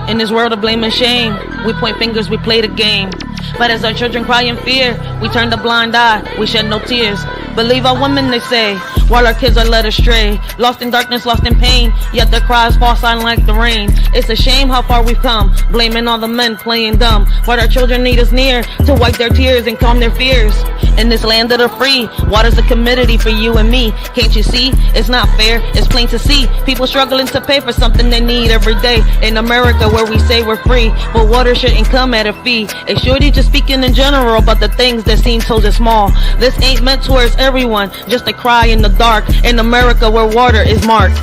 In this world of blame and shame, we point fingers, we play the game. But as our children cry in fear, we turn the blind eye, we shed no tears. Believe our women, they say, while our kids are led astray. Lost in darkness, lost in pain, yet their cries fall silent like the rain. It's a shame how far we've come, blaming all the men playing dumb. But our children need us near to wipe their tears and calm their fears. In this land of the free, water's a commodity for you and me. Can't you see? It's not fair, it's plain to see. People struggling to pay for something they need every day. In America where we say we're free, but water shouldn't come at a fee. A shorty just speaking in general about the things that seem so small. This ain't meant towards everyone, just a cry in the dark. In America where water is marked.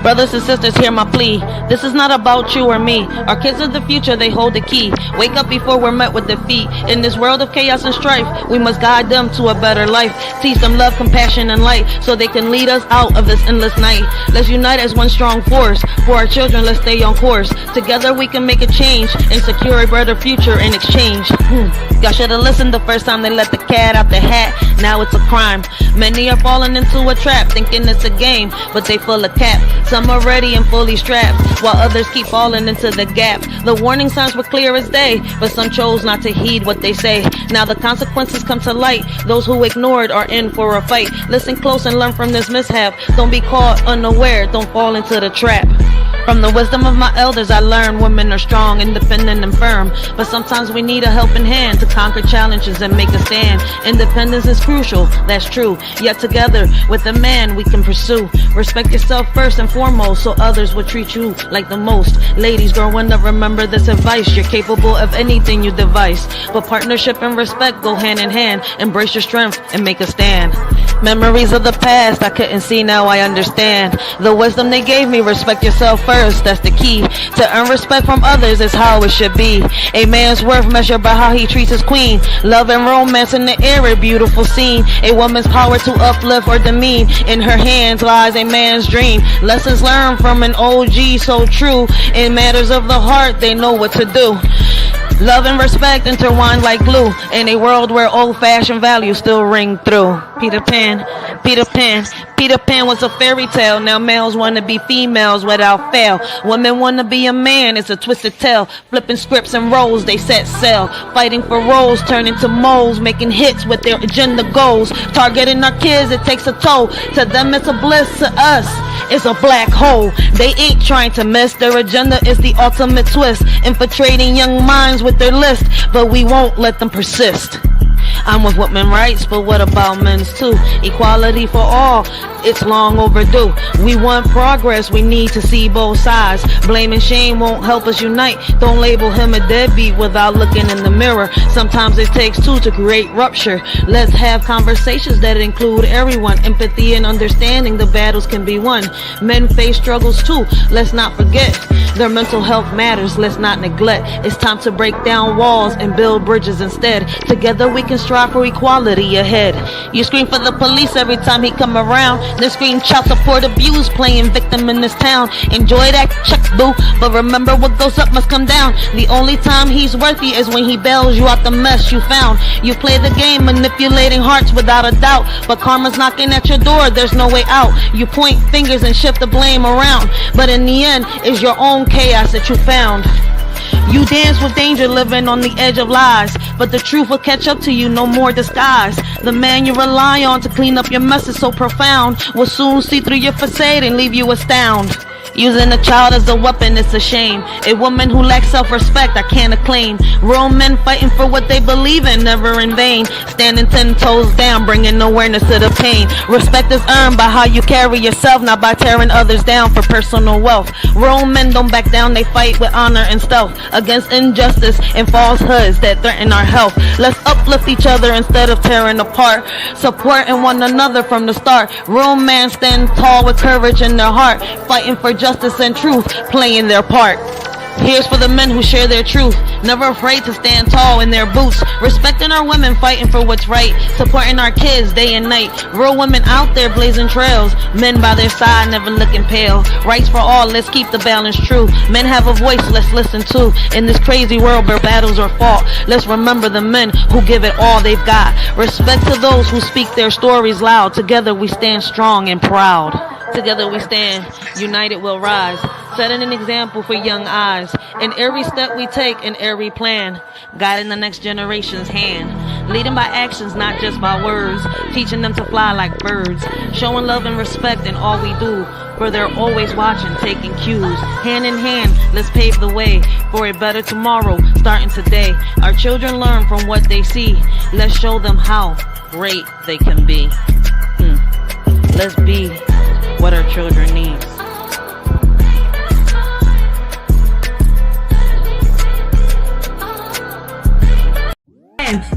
Brothers and sisters, hear my plea. This is not about you or me. Our kids are the future, they hold the key. Wake up before we're met with defeat. In this world of chaos and strife, we must guide them to a better life. Teach them love, compassion, and light, so they can lead us out of this endless night. Let's unite as one strong force. For our children, let's stay on course. Together we can make a change and secure a better future in exchange. Y'all should have listened the first time they let the cat out the hat. Now it's a crime. Many are falling into a trap, thinking it's a game, but they full of cap. Some are ready and fully strapped, while others keep falling into the gap. The warning signs were clear as day, but some chose not to heed what they say. Now the consequences come to light. Those who ignored are in for a fight. Listen close and learn from this mishap. Don't be caught unaware, don't fall into the trap. From the wisdom of my elders I learned women are strong, independent and firm. But sometimes we need a helping hand to conquer challenges and make a stand. Independence is crucial, that's true. Yet together with a man we can pursue. Respect yourself first and foremost, so others will treat you like the most. Ladies growing up, remember this advice. You're capable of anything you devise, but partnership and respect go hand in hand. Embrace your strength and make a stand. Memories of the past I couldn't see, now I understand. The wisdom they gave me, respect yourself first, that's the key. To earn respect from others is how it should be. A man's worth measured by how he treats his queen. Love and romance in the air, a beautiful scene. A woman's power to uplift or demean. In her hands lies a man's dream. Lessons learned from an OG so true. In matters of the heart they know what to do. Love and respect intertwined like glue. In a world where old-fashioned values still ring through. Peter Pan, Peter Pan, Peter Pan was a fairy tale. Now males want to be females without fail. Women want to be a man, it's a twisted tale. Flipping scripts and roles, they set sail. Fighting for roles, turning to moles. Making hits with their agenda goals. Targeting our kids, it takes a toll. To them it's a bliss, to us it's a black hole. They ain't trying to miss. Their agenda is the ultimate twist. Infiltrating young minds with their list, but we won't let them persist. I'm with women's rights, but what about men's too? Equality for all, it's long overdue. We want progress, we need to see both sides. Blame and shame won't help us unite. Don't label him a deadbeat without looking in the mirror. Sometimes it takes two to create rupture. Let's have conversations that include everyone. Empathy and understanding, the battles can be won. Men face struggles too, let's not forget. Their mental health matters, let's not neglect. It's time to break down walls and build bridges instead. Together we can strive for equality ahead. You scream for the police every time he come around, then scream child support abuse, playing victim in this town. Enjoy that check, boo, but remember what goes up must come down. The only time he's worthy is when he bails you out the mess you found. You play the game manipulating hearts without a doubt, but karma's knocking at your door, there's no way out. You point fingers and shift the blame around, but in the end it's your own chaos that you found. You dance with danger, living on the edge of lies, but the truth will catch up to you, no more disguise. The man you rely on to clean up your mess is so profound, will soon see through your facade and leave you astounded. Using a child as a weapon, it's a shame. A woman who lacks self-respect, I can't acclaim. Real men fighting for what they believe in, never in vain. Standing 10 toes down, bringing awareness to the pain. Respect is earned by how you carry yourself, not by tearing others down for personal wealth. Real men don't back down, they fight with honor and stealth against injustice and falsehoods that threaten our health. Let's uplift each other instead of tearing apart, supporting one another from the start. Real men stand tall with courage in their heart, fighting for justice and truth, playing their part. Here's for the men who share their truth, never afraid to stand tall in their boots, respecting our women, fighting for what's right, supporting our kids day and night. Real women out there blazing trails, men by their side never looking pale. Rights for all, let's keep the balance true. Men have a voice, let's listen to. In this crazy world where battles are fought, let's remember the men who give it all they've got. Respect to those who speak their stories loud. Together we stand strong and proud. Together we stand, united we'll rise. setting an example for young eyes in every step we take, in every plan, guiding the next generation's hand, leading by actions, not just by words, teaching them to fly like birds, showing love and respect in all we do, for they're always watching, taking cues. Hand in hand, let's pave the way for a better tomorrow, starting today. Our children learn from what they see. Let's show them how great they can be. Let's be what our children need.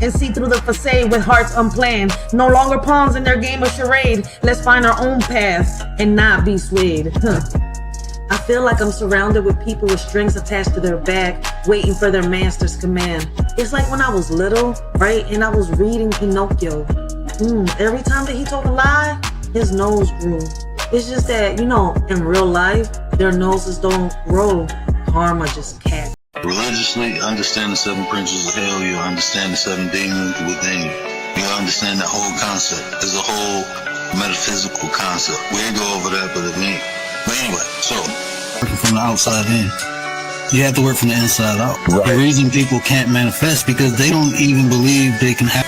And see through the facade with hearts unplanned. No longer pawns in their game of charade. Let's find our own path and not be swayed. I feel like I'm surrounded with people with strings attached to their back, waiting for their master's command. It's like when I was little, right? And I was reading Pinocchio. Every time that he told a lie, his nose grew. It's just that, in real life, their noses don't grow. Karma just catch. Religiously, understand the 7 principles of hell. You understand the 7 demons within you. You understand the whole concept. There's a whole metaphysical concept. We ain't go over that, but anyway, so working from the outside in. You have to work from the inside out. Right. The reason people can't manifest because they don't even believe they can have.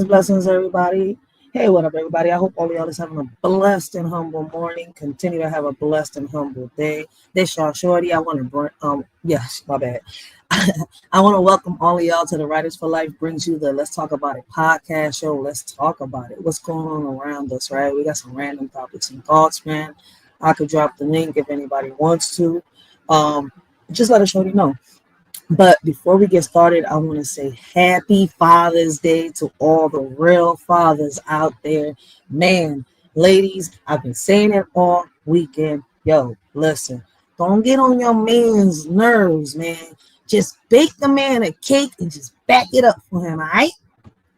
Blessings, everybody. Hey, what up, everybody? I hope all of y'all is having a blessed and humble morning. Continue to have a blessed and humble day. This y'all shorty. I want to bring, yes, my bad. I want to welcome all of y'all to the Writers for Life brings you the Let's Talk About It podcast show. Let's talk about it. What's going on around us, right? We got some random topics and thoughts, man. I could drop the link if anybody wants to. Just let a shorty know. But before we get started, I want to say happy Father's Day to all the real fathers out there. Man, ladies, I've been saying it all weekend. Yo, listen, don't get on your man's nerves, man. Just bake the man a cake and just back it up for him, all right?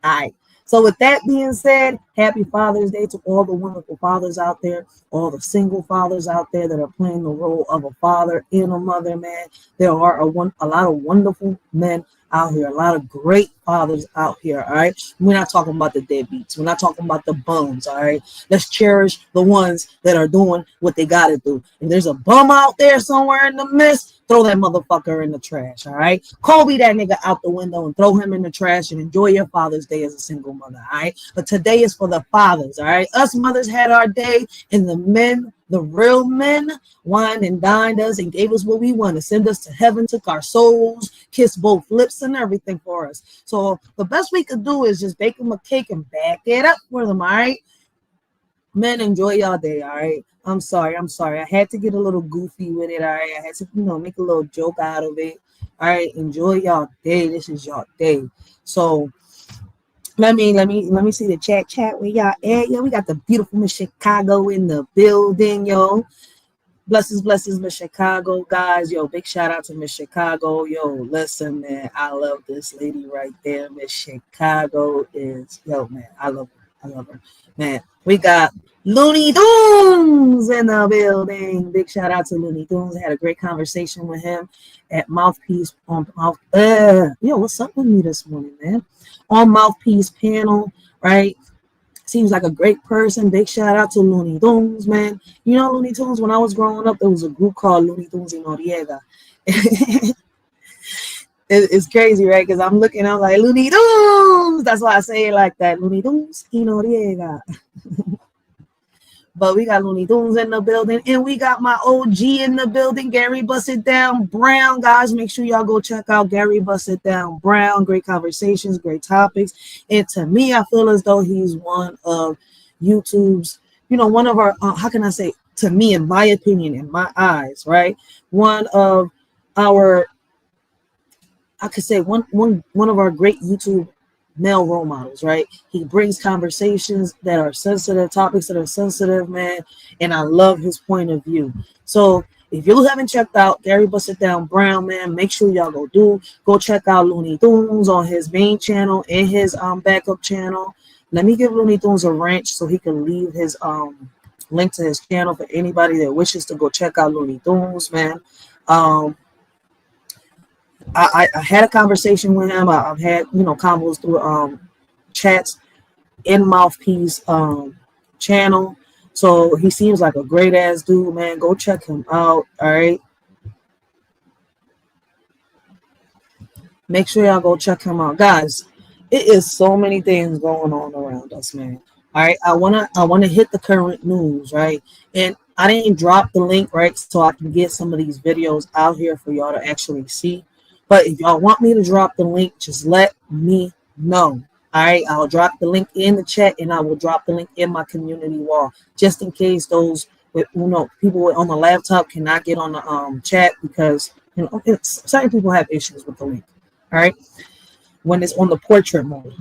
All right. So with that being said, happy Father's Day to all the wonderful fathers out there, all the single fathers out there that are playing the role of a father and a mother, man. There are a lot of wonderful men out here, a lot of great fathers out here, all right? We're not talking about the deadbeats. We're not talking about the bums, all right? Let's cherish the ones that are doing what they got to do. If there's a bum out there somewhere in the mist, throw that motherfucker in the trash, all right? Kobe that nigga out the window and throw him in the trash and enjoy your Father's Day as a single mother, all right? But today is for the fathers, all right? Us mothers had our day, and the men, the real men, wined and dined us and gave us what we wanted, send us to heaven, took our souls, kissed both lips and everything for us. So the best we could do is just bake them a cake and back it up for them, all right? Men, enjoy y'all day, all right? I'm sorry. I had to get a little goofy with it, all right? I had to, make a little joke out of it. All right, enjoy y'all day. This is y'all day. So let me see the chat where y'all at. Yo, we got the beautiful Miss Chicago in the building, yo. Blessings, Miss Chicago, guys. Yo, big shout out to Miss Chicago. Yo, listen, man, I love this lady right there. Miss Chicago is, yo, man, I love her. Man, we got Looney Tunes in the building. Big shout out to Looney Tunes. I had a great conversation with him at Mouthpiece on yo, what's up with me this morning, man? On Mouthpiece panel, right? Seems like a great person. Big shout out to Looney Tunes, man. You know Looney Tunes, when I was growing up, there was a group called Looney Tunes y Noriega. It's crazy, right? Because I'm like, Looney Tunes. That's why I say it like that. Looney Tunes y Noriega. But we got Looney Tunes in the building, and we got my OG in the building, Gary Bust It Down Brown. Guys, make sure y'all go check out Gary Bust It Down Brown. Great conversations, great topics. And to me, I feel as though he's one of YouTube's, one of our, how can I say, to me, in my opinion, in my eyes, right? One of our, I could say one of our great YouTube male role models, right? He brings conversations that are sensitive, topics that are sensitive, man, and I love his point of view. So if you haven't checked out Gary Bust It Down Brown, man, make sure y'all go check out Looney Tunes on his main channel and his backup channel. Let me give Looney Tunes a ranch so he can leave his link to his channel for anybody that wishes to go check out Looney Tunes, man. I had a conversation with him. I've had, you know, combos through chats in Mouthpiece channel. So he seems like a great ass dude, man. Go check him out. All right. Make sure y'all go check him out, guys. It is so many things going on around us, man. All right, I wanna hit the current news, right? And I didn't drop the link, right, so I can get some of these videos out here for y'all to actually see. But if y'all want me to drop the link, just let me know. All right, I'll drop the link in the chat, and I will drop the link in my community wall, just in case those with, you know, people on the laptop cannot get on the chat, because, you know, certain people have issues with the link. All right, when it's on the portrait mode.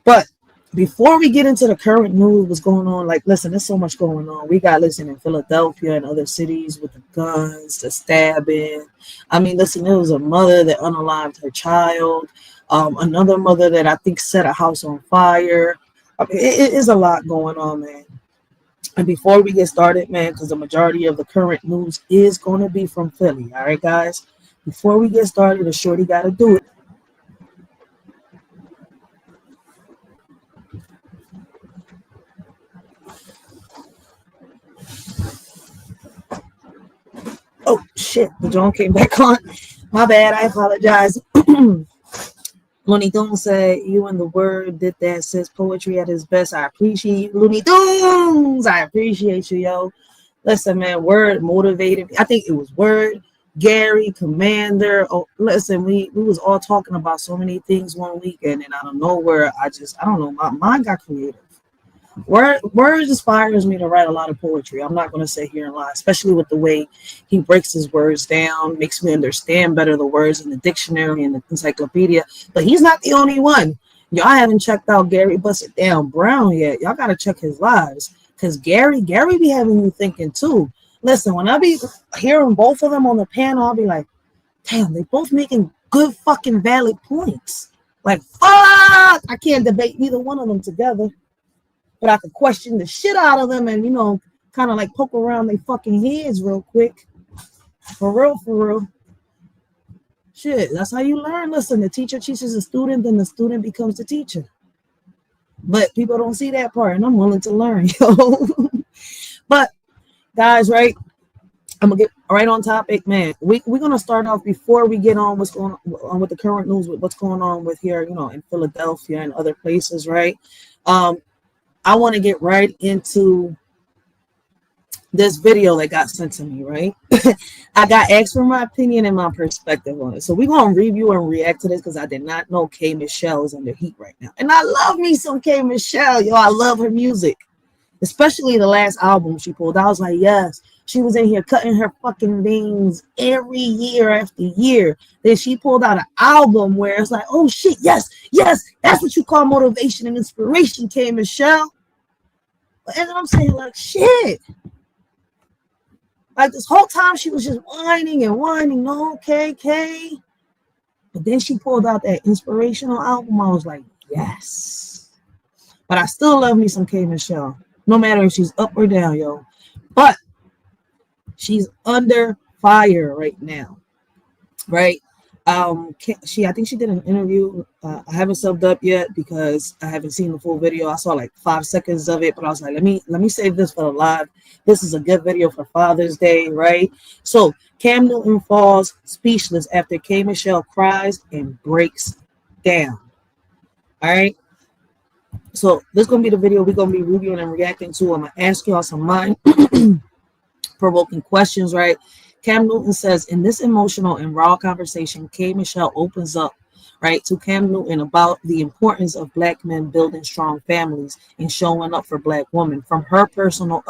But before we get into the current news, what's going on, like, listen, there's so much going on. We got, listen, in Philadelphia and other cities with the guns, the stabbing. I mean, listen, there was a mother that unalived her child. Another mother that I think set a house on fire. I mean, it is a lot going on, man. And before we get started, man, because the majority of the current news is going to be from Philly. All right, guys. Before we get started, the shorty got to do it. Oh, shit. The drone came back on. My bad. I apologize. Looney Tunes said, you and the word did that, says poetry at its best. I appreciate you, Looney Tunes. I appreciate you, yo. Listen, man, word motivated me. I think it was word. Gary, Commander. Oh, listen, we was all talking about so many things one weekend, and out of nowhere, I don't know, my mind got creative. Words inspires me to write a lot of poetry. I'm not going to sit here and lie, especially with the way he breaks his words down, makes me understand better the words in the dictionary and the encyclopedia. But he's not the only one. Y'all haven't checked out Gary Bust It Down Brown yet. Y'all got to check his lives, because Gary be having you thinking too. Listen, when I be hearing both of them on the panel, I'll be like, damn, they both making good fucking valid points. Like, fuck, I can't debate neither one of them together. But I could question the shit out of them and, you know, kind of like poke around their fucking heads real quick. For real. Shit, that's how you learn. Listen, the teacher teaches the student, then the student becomes the teacher. But people don't see that part, and I'm willing to learn, yo. But guys, right, I'm gonna get right on topic, man. We're gonna start off before we get on what's going on with the current news, with what's going on with here, you know, in Philadelphia and other places, right? I want to get right into this video that got sent to me, right? I got asked for my opinion and my perspective on it. So we're going to review and react to this, because I did not know K. Michelle is under heat right now. And I love me some K. Michelle, yo. I love her music, especially the last album she pulled. I was like, yes, she was in here cutting her fucking veins every year after year. Then she pulled out an album where it's like, oh shit, yes, that's what you call motivation and inspiration, K. Michelle. And I'm saying, like, shit. Like, this whole time she was just whining and whining. No, K. But then she pulled out that inspirational album. I was like, yes. But I still love me some K. Michelle, no matter if she's up or down, yo. But she's under fire right now, right? I think she did an interview. I haven't subbed up yet because I haven't seen the full video. I saw like 5 seconds of it, but I was like, let me save this for the live. This is a good video for Father's Day, right? So Cam Newton falls speechless after K. Michelle cries and breaks down. All right. So this is gonna be the video we're gonna be reviewing and reacting to. I'm gonna ask y'all some mind-provoking questions, right? Cam Newton says, in this emotional and raw conversation, K. Michelle opens up, right, to Cam Newton about the importance of Black men building strong families and showing up for Black women, from her personal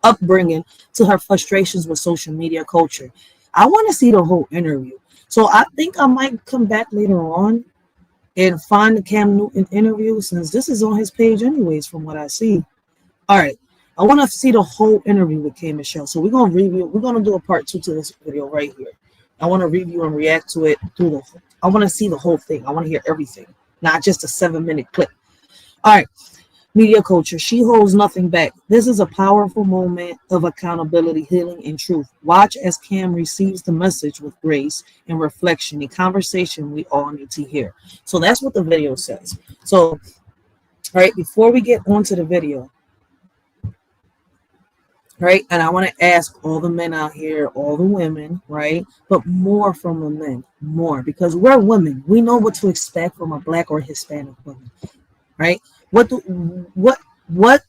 upbringing to her frustrations with social media culture. I want to see the whole interview. So I think I might come back later on and find the Cam Newton interview, since this is on his page anyways, from what I see. All right. I want to see the whole interview with K. Michelle. So we're going to review. We're going to do a part 2 to this video right here. I want to review and react to it through I want to see the whole thing. I want to hear everything, not just a 7-minute clip. All right. Media culture, she holds nothing back. This is a powerful moment of accountability, healing, and truth. Watch as Cam receives the message with grace and reflection, a conversation we all need to hear. So that's what the video says. So, right, before we get onto the video, right, and I want to ask all the men out here, all the women, right, but more from the men, more, because we're women. We know what to expect from a Black or Hispanic woman, right? What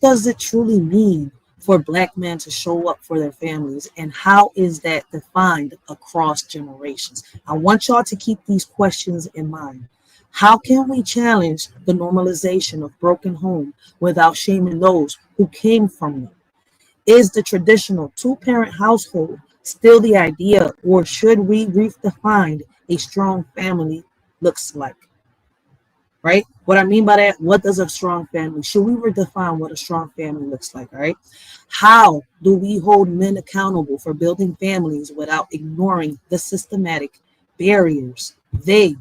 does it truly mean for Black men to show up for their families, and how is that defined across generations? I want y'all to keep these questions in mind. How can we challenge the normalization of broken home without shaming those who came from them? Is the traditional two-parent household still the idea, or should we redefine a strong family looks like? Right? What I mean by that, what does a strong family? Should we redefine what a strong family looks like? Right? How do we hold men accountable for building families without ignoring the systematic barriers they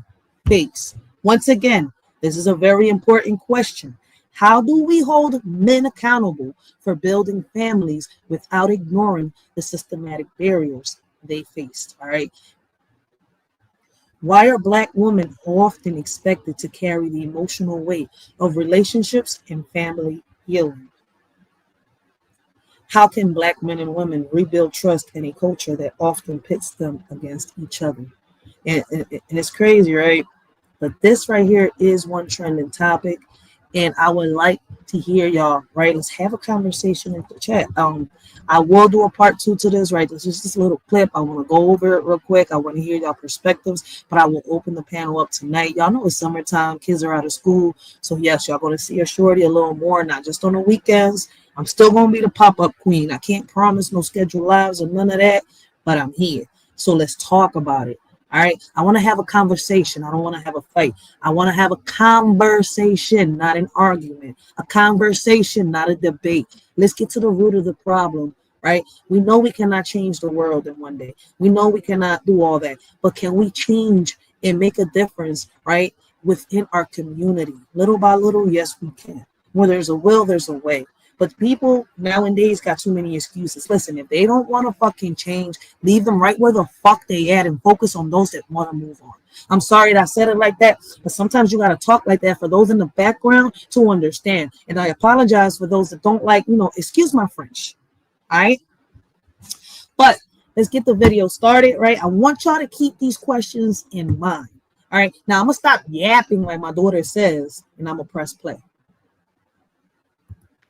face? Once again, this is a very important question. How do we hold men accountable for building families without ignoring the systematic barriers they faced? All right. Why are Black women often expected to carry the emotional weight of relationships and family healing? How can Black men and women rebuild trust in a culture that often pits them against each other? And it's crazy, right? But this right here is one trending topic, and I would like to hear y'all, right? Let's have a conversation in the chat. I will do a part 2 to this, right? This is just a little clip. I want to go over it real quick. I want to hear y'all perspectives, but I will open the panel up tonight. Y'all know it's summertime. Kids are out of school. So yes, y'all going to see a shorty a little more, not just on the weekends. I'm still going to be the pop-up queen. I can't promise no scheduled lives or none of that, but I'm here. So let's talk about it. All right. I want to have a conversation. I don't want to have a fight. I want to have a conversation, not an argument. A conversation, not a debate. Let's get to the root of the problem, right? We know we cannot change the world in one day. We know we cannot do all that. But can we change and make a difference, right, within our community? Little by little, yes, we can. Where there's a will, there's a way. But people nowadays got too many excuses. Listen, if they don't want to fucking change, leave them right where the fuck they at and focus on those that want to move on. I'm sorry that I said it like that, but sometimes you got to talk like that for those in the background to understand. And I apologize for those that don't like, excuse my French. All right? But let's get the video started, right? I want y'all to keep these questions in mind. All right? Now, I'm going to stop yapping like my daughter says, and I'm going to press play.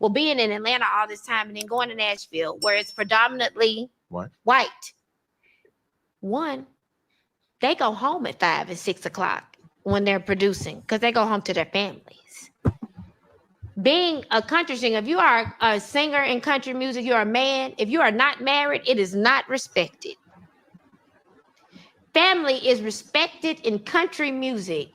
Well, being in Atlanta all this time and then going to Nashville, where it's predominantly white. One, they go home at 5 and 6 o'clock when they're producing because they go home to their families. Being a country singer, if you are a singer in country music, you're a man. If you are not married, it is not respected. Family is respected in country music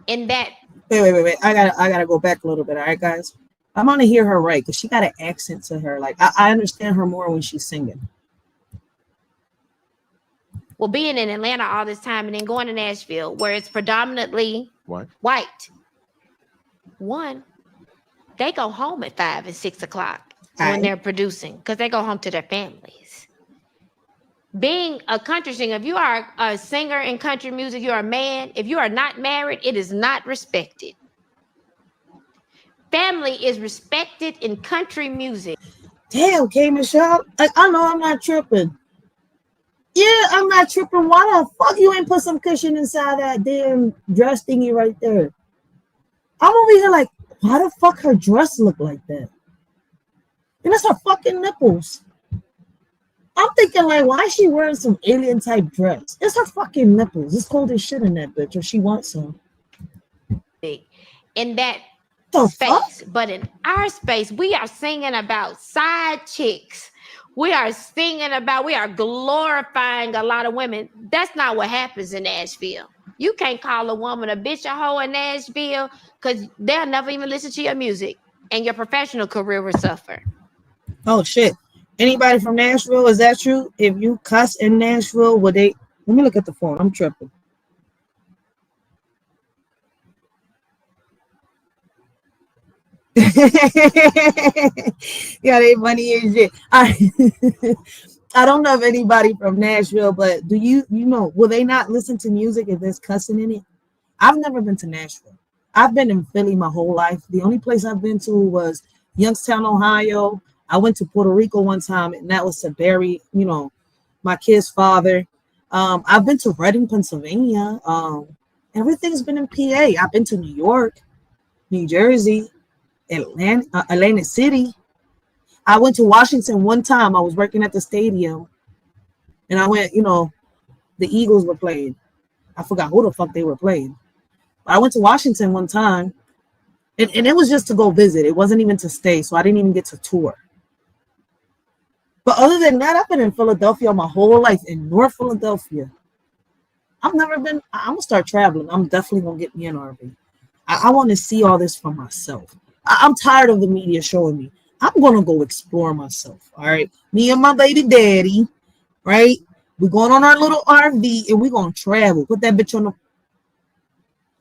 in that. Wait. I gotta go back a little bit. All right, guys. I'm gonna hear her right because she got an accent to her. Like I understand her more when she's singing. Well, being in Atlanta all this time and then going to Nashville, where it's predominantly white. One, they go home at 5 and 6 o'clock when they're producing because they go home to their families. Being a country singer, if you are a singer in country music, you're a man. If you are not married, it is not respected. Family is respected in country music. Damn, K. Michelle. I know I'm not tripping. Yeah, I'm not tripping. Why the fuck you ain't put some cushion inside that damn dress thingy right there? I'm over here like, why the fuck her dress look like that? And that's her fucking nipples. I'm thinking like, why is she wearing some alien type dress? It's her fucking nipples. It's cold as shit in that bitch, or she wants some. In that space, fuck? But in our space, we are singing about side chicks. We are glorifying a lot of women. That's not what happens in Nashville. You can't call a woman a bitch, a hoe in Nashville because they'll never even listen to your music and your professional career will suffer. Oh shit. Anybody from Nashville, is that true? If you cuss in Nashville, would they? Let me look at the phone. I'm tripping. Yeah, they funny as shit. I don't know if anybody from Nashville, but do you know, will they not listen to music if there's cussing in it? I've never been to Nashville. I've been in Philly my whole life. The only place I've been to was Youngstown, Ohio. I went to Puerto Rico one time, and that was to bury, my kid's father. I've been to Reading, Pennsylvania. Everything's been in PA. I've been to New York, New Jersey, Atlantic City. I went to Washington one time. I was working at the stadium, and I went, the Eagles were playing. I forgot who the fuck they were playing. I went to Washington one time, and it was just to go visit. It wasn't even to stay, so I didn't even get to tour. But other than that, I've been in Philadelphia my whole life, in North Philadelphia. I've never been. I'm going to start traveling. I'm definitely going to get me an RV. I want to see all this for myself. I'm tired of the media showing me. I'm going to go explore myself, all right? Me and my baby daddy, right? We're going on our little RV, and we're going to travel. Put that bitch on the...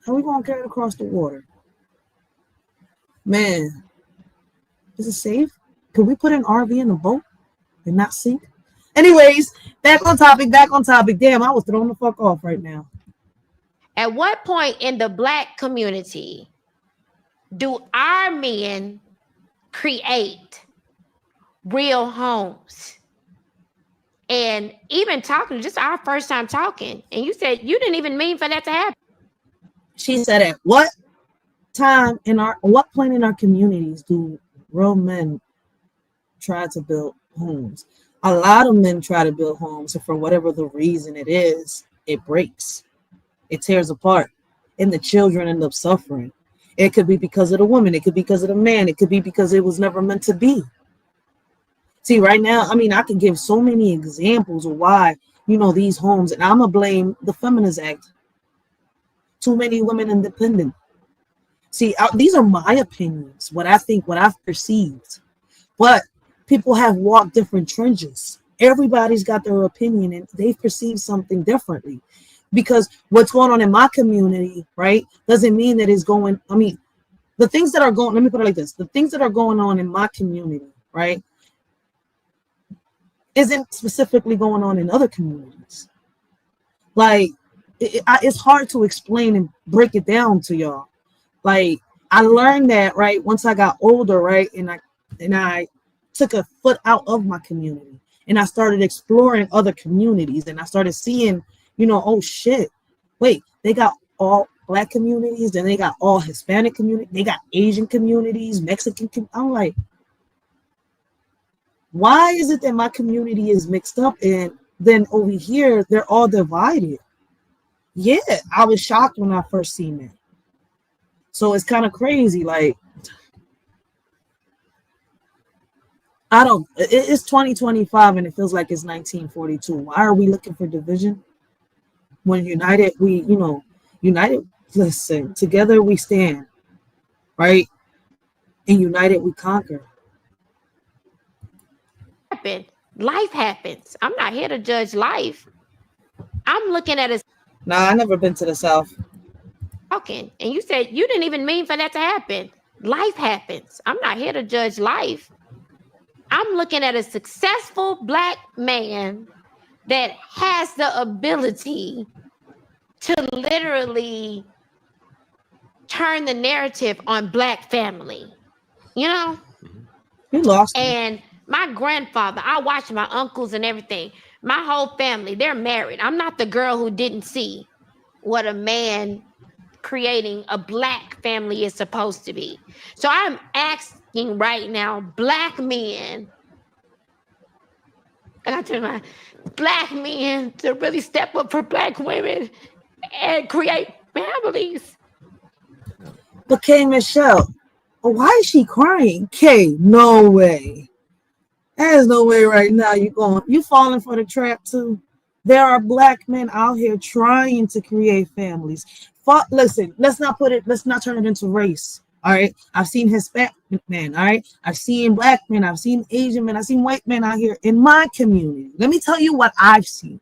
How are we going to carry it across the water? Man, is it safe? Could we put an RV in a boat and not sink? Anyways, back on topic. Damn, I was thrown the fuck off right now. At what point in the Black community do our men create real homes? And even talking, just our first time talking, and you said you didn't even mean for that to happen. She said, at what point in our communities do real men try to build homes? A lot of men try to build homes, and for whatever the reason it is, it breaks. It tears apart, and the children end up suffering. It could be because of the woman. It could be because of the man. It could be because it was never meant to be. See, right now, I could give so many examples of why, these homes, and I'm going to blame the Feminist Act. Too many women independent. See, these are my opinions, what I think, what I've perceived. But people have walked different trenches. Everybody's got their opinion, and they've perceived something differently. Because what's going on in my community, right, doesn't mean that it's going, the things that are going, let me put it like this, the things that are going on in my community, right, isn't specifically going on in other communities. Like, it's hard to explain and break it down to y'all. Like, I learned that, right, once I got older, right, and I took a foot out of my community, and I started exploring other communities, and I started seeing, oh shit, wait, they got all Black communities, then they got all Hispanic communities, they got Asian communities, Mexican I'm like, why is it that my community is mixed up, and then over here they're all divided? Yeah, I was shocked when I first seen that. So it's kind of crazy. Like, it's 2025 and it feels like it's 1942. Why are we looking for division? When united, listen, together we stand, right? And united we conquer. Life happens. I'm not here to judge life. I'm looking at it. Nah, I never been to the South. And you said you didn't even mean for that to happen. Life happens. I'm not here to judge life. I'm looking at a successful Black man that has the ability to literally turn the narrative on Black family. You lost me. And my grandfather, I watched my uncles and everything. My whole family, they're married. I'm not the girl who didn't see what a man creating a Black family is supposed to be. So I'm asking right now, Black men, and I turn my Black men to really step up for Black women and create families. But K Michelle, why is she crying? K, no way. There's no way right now you falling for the trap too. There are Black men out here trying to create families. Listen, let's not turn it into race. All right. I've seen Hispanic men. All right. I've seen Black men. I've seen Asian men. I've seen white men out here in my community. Let me tell you what I've seen.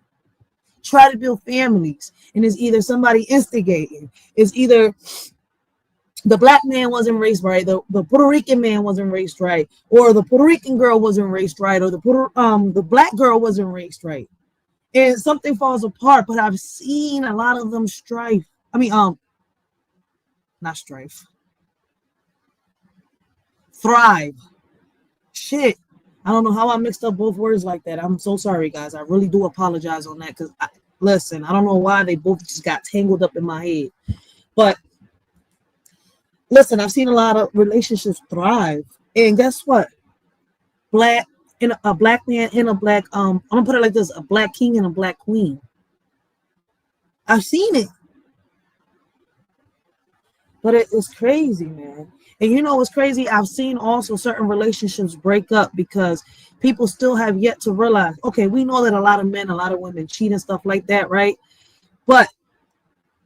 Try to build families. And it's either somebody instigating. It's either the black man wasn't raised right, the Puerto Rican man wasn't raised right, or the Puerto Rican girl wasn't raised right, or the black girl wasn't raised right, and something falls apart. But I've seen a lot of them strife. I mean, not strife, thrive. Shit, I don't know how I mixed up both words like that. I'm so sorry, guys. I really do apologize on that, because listen, I don't know why they both just got tangled up in my head, but. Listen, I've seen a lot of relationships thrive, and guess what? A black man and a black I'm gonna put it like this: a black king and a black queen. I've seen it, but it's crazy, man. And you know what's crazy? I've seen also certain relationships break up because people still have yet to realize. Okay, we know that a lot of men, a lot of women cheat and stuff like that, right? But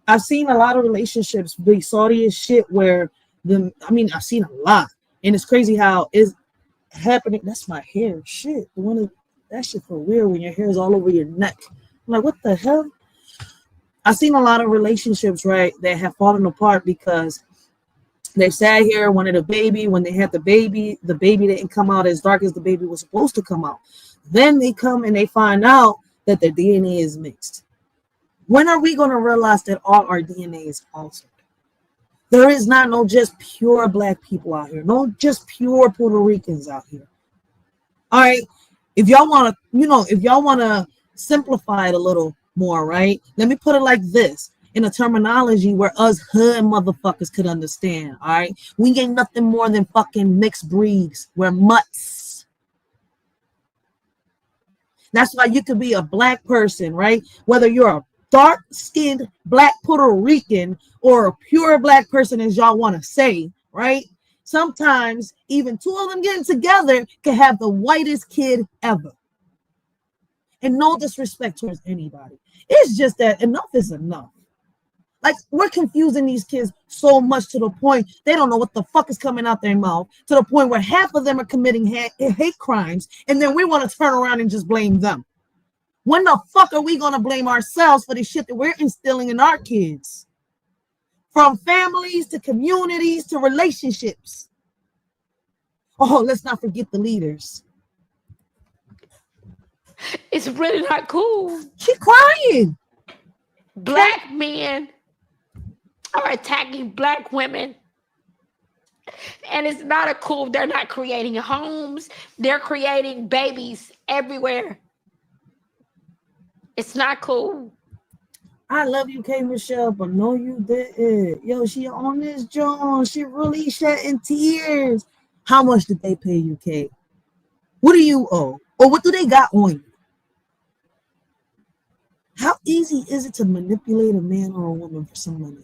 I've seen a lot of relationships be salty as shit where I've seen a lot. And it's crazy how it's happening. That's my hair. Shit. That shit for weird when your hair is all over your neck. I'm like, what the hell? I've seen a lot of relationships, right, that have fallen apart because they sat here, wanted a baby. When they had the baby didn't come out as dark as the baby was supposed to come out. Then they come and they find out that their DNA is mixed. When are we going to realize that all our DNA is altered? There is not no just pure black people out here. No just pure Puerto Ricans out here. All right. If y'all want to, simplify it a little more, right? Let me put it like this in a terminology where us hood motherfuckers could understand. All right. We ain't nothing more than fucking mixed breeds. We're mutts. That's why you could be a black person, right? Whether you're a dark-skinned black Puerto Rican or a pure black person, as y'all want to say, right? Sometimes even two of them getting together can have the whitest kid ever. And no disrespect towards anybody. It's just that enough is enough. Like, we're confusing these kids so much to the point they don't know what the fuck is coming out their mouth, to the point where half of them are committing hate crimes, and then we want to turn around and just blame them. When the fuck are we going to blame ourselves for the shit that we're instilling in our kids? From families to communities to relationships. Oh, let's not forget the leaders. It's really not cool. She's crying. Black men are attacking black women. And it's not a cool. They're not creating homes. They're creating babies everywhere. It's not cool. I love you, K. Michelle, but no, you didn't. Yo, she on this John. She really shedding tears. How much did they pay you, K? What do you owe? Or what do they got on you? How easy is it to manipulate a man or a woman for some money?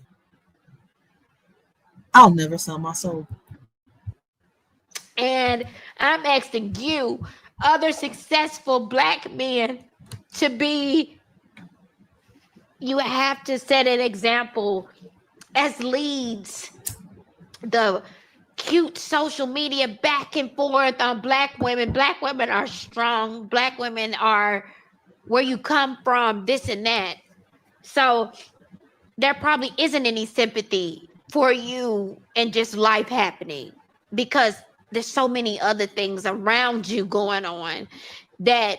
I'll never sell my soul. And I'm asking you, other successful black men, you have to set an example as leads. The cute social media back and forth on black women. Black women are strong. Black women are where you come from, this and that. So there probably isn't any sympathy for you and just life happening, because there's so many other things around you going on that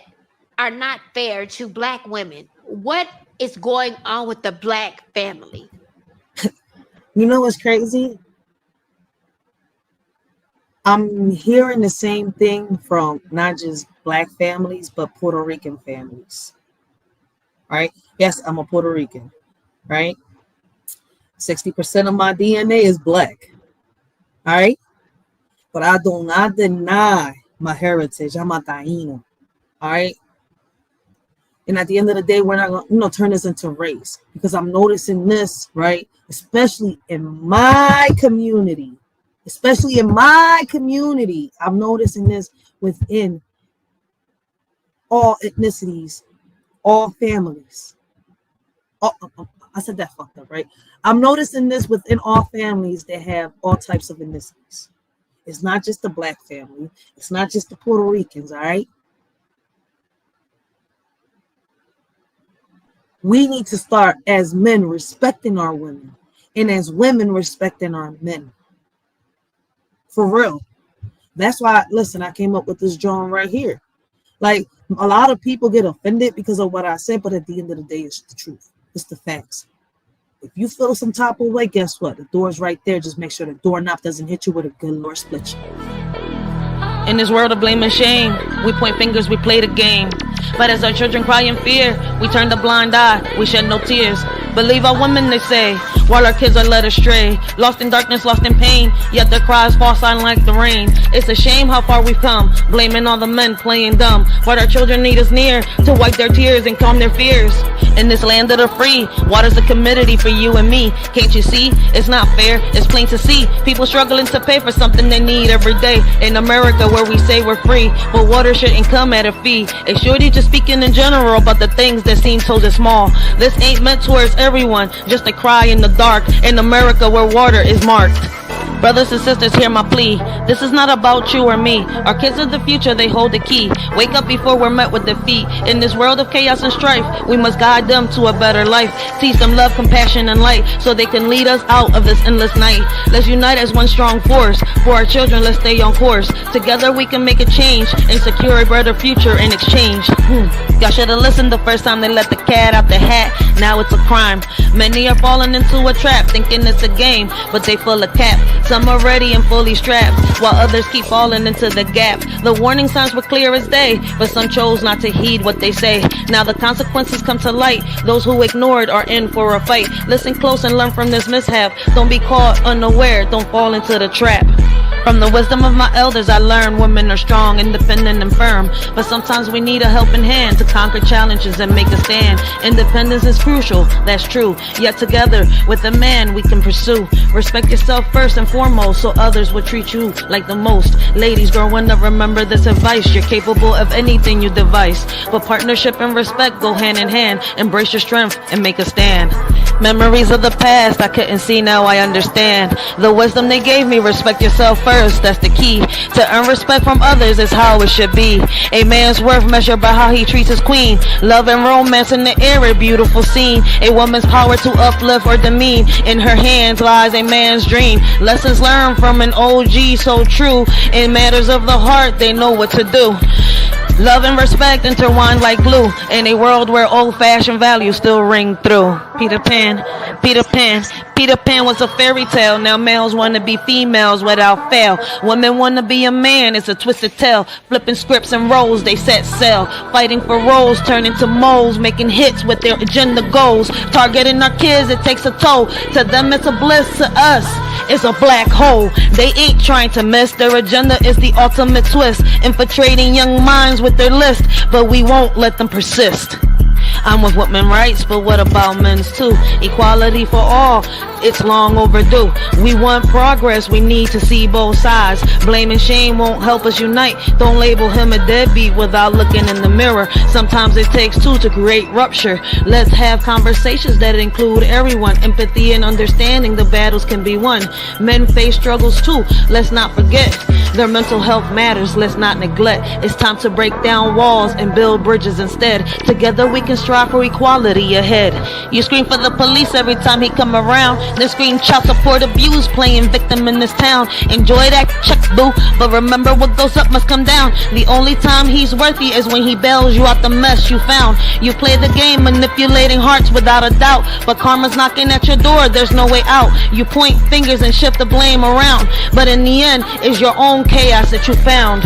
are not fair to black women. What is going on with the black family? You know what's crazy? I'm hearing the same thing from not just black families, but Puerto Rican families. Right? Yes, I'm a Puerto Rican, right? 60% of my DNA is black. All right? But I do not deny my heritage. I'm a Taíno. All right? And at the end of the day, we're not going to turn this into race, because I'm noticing this, right? Especially in my community. I'm noticing this within all ethnicities, all families. I said that fucked up, right? I'm noticing this within all families that have all types of ethnicities. It's not just the black family. It's not just the Puerto Ricans, all right? We need to start as men respecting our women, and as women respecting our men. For real. That's why, listen, I came up with this drawing right here. Like, a lot of people get offended because of what I said, but at the end of the day, it's the truth. It's the facts. If you feel some type of way, guess what? The door's right there. Just make sure the doorknob doesn't hit you with a good Lord split you. In this world of blame and shame, we point fingers, we play the game. But as our children cry in fear, we turn the blind eye, we shed no tears. Believe our women, they say, while our kids are led astray. Lost in darkness, lost in pain, yet their cries fall silent like the rain. It's a shame how far we've come, blaming all the men playing dumb. But our children need us near to wipe their tears and calm their fears. In this land of the free, water's a commodity for you and me. Can't you see? It's not fair, it's plain to see. People struggling to pay for something they need every day. In America where we say we're free, but water shouldn't come at a fee. A shorty just speaking in general about the things that seem so small. This ain't meant towards everyone, just a cry in the dark. In America where water is marked. Brothers and sisters, hear my plea. This is not about you or me. Our kids are the future, they hold the key. Wake up before we're met with defeat. In this world of chaos and strife, we must guide them to a better life. Teach them love, compassion, and light, so they can lead us out of this endless night. Let's unite as one strong force. For our children, let's stay on course. Together we can make a change and secure a better future in exchange. Y'all should have listened the first time they let the cat out the hat. Now it's a crime. Many are falling into a trap, thinking it's a game, but they full of cap. Some are ready and fully strapped, while others keep falling into the gap. The warning signs were clear as day, but some chose not to heed what they say. Now the consequences come to light. Those who ignored are in for a fight. Listen close and learn from this mishap. Don't be caught unaware, don't fall into the trap. From the wisdom of my elders I learned women are strong, independent and firm. But sometimes we need a helping hand to conquer challenges and make a stand. Independence is crucial, that's true. Yet together with a man we can pursue. Respect yourself first and foremost, so others will treat you like the most. Ladies growing up, remember this advice. You're capable of anything you devise, but partnership and respect go hand in hand. Embrace your strength and make a stand. Memories of the past I couldn't see, now I understand. The wisdom they gave me, respect yourself first, that's the key. To earn respect from others is how it should be. A man's worth measured by how he treats his queen. Love and romance in the air, a beautiful scene. A woman's power to uplift or demean. In her hands lies a man's dream. Lessons learned from an OG so true. In matters of the heart, they know what to do. Love and respect intertwined like glue. In a world where old-fashioned values still ring through. Peter Pan, Peter Pan, Peter Pan was a fairy tale. Now males want to be females without fail. Women want to be a man, it's a twisted tale. Flipping scripts and roles, they set sail. Fighting for roles, turning to moles. Making hits with their agenda goals. Targeting our kids, it takes a toll. To them it's a bliss, to us it's a black hole. They ain't trying to miss. Their agenda is the ultimate twist. Infiltrating young minds with their list, but we won't let them persist. I'm with women's rights, but what about men's too? Equality for all, it's long overdue. We want progress, we need to see both sides. Blame and shame won't help us unite. Don't label him a deadbeat without looking in the mirror. Sometimes it takes two to create rupture. Let's have conversations that include everyone. Empathy and understanding, the battles can be won. Men face struggles too, let's not forget. Their mental health matters, let's not neglect. It's time to break down walls and build bridges instead. Together we can strive for equality ahead. You scream for the police every time he come around. Then scream child support abuse, playing victim in this town. Enjoy that check, boo, but remember what goes up must come down. The only time he's worthy is when he bails you out the mess you found. You play the game, manipulating hearts without a doubt, but karma's knocking at your door, there's no way out. You point fingers and shift the blame around, but in the end, it's your own chaos that you found.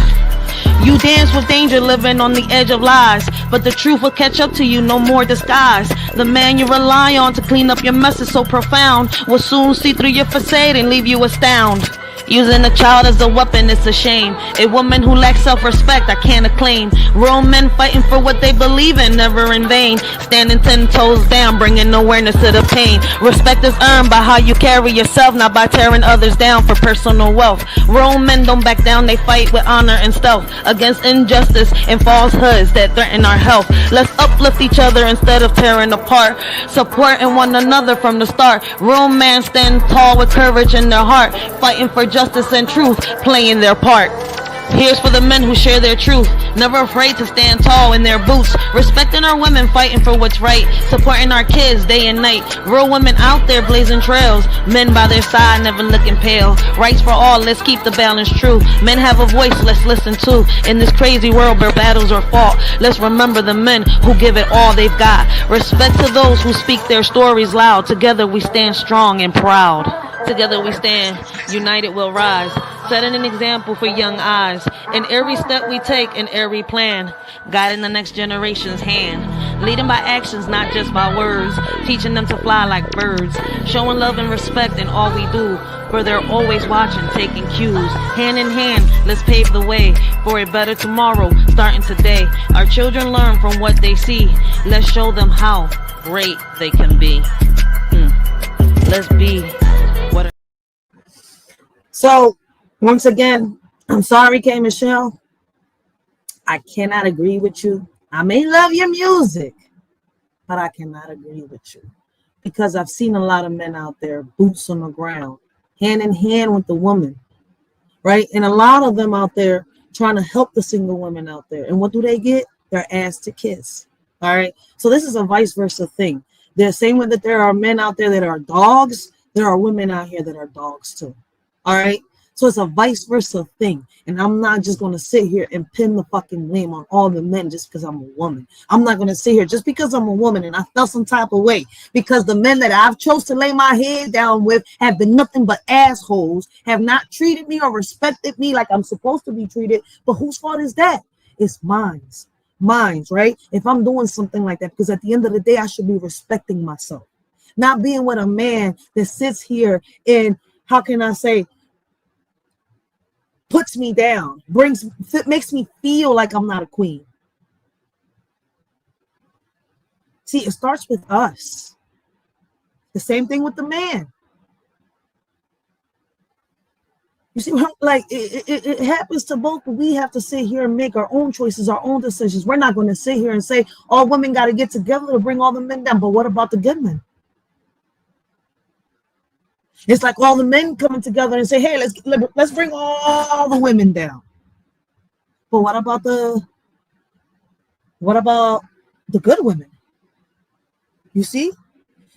You dance with danger, living on the edge of lies, but the truth will catch up to you, no more disguise. The man you rely on to clean up your mess is so profound, will soon see through your facade and leave you astounded. Using a child as a weapon, it's a shame. A woman who lacks self-respect, I can't acclaim. Real men fighting for what they believe in, never in vain. Standing 10 toes down, bringing awareness to the pain. Respect is earned by how you carry yourself, not by tearing others down for personal wealth. Real men don't back down, they fight with honor and stealth against injustice and falsehoods that threaten our health. Let's uplift each other instead of tearing apart, supporting one another from the start. Real men stand tall with courage in their heart, fighting for justice and truth, playing their part. Here's for the men who share their truth, never afraid to stand tall in their boots, respecting our women, fighting for what's right, supporting our kids day and night. Real women out there blazing trails, men by their side never looking pale. Rights for all, let's keep the balance true. Men have a voice, let's listen to. In this crazy world where battles are fought, let's remember the men who give it all they've got. Respect to those who speak their stories loud. Together we stand strong and proud. Together we stand, united we'll rise, setting an example for young eyes. In every step we take, in every plan, guiding the next generation's hand. Leading by actions, not just by words, teaching them to fly like birds. Showing love and respect in all we do, for they're always watching, taking cues. Hand in hand, let's pave the way for a better tomorrow, starting today. Our children learn from what they see. Let's show them how great they can be. Let's be what. So, once again, I'm sorry, K. Michelle. I cannot agree with you. I may love your music, but I cannot agree with you. Because I've seen a lot of men out there, boots on the ground, hand in hand with the woman, right? And a lot of them out there trying to help the single women out there. And what do they get? Their ass to kiss, all right? So this is a vice versa thing. The same way that there are men out there that are dogs, there are women out here that are dogs too, all right? So it's a vice versa thing. And I'm not just going to sit here and pin the fucking blame on all the men just because I'm a woman. I'm not going to sit here just because I'm a woman and I felt some type of way because the men that I've chose to lay my head down with have been nothing but assholes, have not treated me or respected me like I'm supposed to be treated. But whose fault is that? It's mine, right? If I'm doing something like that, because at the end of the day, I should be respecting myself, not being with a man that sits here and, how can I say, puts me down, makes me feel like I'm not a queen. See, it starts with us. The same thing with the man. You see, like it happens to both, but we have to sit here and make our own choices, our own decisions. We're not going to sit here and say all women got to get together to bring all the men down. But what about the good men? It's like all the men coming together and say, hey, let's bring all the women down. But what about the good women? You see,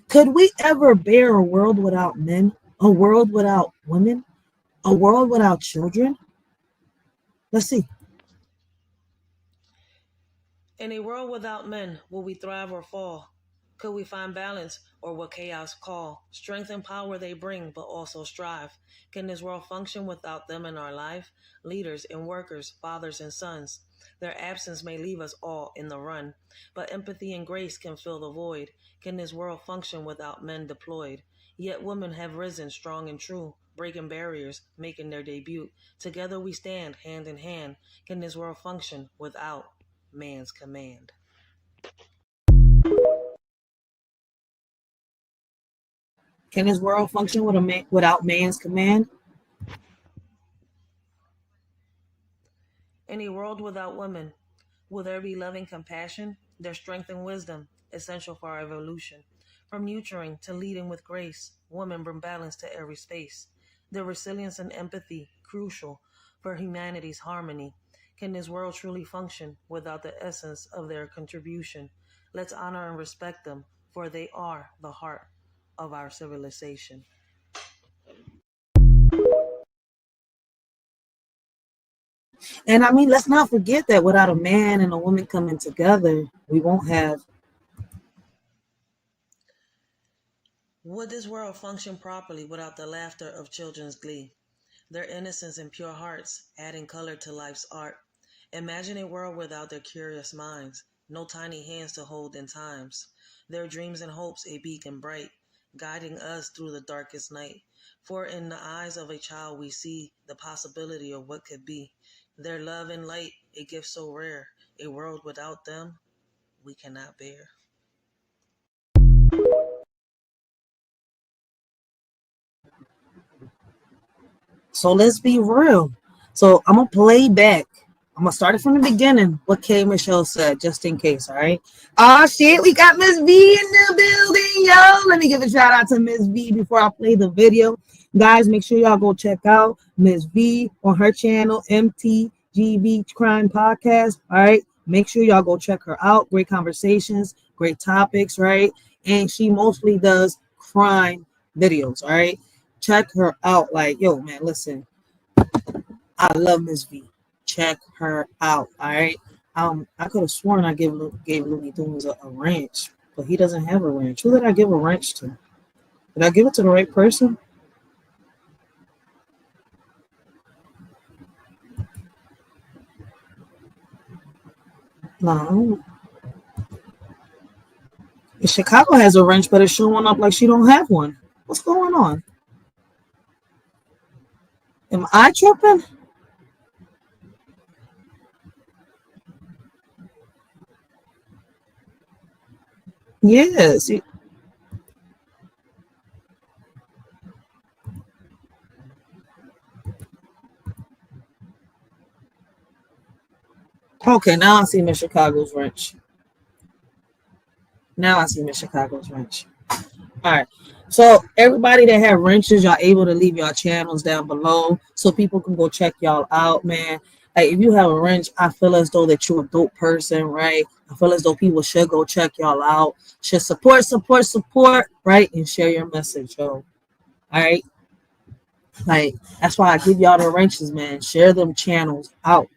could we ever bear a world without men, a world without women, a world without children? Let's see. In a world without men, will we thrive or fall? Could we find balance, or will chaos call? Strength and power they bring, but also strive. Can this world function without them in our life? Leaders and workers, fathers and sons. Their absence may leave us all in the run, but empathy and grace can fill the void. Can this world function without men deployed? Yet women have risen strong and true, breaking barriers, making their debut. Together we stand, hand in hand. Can this world function without man's command? Can this world function without man's command? In a world without women, will there be loving compassion? Their strength and wisdom, essential for our evolution. From nurturing to leading with grace, women bring balance to every space. Their resilience and empathy, crucial for humanity's harmony. Can this world truly function without the essence of their contribution? Let's honor and respect them, for they are the heart of our civilization. And I mean, let's not forget that without a man and a woman coming together, we won't have. Would this world function properly without the laughter of children's glee? Their innocence and pure hearts, adding color to life's art. Imagine a world without their curious minds, no tiny hands to hold in times. Their dreams and hopes a beacon bright, guiding us through the darkest night. For in the eyes of a child we see the possibility of what could be. Their love and light, a gift so rare, a world without them we cannot bear. So let's be real. So I'm going to play back. I'm going to start it from the beginning, what K. Michelle said, just in case, all right? Oh, shit, we got Miss V in the building, yo. Let me give a shout out to Miss V before I play the video. Guys, make sure y'all go check out Miss V on her channel, MT GB Crime Podcast. All right. Make sure y'all go check her out. Great conversations, great topics, right? And she mostly does crime videos. All right. Check her out. Like, yo, man, listen. I love Miss V. Check her out. All right. I could have sworn I gave Looney Tunes a ranch, but he doesn't have a ranch. Who did I give a ranch to? Did I give it to the right person? No. Chicago has a ranch, but it's showing up like she don't have one. What's going on? Am I tripping? Yes. Okay, now I see Miss Chicago's ranch. Now I see Miss Chicago's ranch. All right. So everybody that have wrenches, y'all able to leave y'all channels down below so people can go check y'all out, man. Like if you have a wrench, I feel as though that you're a dope person, right? I feel as though people should go check y'all out. Should support, right? And share your message, yo. All right. Like that's why I give y'all the wrenches, man. Share them channels out.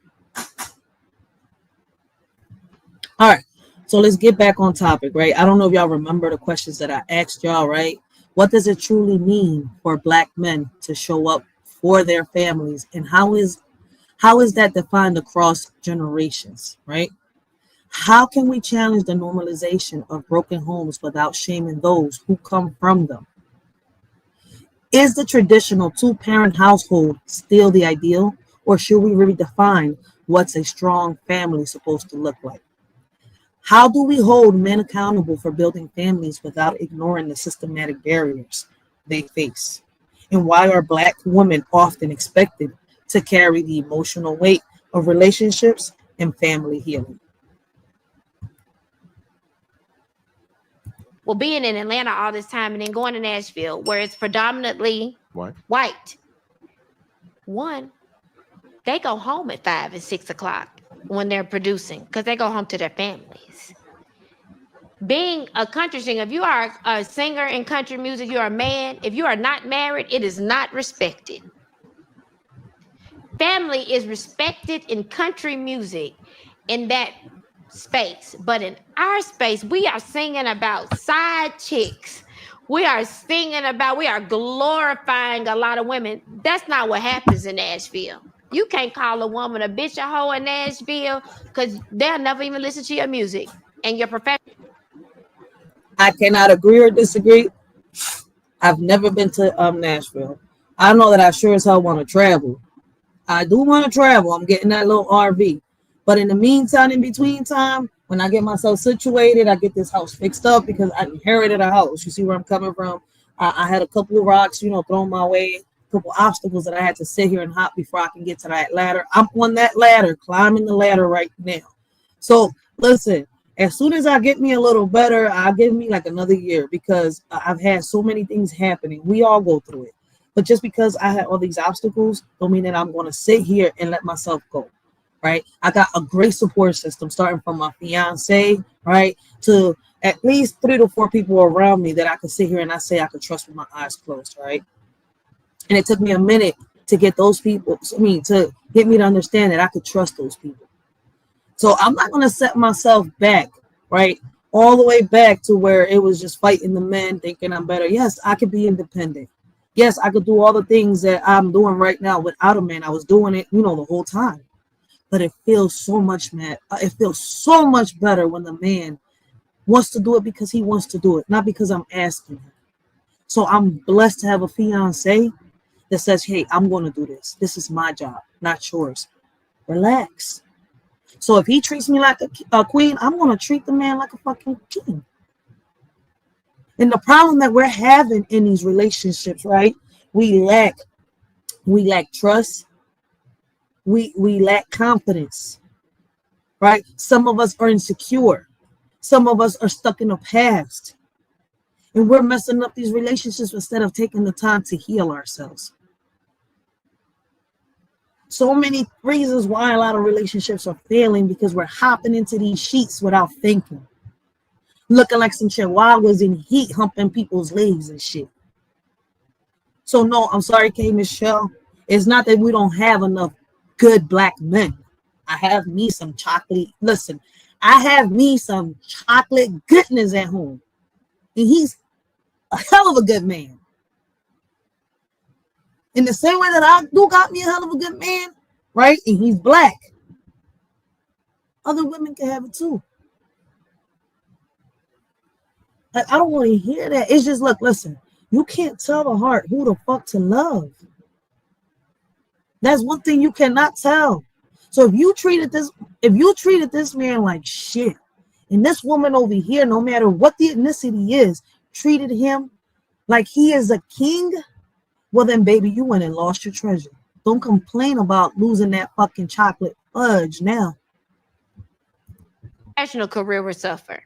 All right. So let's get back on topic, right? I don't know if y'all remember the questions that I asked y'all, right? What does it truly mean for Black men to show up for their families? And how is that defined across generations, right? How can we challenge the normalization of broken homes without shaming those who come from them? Is the traditional two-parent household still the ideal, or should we redefine what's a strong family supposed to look like? How do we hold men accountable for building families without ignoring the systematic barriers they face? And why are Black women often expected to carry the emotional weight of relationships and family healing? Well, being in Atlanta all this time and then going to Nashville, where it's predominantly white. One, they go home at 5 and 6 o'clock when they're producing because they go home to their families. Being a country singer, if you are a singer in country music, you're a man. If you are not married, it is not respected. Family is respected in country music in that space. But in our space, we are singing about side chicks. We are glorifying a lot of women. That's not what happens in Nashville. You can't call a woman a bitch, a hoe in Nashville because they'll never even listen to your music and your profession. I cannot agree or disagree. I've never been to Nashville. I know that I sure as hell want to travel. I do want to travel. I'm getting that little RV. But in the meantime, in between time, when I get myself situated, I get this house fixed up because I inherited a house. You see where I'm coming from? I had a couple of rocks, thrown my way, a couple obstacles that I had to sit here and hop before I can get to that ladder. I'm on that ladder, climbing the ladder right now. So listen, as soon as I get me a little better, I'll give me like another year because I've had so many things happening. We all go through it. But just because I had all these obstacles don't mean that I'm going to sit here and let myself go. Right. I got a great support system starting from my fiance, right, to at least 3 to 4 people around me that I could sit here and I say I could trust with my eyes closed. Right. And it took me a minute to get those people, to get me to understand that I could trust those people. So I'm not going to set myself back, right, all the way back to where it was just fighting the men, thinking I'm better. Yes, I could be independent. Yes, I could do all the things that I'm doing right now without a man. I was doing it, the whole time. But it feels so much, man. It feels so much better when the man wants to do it because he wants to do it, not because I'm asking him. So I'm blessed to have a fiance that says, hey, I'm going to do this. This is my job, not yours. Relax. So if he treats me like a queen, I'm going to treat the man like a fucking king. And the problem that we're having in these relationships, right? We lack trust. We lack confidence, right? Some of us are insecure. Some of us are stuck in the past. And we're messing up these relationships instead of taking the time to heal ourselves. So many reasons why a lot of relationships are failing because we're hopping into these sheets without thinking. Looking like some chihuahuas in heat, humping people's legs and shit. So no, I'm sorry, K. Michelle. It's not that we don't have enough good black men. I have me some chocolate. Listen, I have me some chocolate goodness at home. And he's a hell of a good man. In the same way that I do got me a hell of a good man, right? And he's black. Other women can have it too. Like, I don't want to hear that. It's just, look, listen, you can't tell the heart who the fuck to love. That's one thing you cannot tell. So if you treated this man like shit, and this woman over here, no matter what the ethnicity is, treated him like he is a king, well then, baby, you went and lost your treasure. Don't complain about losing that fucking chocolate fudge now. National career will suffer.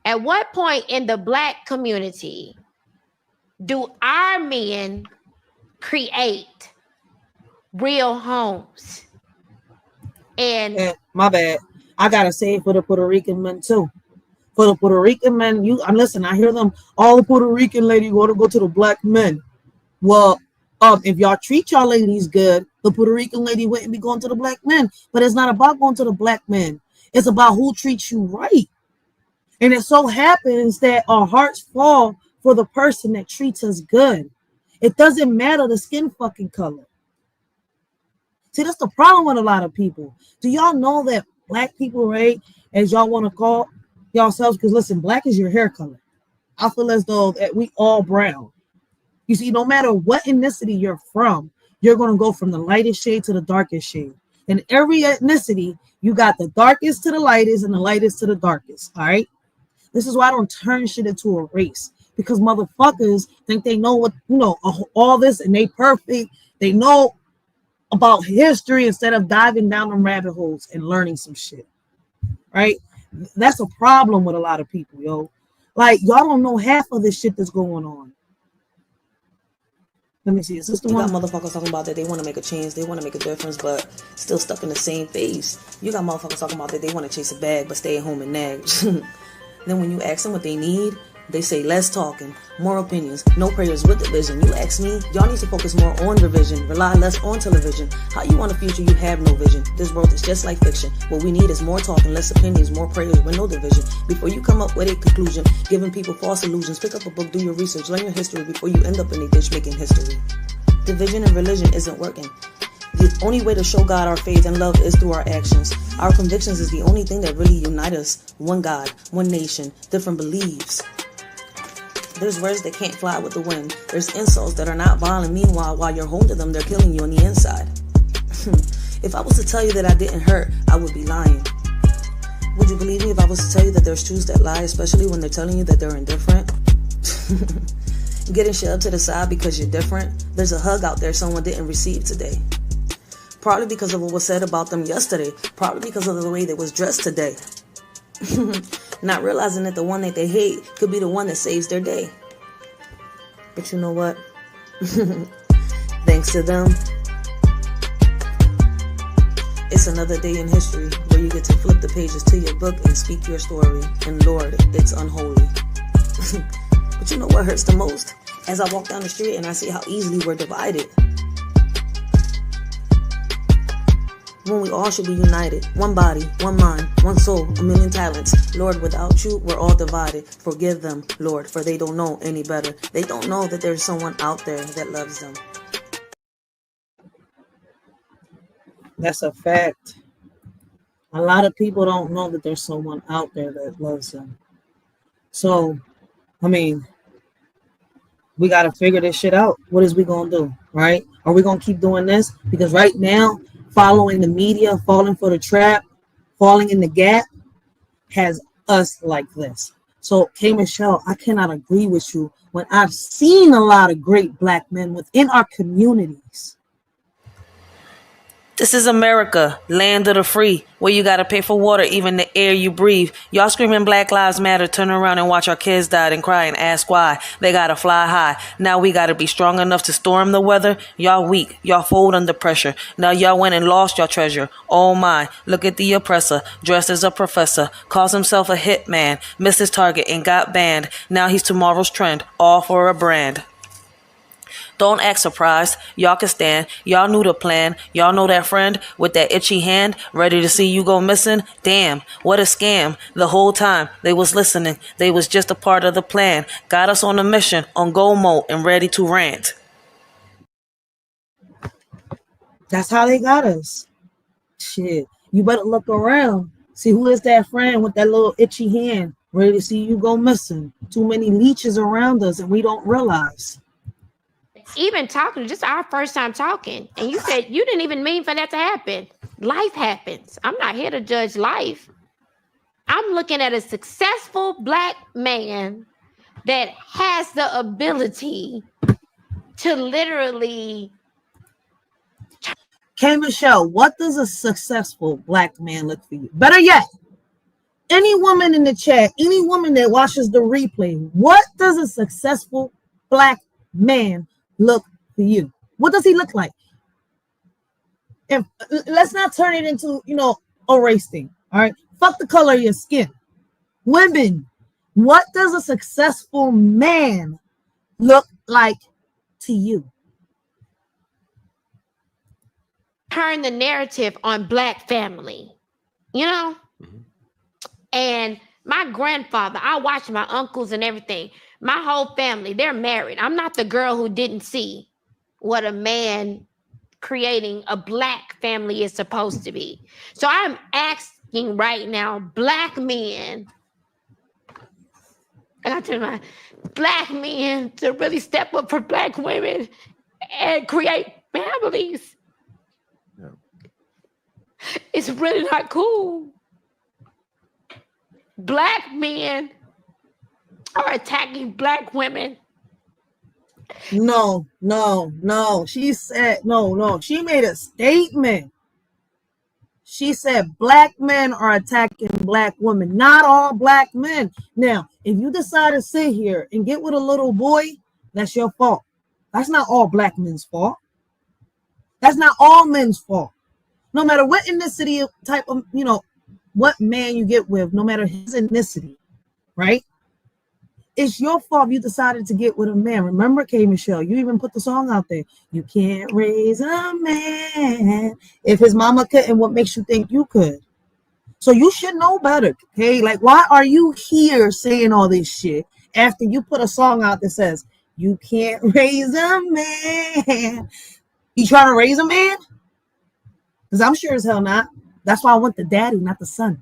At what point in the black community do our men create real homes? And my bad, I gotta say it for the Puerto Rican men too. For the Puerto Rican men, listen, I hear them, all the Puerto Rican ladies want to go to the black men. Well, if y'all treat y'all ladies good, the Puerto Rican lady wouldn't be going to the black men. But it's not about going to the black men. It's about who treats you right. And it so happens that our hearts fall for the person that treats us good. It doesn't matter the skin fucking color. See, that's the problem with a lot of people. Do y'all know that black people, right, as y'all want to call yourselves, because listen, black is your hair color. I feel as though that we all brown. You see, no matter what ethnicity you're from, you're going to go from the lightest shade to the darkest shade. In every ethnicity, you got the darkest to the lightest and the lightest to the darkest, all right? This is why I don't turn shit into a race, because motherfuckers think they know what, all this and they perfect. They know about history instead of diving down them rabbit holes and learning some shit, right? That's a problem with a lot of people, yo. Like, y'all don't know half of this shit that's going on. Let me see. Is this the one? You got motherfuckers talking about that they want to make a change, they want to make a difference, but still stuck in the same phase. You got motherfuckers talking about that they want to chase a bag, but stay at home and nag. Then when you ask them what they need, they say less talking, more opinions, no prayers with division. You ask me, y'all need to focus more on revision, rely less on television. How you want a future, you have no vision. This world is just like fiction. What we need is more talking, less opinions, more prayers with no division. Before you come up with a conclusion, giving people false illusions, pick up a book, do your research, learn your history before you end up in a ditch making history. Division and religion isn't working. The only way to show God our faith and love is through our actions. Our convictions is the only thing that really unite us. One God, one nation, different beliefs. There's words that can't fly with the wind. There's insults that are not violent. Meanwhile, while you're home to them, they're killing you on the inside. If I was to tell you that I didn't hurt, I would be lying. Would you believe me if I was to tell you that there's truths that lie, especially when they're telling you that they're indifferent? Getting shoved to the side because you're different. There's a hug out there someone didn't receive today. Probably because of what was said about them yesterday. Probably because of the way they was dressed today. Not realizing that the one that they hate could be the one that saves their day. But you know what? Thanks to them, it's another day in history where you get to flip the pages to your book and speak your story. And Lord, it's unholy. But you know what hurts the most? As I walk down the street and I see how easily we're divided. When we all should be united. One body, one mind, one soul, a million talents. Lord, without you, we're all divided. Forgive them, Lord, for they don't know any better. They don't know that there's someone out there that loves them. That's a fact. A lot of people don't know that there's someone out there that loves them. So, I mean, we got to figure this shit out. What is we going to do, right? Are we going to keep doing this? Because right now, following the media, falling for the trap, falling in the gap, has us like this. So, K. Michelle, I cannot agree with you when I've seen a lot of great black men within our communities This is America, land of the free, where you gotta pay for water, even the air you breathe. Y'all screaming Black Lives Matter, turn around and watch our kids die and cry and ask why. They gotta fly high. Now we gotta be strong enough to storm the weather. Y'all weak, y'all fold under pressure. Now y'all went and lost your treasure. Oh my, look at the oppressor, dressed as a professor, calls himself a hitman, missed his target and got banned. Now he's tomorrow's trend, all for a brand. Don't act surprised. Y'all can stand. Y'all knew the plan. Y'all know that friend with that itchy hand ready to see you go missing? Damn, what a scam. The whole time they was listening. They was just a part of the plan. Got us on a mission, on go mode and ready to rant. That's how they got us. Shit. You better look around. See who is that friend with that little itchy hand ready to see you go missing. Too many leeches around us and we don't realize. Even talking, just our first time talking, and you said you didn't even mean for that to happen. Life happens. I'm not here to judge life. I'm looking at a successful Black man that has the ability to literally. K. Michelle, what does a successful Black man look for you? Better yet, any woman in the chat, any woman that watches the replay, what does a successful Black man look for you? What does he look like? And let's not turn it into, a race thing. All right. Fuck the color of your skin. Women, what does a successful man look like to you? Turn the narrative on Black family, and my grandfather, I watched my uncles and everything. My whole family, they're married. I'm not the girl who didn't see what a man creating a Black family is supposed to be. So I'm asking right now, Black men, and I tell my Black men to really step up for Black women and create families. Yeah. It's really not cool. Black men are attacking Black women. No. She said, no. She made a statement. She said Black men are attacking Black women, not all Black men. Now, if you decide to sit here and get with a little boy, that's your fault. That's not all Black men's fault. That's not all men's fault. No matter what ethnicity type of, what man you get with, no matter his ethnicity, right? It's your fault you decided to get with a man. Remember, K. Michelle, you even put the song out there. You can't raise a man if his mama couldn't. What makes you think you could? So you should know better, okay? Like, why are you here saying all this shit after you put a song out that says, you can't raise a man? You trying to raise a man? Because I'm sure as hell not. That's why I want the daddy, not the son.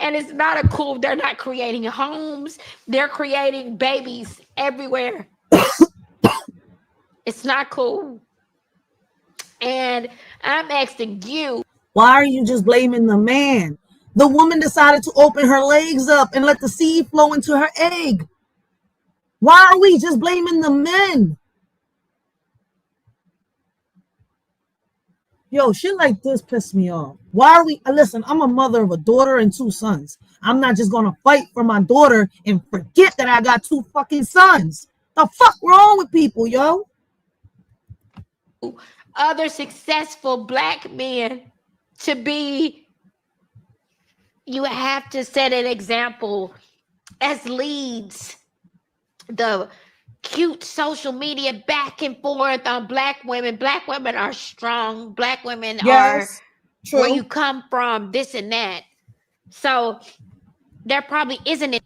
And it's not a cool, they're not creating homes. They're creating babies everywhere. It's not cool. And I'm asking you. Why are you just blaming the man? The woman decided to open her legs up and let the seed flow into her egg. Why are we just blaming the men? Yo, shit like this piss me off. Why are we? Listen, I'm a mother of a daughter and 2 sons. I'm not just going to fight for my daughter and forget that I got 2 fucking sons. The fuck wrong with people, yo? Other successful Black men to be, you have to set an example as leads. The cute social media back and forth on Black women. Black women are strong. Black women are true. Where you come from, this and that. So there probably isn't it.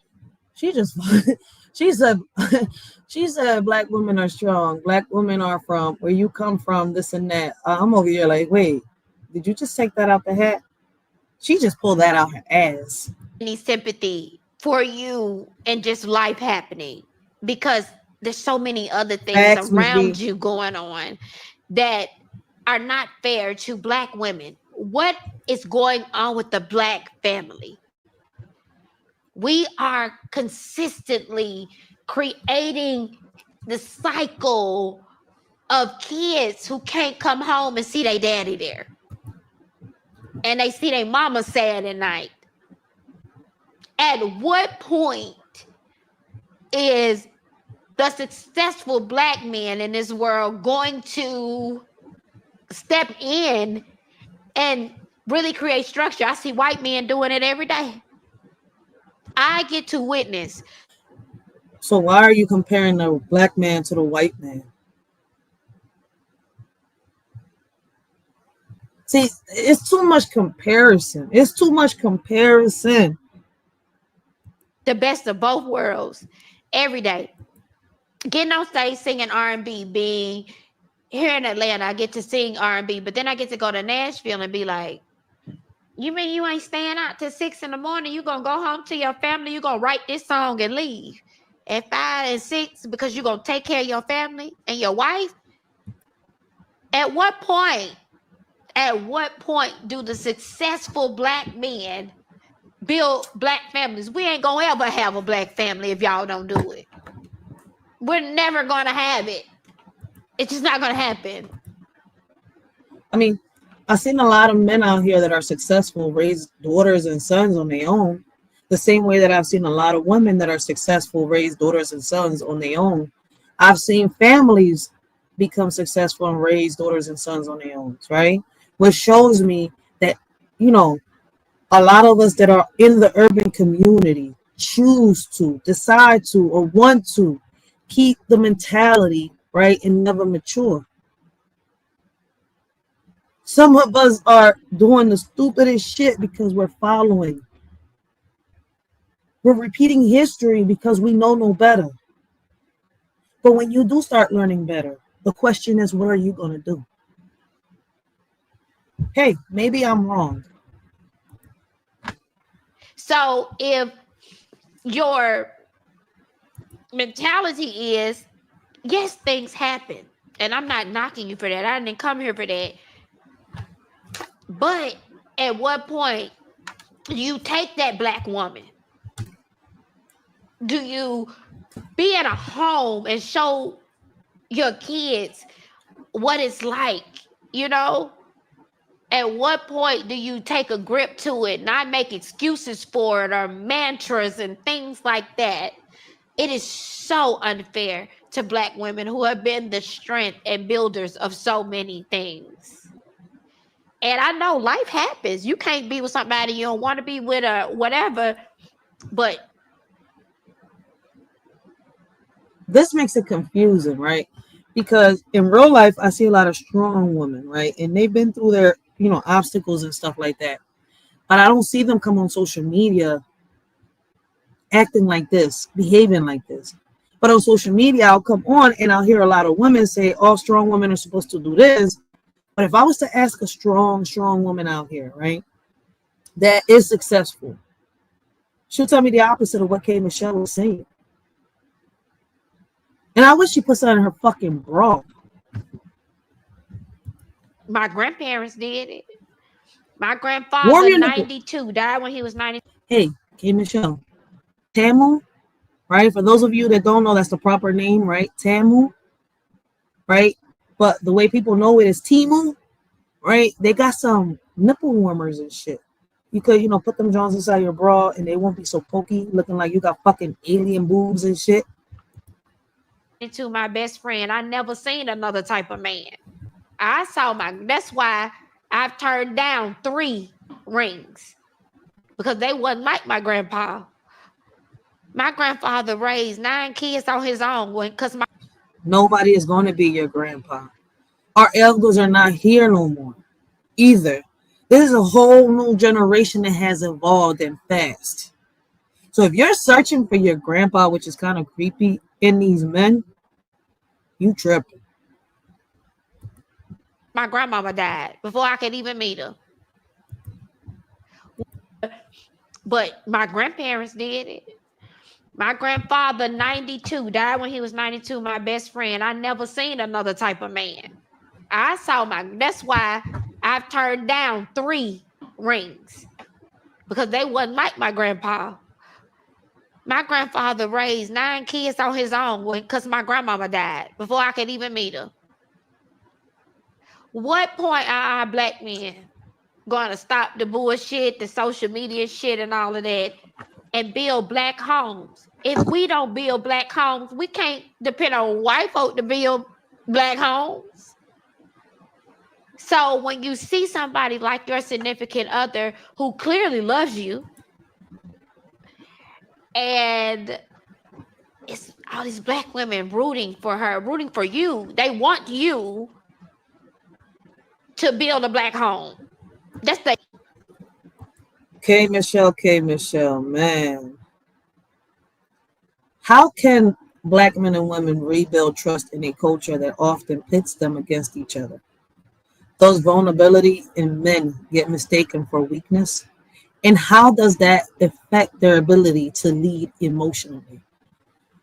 She said Black women are strong. Black women are from where you come from, this and that. I'm over here like, wait, did you just take that out the hat? She just pulled that out her ass. Any sympathy for you and just life happening, because there's so many other things around you going on that are not fair to Black women. What is going on with the Black family? We are consistently creating the cycle of kids who can't come home and see their daddy there. and they see their mama sad at night. At what point is the successful black man in this world going to step in and really create structure? I see white men doing it every day. I get to witness. So why are you comparing the black man to the white man? See, it's too much comparison. It's too much comparison. The best of both worlds every day. Getting on stage singing R&B, being here in Atlanta, I get to sing R&B, but then I get to go to Nashville and be like, you mean you ain't staying out till 6 in the morning? You gonna go home to your family? You gonna write this song and leave at 5 and 6 because you gonna take care of your family and your wife? At what point do the successful black men build black families? We ain't gonna ever have a black family if y'all don't do it. We're never gonna have it. It's just not gonna happen. I mean, I've seen a lot of men out here that are successful raise daughters and sons on their own, the same way that I've seen a lot of women that are successful raise daughters and sons on their own. I've seen families become successful and raise daughters and sons on their own, right? Which shows me that, you know, a lot of us that are in the urban community choose to, decide to, or want to keep the mentality, right, and never mature. Some of us are doing the stupidest shit because we're following. We're repeating history because we know no better. But when you do start learning better, the question is, what are you going to do? Hey, maybe I'm wrong. So if your mentality is, yes, things happen, and I'm not knocking you for that. I didn't come here for that. But at what point do you take that black woman? Do you be at a home and show your kids what it's like, you know? At what point do you take a grip to it, not make excuses for it or mantras and things like that? It is so unfair to black women who have been the strength and builders of so many things. And I know life happens. You can't be with somebody you don't want to be with or whatever, but this makes it confusing, right? Because in real life, I see a lot of strong women, right? And they've been through their, you know, obstacles and stuff like that. But I don't see them come on social media acting like this, behaving like this. But on social media, I'll come on and I'll hear a lot of women say, all strong women are supposed to do this. But if I was to ask a strong woman out here, right, that is successful, she'll tell me the opposite of what K. Michelle was saying. And I wish she put something in her fucking bra. my grandparents did it. My grandfather, 92, died when he was 90. Hey, K. Michelle, Tamu, right? For those of you that don't know, that's the proper name, right? Tamu, right? But the way people know it is Timu, right? They got some nipple warmers and shit. You could, you know, put them Jones inside your bra and they won't be so pokey, looking like you got fucking alien boobs and shit. To my best friend, I never seen another type of man. That's why I've turned down 3 rings, because they wasn't like my grandpa. My grandfather raised 9 kids on his own because nobody is going to be your grandpa. Our elders are not here no more either. This is a whole new generation that has evolved and fast. So if you're searching for your grandpa, which is kind of creepy in these men, you tripping. My grandmama died before I could even meet her. But my grandparents did it. My grandfather, 92, died when he was 92, my best friend. I never seen another type of man. That's why I've turned down 3 rings, because they wasn't like my grandpa. My grandfather raised 9 kids on his own because my grandmama died before I could even meet her. What point are our black men going to stop the bullshit, the social media shit and all of that, and build black homes. If we don't build black homes, we can't depend on white folk to build black homes. So when you see somebody like your significant other who clearly loves you, and it's all these black women rooting for her, rooting for you, they want you to build a black home. That's the K Michelle, man. How can black men and women rebuild trust in a culture that often pits them against each other? Does vulnerability in men get mistaken for weakness? And how does that affect their ability to lead emotionally?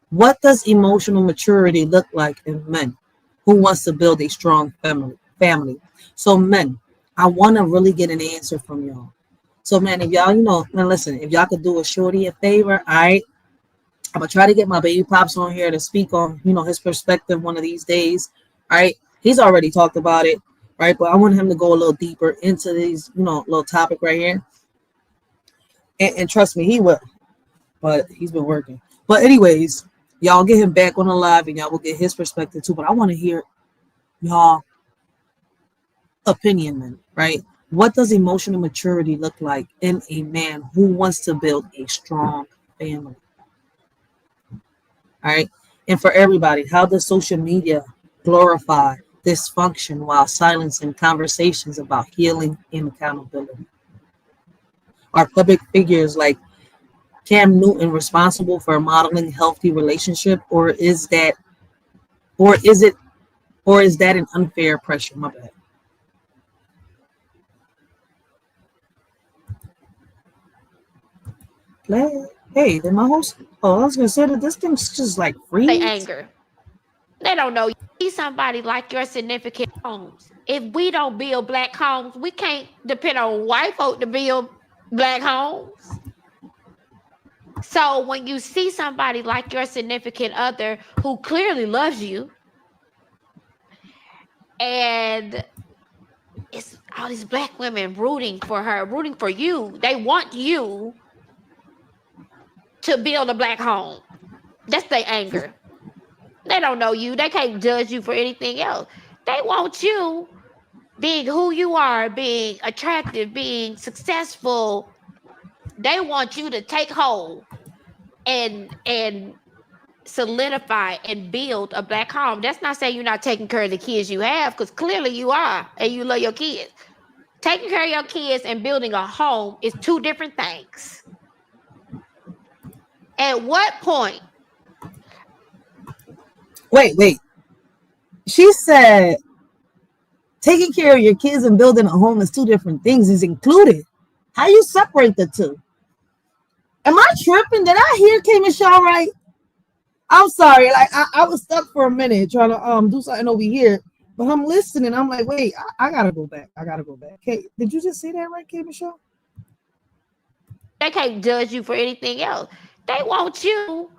What does emotional maturity look like in men who wants to build a strong family? So men, I want to really get an answer from y'all. So man, if y'all, now listen, if y'all could do a shorty a favor, all right, I'm going to try to get my baby pops on here to speak on, his perspective one of these days, all right? He's already talked about it, right? But I want him to go a little deeper into these, little topic right here. And trust me, he will. But he's been working. But anyways, y'all get him back on the live and y'all will get his perspective too. But I want to hear y'all opinion, man, right? What does emotional maturity look like in a man who wants to build a strong family? All right. And for everybody, how does social media glorify dysfunction while silencing conversations about healing and accountability? Are public figures like Cam Newton responsible for modeling healthy relationship, or is that an unfair pressure? My bad. Hey, then my host. Oh, I was gonna say that this thing's just like free. They anger. They don't know. You see somebody like your significant homes. If we don't build black homes, we can't depend on white folk to build black homes. So when you see somebody like your significant other who clearly loves you, and it's all these black women rooting for her, rooting for you, they want you to build a black home. That's their anger. They don't know you. They can't judge you for anything else. They want you being who you are, being attractive, being successful. They want you to take hold and solidify and build a black home. That's not saying you're not taking care of the kids you have, because clearly you are, and you love your kids. Taking care of your kids and building a home is two different things. At what point? Wait. She said taking care of your kids and building a home is two different things, is included. How you separate the two? Am I tripping? Did I hear K Michelle right? I'm sorry. Like I was stuck for a minute trying to do something over here, but I'm listening. I'm like, wait, I gotta go back. Okay, did you just say that right, K Michelle? They can't judge you for anything else. They want you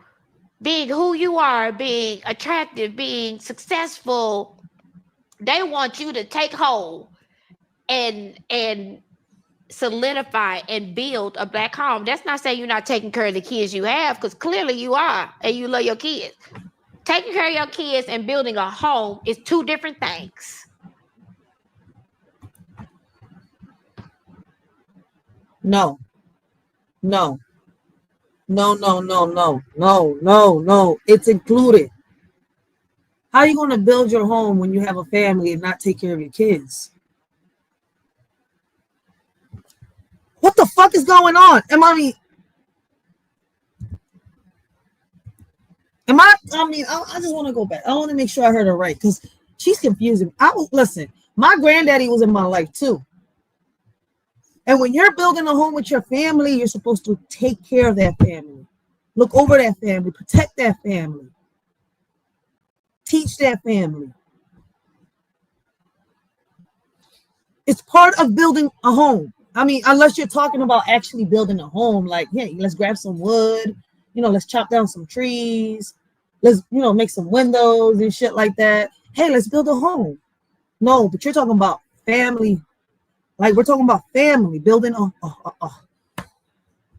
being who you are, being attractive, being successful. They want you to take hold and solidify and build a black home. That's not saying you're not taking care of the kids you have, because clearly you are, and you love your kids. Taking care of your kids and building a home is two different things. No. It's included. How are you going to build your home when you have a family and not take care of your kids? What the fuck is going on? I just want to go back. I want to make sure I heard her right, because she's confusing. Listen, my granddaddy was in my life too. And when you're building a home with your family, you're supposed to take care of that family, look over that family, protect that family, teach that family. It's part of building a home. I mean, unless you're talking about actually building a home, like, hey, let's grab some wood, let's chop down some trees, let's, make some windows and shit like that. Hey, let's build a home. No, but you're talking about family Like, we're talking about family, building.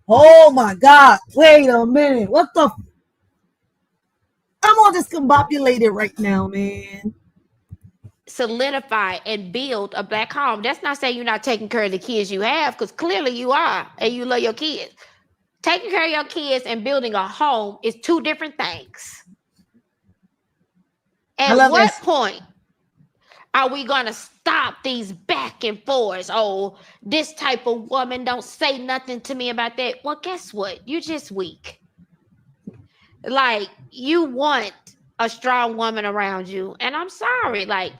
Oh my God. Wait a minute. What the? I'm all discombobulated right now, man. Solidify and build a black home. That's not saying you're not taking care of the kids you have, because clearly you are, and you love your kids. Taking care of your kids and building a home is two different things. At what point are we going to stop these back and forths? Oh, this type of woman don't say nothing to me about that. Well, guess what? You're just weak. Like, you want a strong woman around you. And I'm sorry, like,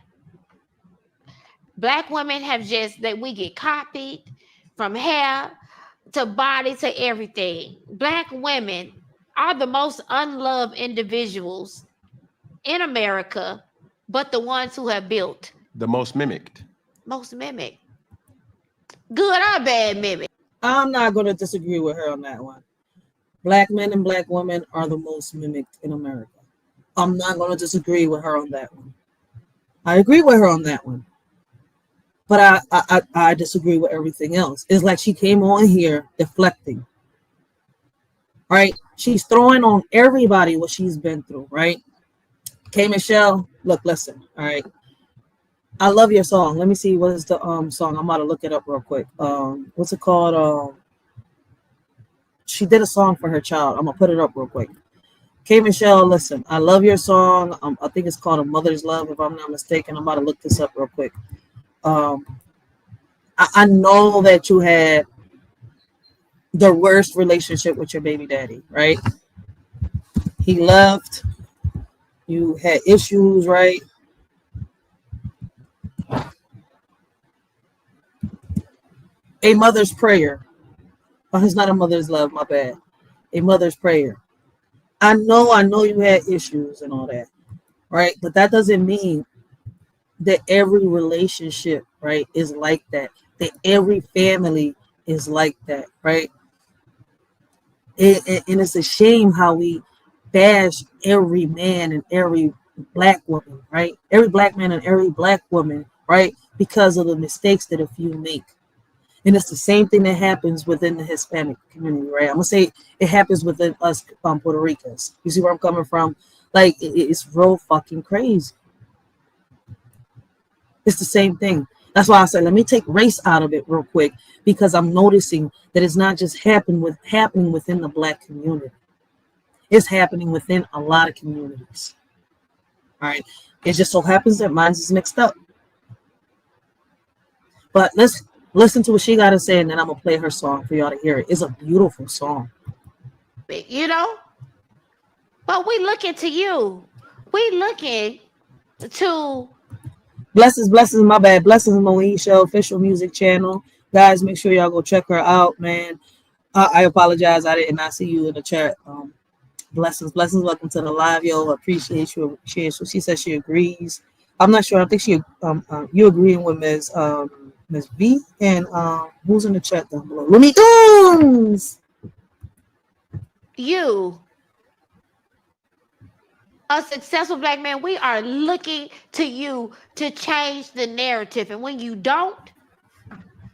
black women have just, that we get copied from hair to body to everything. Black women are the most unloved individuals in America, but the ones who have built. The most mimicked. Most mimicked. Good or bad mimic? I'm not going to disagree with her on that one. Black men and black women are the most mimicked in America. I'm not going to disagree with her on that one. I agree with her on that one. But I disagree with everything else. It's like she came on here deflecting. Right? She's throwing on everybody what she's been through, right? K. Michelle, look, listen, all right. I love your song. Let me see what is the song. I'm about to look it up real quick. What's it called? She did a song for her child. I'm gonna put it up real quick. K. Michelle, listen, I love your song. I think it's called A Mother's Love, if I'm not mistaken. I'm about to look this up real quick. I know that you had the worst relationship with your baby daddy, right? He left. You had issues, right? A mother's prayer. Oh, it's not a mother's love, my bad. A mother's prayer. I know you had issues and all that, right? But that doesn't mean that every relationship, right, is like that. That every family is like that, right? And it's a shame how we bash every man and every black woman, right? Every black man and every black woman, right? Because of the mistakes that a few make. And it's the same thing that happens within the Hispanic community, right? I'm gonna say it happens within us Puerto Ricans. You see where I'm coming from? Like, it's real fucking crazy. It's the same thing. That's why I said, let me take race out of it real quick, because I'm noticing that it's not just happening within the black community. It's happening within a lot of communities. All right. It just so happens that mine is mixed up. But let's listen to what she got to say, and then I'm going to play her song for y'all to hear it. It's a beautiful song. You know? But we looking to you. We looking to... Blessings, my bad. Blessings, Moesha, official music channel. Guys, make sure y'all go check her out, man. I apologize. I did not see you in the chat. Blessings. Welcome to the live, yo. Appreciate you. She says she agrees. I'm not sure. I think she you agreeing with Ms. V, and who's in the chat down below? Looney Tunes. You, a successful black man, we are looking to you to change the narrative, and when you don't,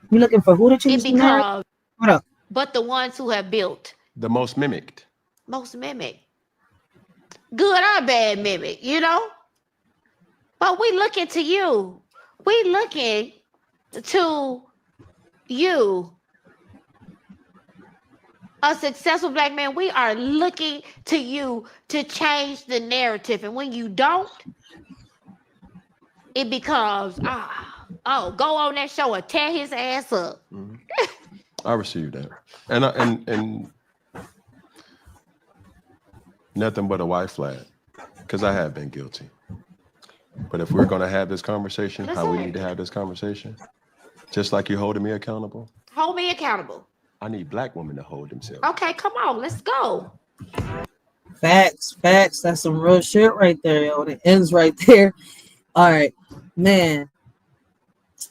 you looking for who to change the narrative? What up? But the ones who have built. The most mimicked. Most mimic. Good or bad mimic, you know? But we looking to you. We looking to you. A successful black man, we are looking to you to change the narrative. And when you don't, it becomes, go on that show and tear his ass up. Mm-hmm. I received that. And nothing but a white flag, because I have been guilty. But if we're going to have this conversation, how we need to have this conversation, just like you're holding me accountable. Hold me accountable. I need black women to hold themselves. Okay, come on, let's go. Facts. That's some real shit right there, yo. It ends right there. All right, man.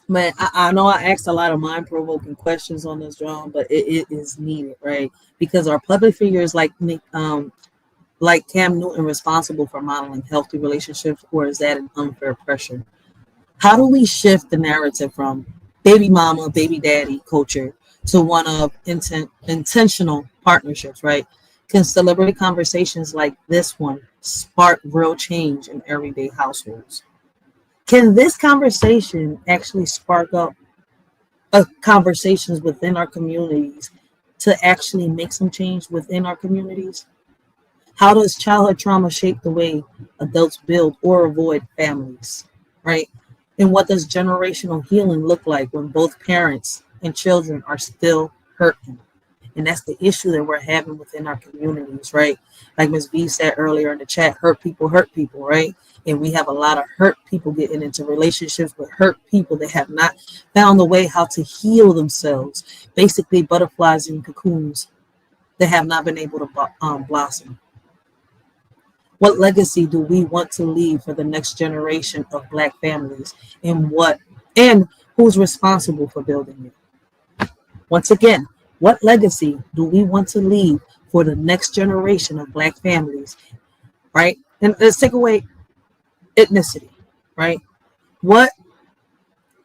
I know I asked a lot of mind-provoking questions on this, John, but it is needed, right? Because our public figures like Cam Newton responsible for modeling healthy relationships, or is that an unfair pressure? How do we shift the narrative from baby mama, baby daddy culture to one of intentional partnerships, right? Can celebrate conversations like this one spark real change in everyday households? Can this conversation actually spark up conversations within our communities to actually make some change within our communities? How does childhood trauma shape the way adults build or avoid families, right? And what does generational healing look like when both parents and children are still hurting? And that's the issue that we're having within our communities, right? Like Ms. V said earlier in the chat, hurt people, right? And we have a lot of hurt people getting into relationships with hurt people that have not found a way how to heal themselves. Basically, butterflies in cocoons that have not been able to blossom. What legacy do we want to leave for the next generation of Black families, and who's responsible for building it? Once again, what legacy do we want to leave for the next generation of Black families, right? And let's take away ethnicity, right? What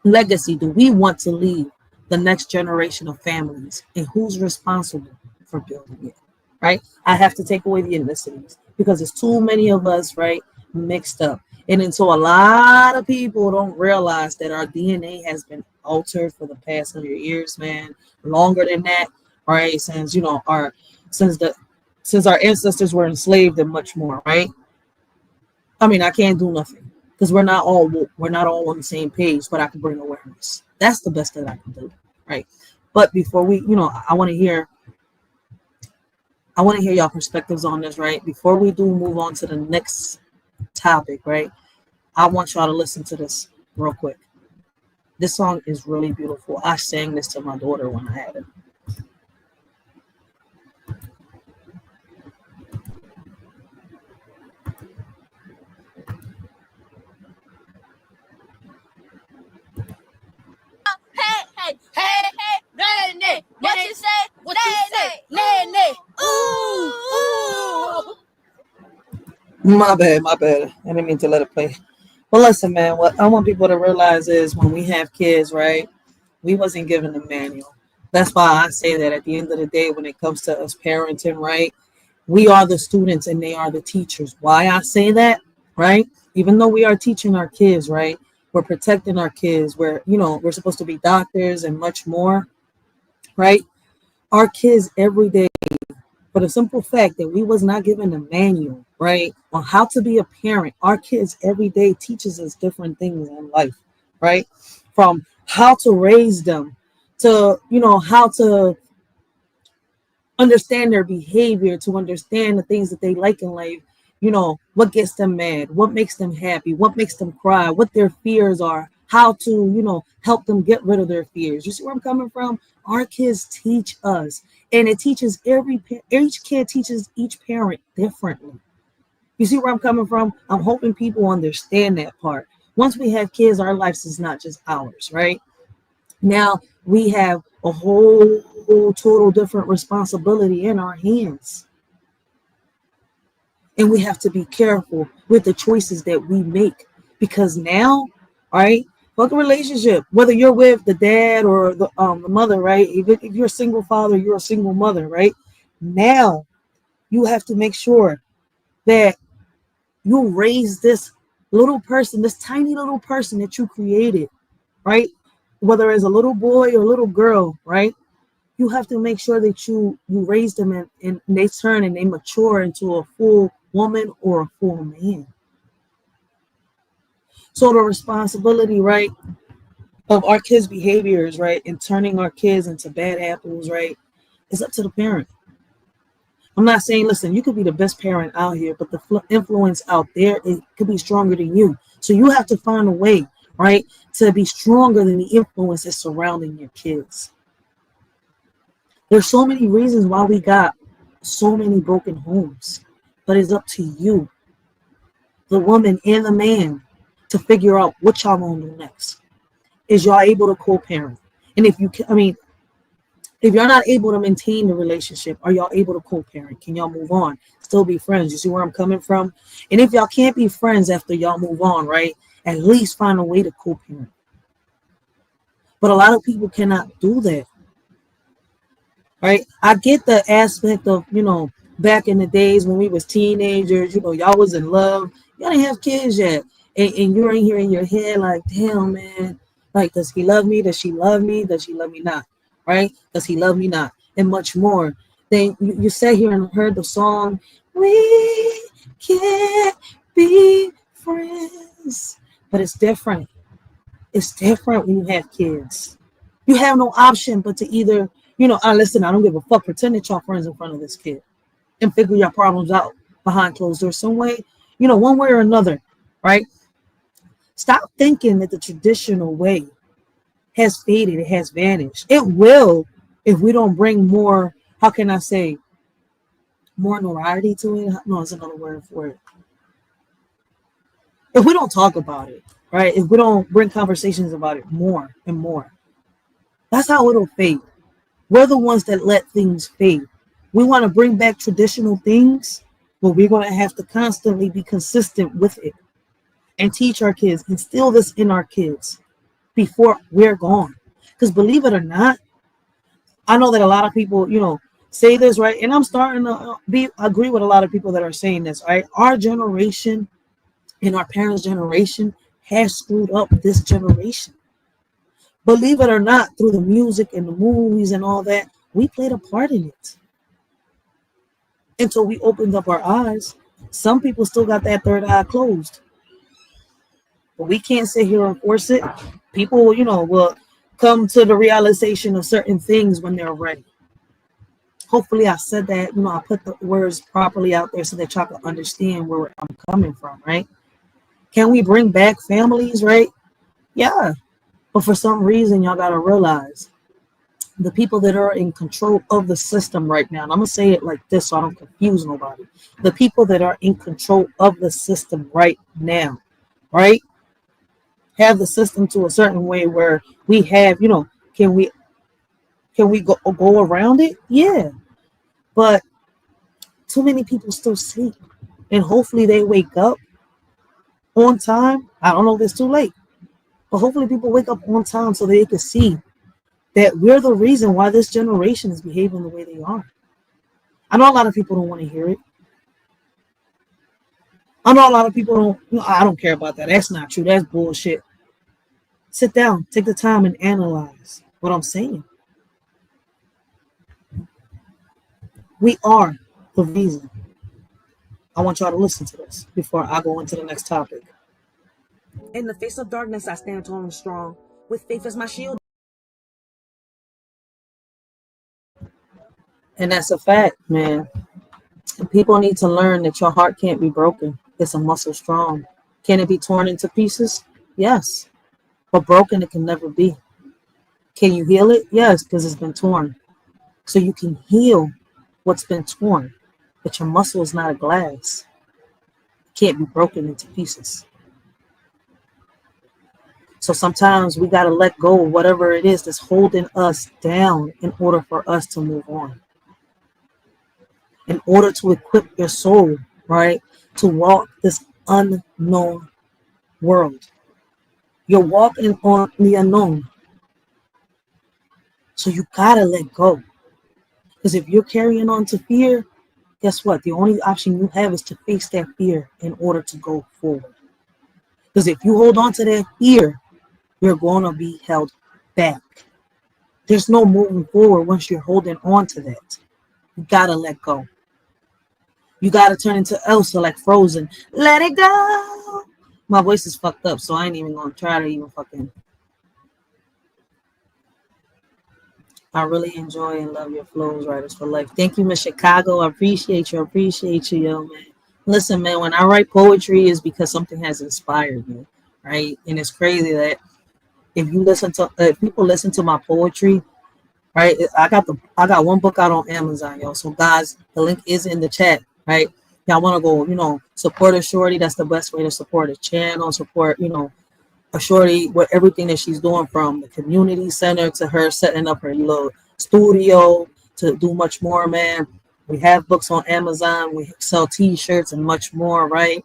legacy do we want to leave the next generation of families, and who's responsible for building it, right? I have to take away the ethnicities because there's too many of us, right, mixed up. And then so a lot of people don't realize that our DNA has been altered for the past 100 years, man, longer than that, right? Since our ancestors were enslaved and much more, right? I mean, I can't do nothing because we're not all on the same page, but I can bring awareness. That's the best that I can do, right? But before we, I want to hear y'all perspectives on this, right? Before we do move on to the next topic, right? I want y'all to listen to this real quick. This song is really beautiful. I sang this to my daughter when I had it. Nay, what you say? What you say? Nay. Ooh. My bad. I didn't mean to let it play. Well, listen, man, what I want people to realize is when we have kids, right, we wasn't given a manual. That's why I say that at the end of the day, when it comes to us parenting, right, we are the students and they are the teachers. Why I say that, right? Even though we are teaching our kids, right, we're protecting our kids. We're supposed to be doctors and much more, right? Our kids every day, for the simple fact that we was not given a manual, right, on how to be a parent. Our kids every day teaches us different things in life, right? From how to raise them to, how to understand their behavior, to understand the things that they like in life, what gets them mad, what makes them happy, what makes them cry, what their fears are, how to, help them get rid of their fears. You see where I'm coming from? Our kids teach us, and it teaches each kid teaches each parent differently. You see where I'm coming from? I'm hoping people understand that part. Once we have kids, our lives is not just ours, right? Now we have a whole total different responsibility in our hands. And we have to be careful with the choices that we make, because now, all right, fuck a relationship, whether you're with the dad or the mother, right? If you're a single father, you're a single mother, right? Now you have to make sure that you raise this little person, this tiny little person that you created, right? Whether it's a little boy or a little girl, right? You have to make sure that you raise them and they turn and they mature into a full woman or a full man. So the responsibility, right, of our kids' behaviors, right, and turning our kids into bad apples, right, is up to the parent. I'm not saying, listen, you could be the best parent out here, but the influence out there, it could be stronger than you. So you have to find a way, right, to be stronger than the influence that's surrounding your kids. There's so many reasons why we got so many broken homes, but it's up to you, the woman and the man, to figure out what y'all gonna do next. Is y'all able to co-parent? And if you're not able to maintain the relationship, are y'all able to co-parent? Can y'all move on? Still be friends? You see where I'm coming from? And if y'all can't be friends after y'all move on, right, at least find a way to co-parent. But a lot of people cannot do that. Right? I get the aspect of, back in the days when we was teenagers, y'all was in love. Y'all didn't have kids yet. And you're in here in your head like, damn, man. Like, does he love me? Does she love me? Does she love me not? Right? Does he love me not? And much more. Then you sat here and heard the song, we can't be friends. But it's different. It's different when you have kids. You have no option but to either, listen, I don't give a fuck. Pretend that y'all friends in front of this kid and figure your problems out behind closed doors some way, one way or another, right? Stop thinking that the traditional way has faded, it has vanished. It will if we don't bring more, how can I say, more notoriety to it. No, it's another word for it. If we don't talk about it, right? If we don't bring conversations about it more and more, that's how it'll fade. We're the ones that let things fade. We want to bring back traditional things, but we're going to have to constantly be consistent with it and teach our kids, instill this in our kids before we're gone. Because believe it or not, I know that a lot of people, say this, right? And I'm starting to agree with a lot of people that are saying this, right? Our generation and our parents' generation has screwed up this generation. Believe it or not, through the music and the movies and all that, we played a part in it. Until we opened up our eyes. Some people still got that third eye closed. But we can't sit here and force it. People, will come to the realization of certain things when they're ready. Hopefully I said that, I put the words properly out there so that y'all can understand where I'm coming from, right? Can we bring back families, right? Yeah. But for some reason, y'all got to realize the people that are in control of the system right now, and I'm going to say it like this so I don't confuse nobody. The people that are in control of the system right now, right, have the system to a certain way where we have, can we go around it? Yeah. But too many people still sleep. And hopefully they wake up on time. I don't know if it's too late. But hopefully people wake up on time so they can see that we're the reason why this generation is behaving the way they are. I know a lot of people don't want to hear it. I know a lot of people don't, I don't care about that. That's not true. That's bullshit. Sit down, take the time and analyze what I'm saying. We are the reason. I want y'all to listen to this before I go into the next topic. In the face of darkness, I stand tall and strong, with faith as my shield. And that's a fact, man. And people need to learn that your heart can't be broken. It's a muscle strong. Can it be torn into pieces? Yes. But broken it can never be. Can you heal it? Yes, because it's been torn. So you can heal what's been torn. But your muscle is not a glass. It can't be broken into pieces. So sometimes we got to let go of whatever it is that's holding us down in order for us to move on. In order to equip your soul, right, to walk this unknown world. You're walking on the unknown. So you got to let go. Because if you're carrying on to fear, guess what? The only option you have is to face that fear in order to go forward. Because if you hold on to that fear, you're going to be held back. There's no moving forward once you're holding on to that. You got to let go. You got to turn into Elsa like Frozen. Let it go. My voice is fucked up, so I ain't even going to try to even fucking. I really enjoy and love your flows, Writers for Life. Thank you, Miss Chicago. I appreciate you, yo, man. Listen, man, when I write poetry, it's because something has inspired me, right? And it's crazy that if people listen to my poetry, right? I got one book out on Amazon, yo. So guys, the link is in the chat, right? Y'all want to go, support a shorty. That's the best way to support a channel, support, a shorty with everything that she's doing, from the community center to her setting up her little studio to do much more, man. We have books on Amazon. We sell t-shirts and much more, right?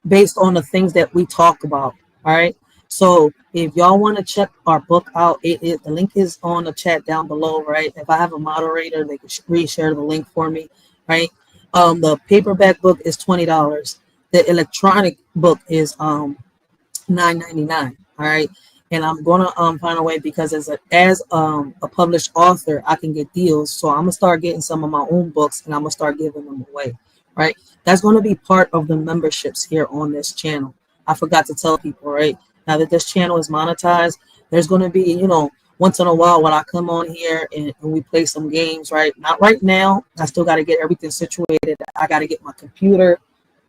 Based on the things that we talk about, all right? So if y'all want to check our book out, the link is on the chat down below, right? If I have a moderator, they can reshare the link for me, right? The paperback book is $20. The electronic book is $9.99. All right. And I'm gonna find a way, because as a published author, I can get deals. So I'm gonna start getting some of my own books and I'm gonna start giving them away. Right. That's gonna be part of the memberships here on this channel. I forgot to tell people, right? Now that this channel is monetized, there's gonna be, you know, once in a while when I come on here and we play some games, right? Not right now. I still got to get everything situated. I got to get my computer,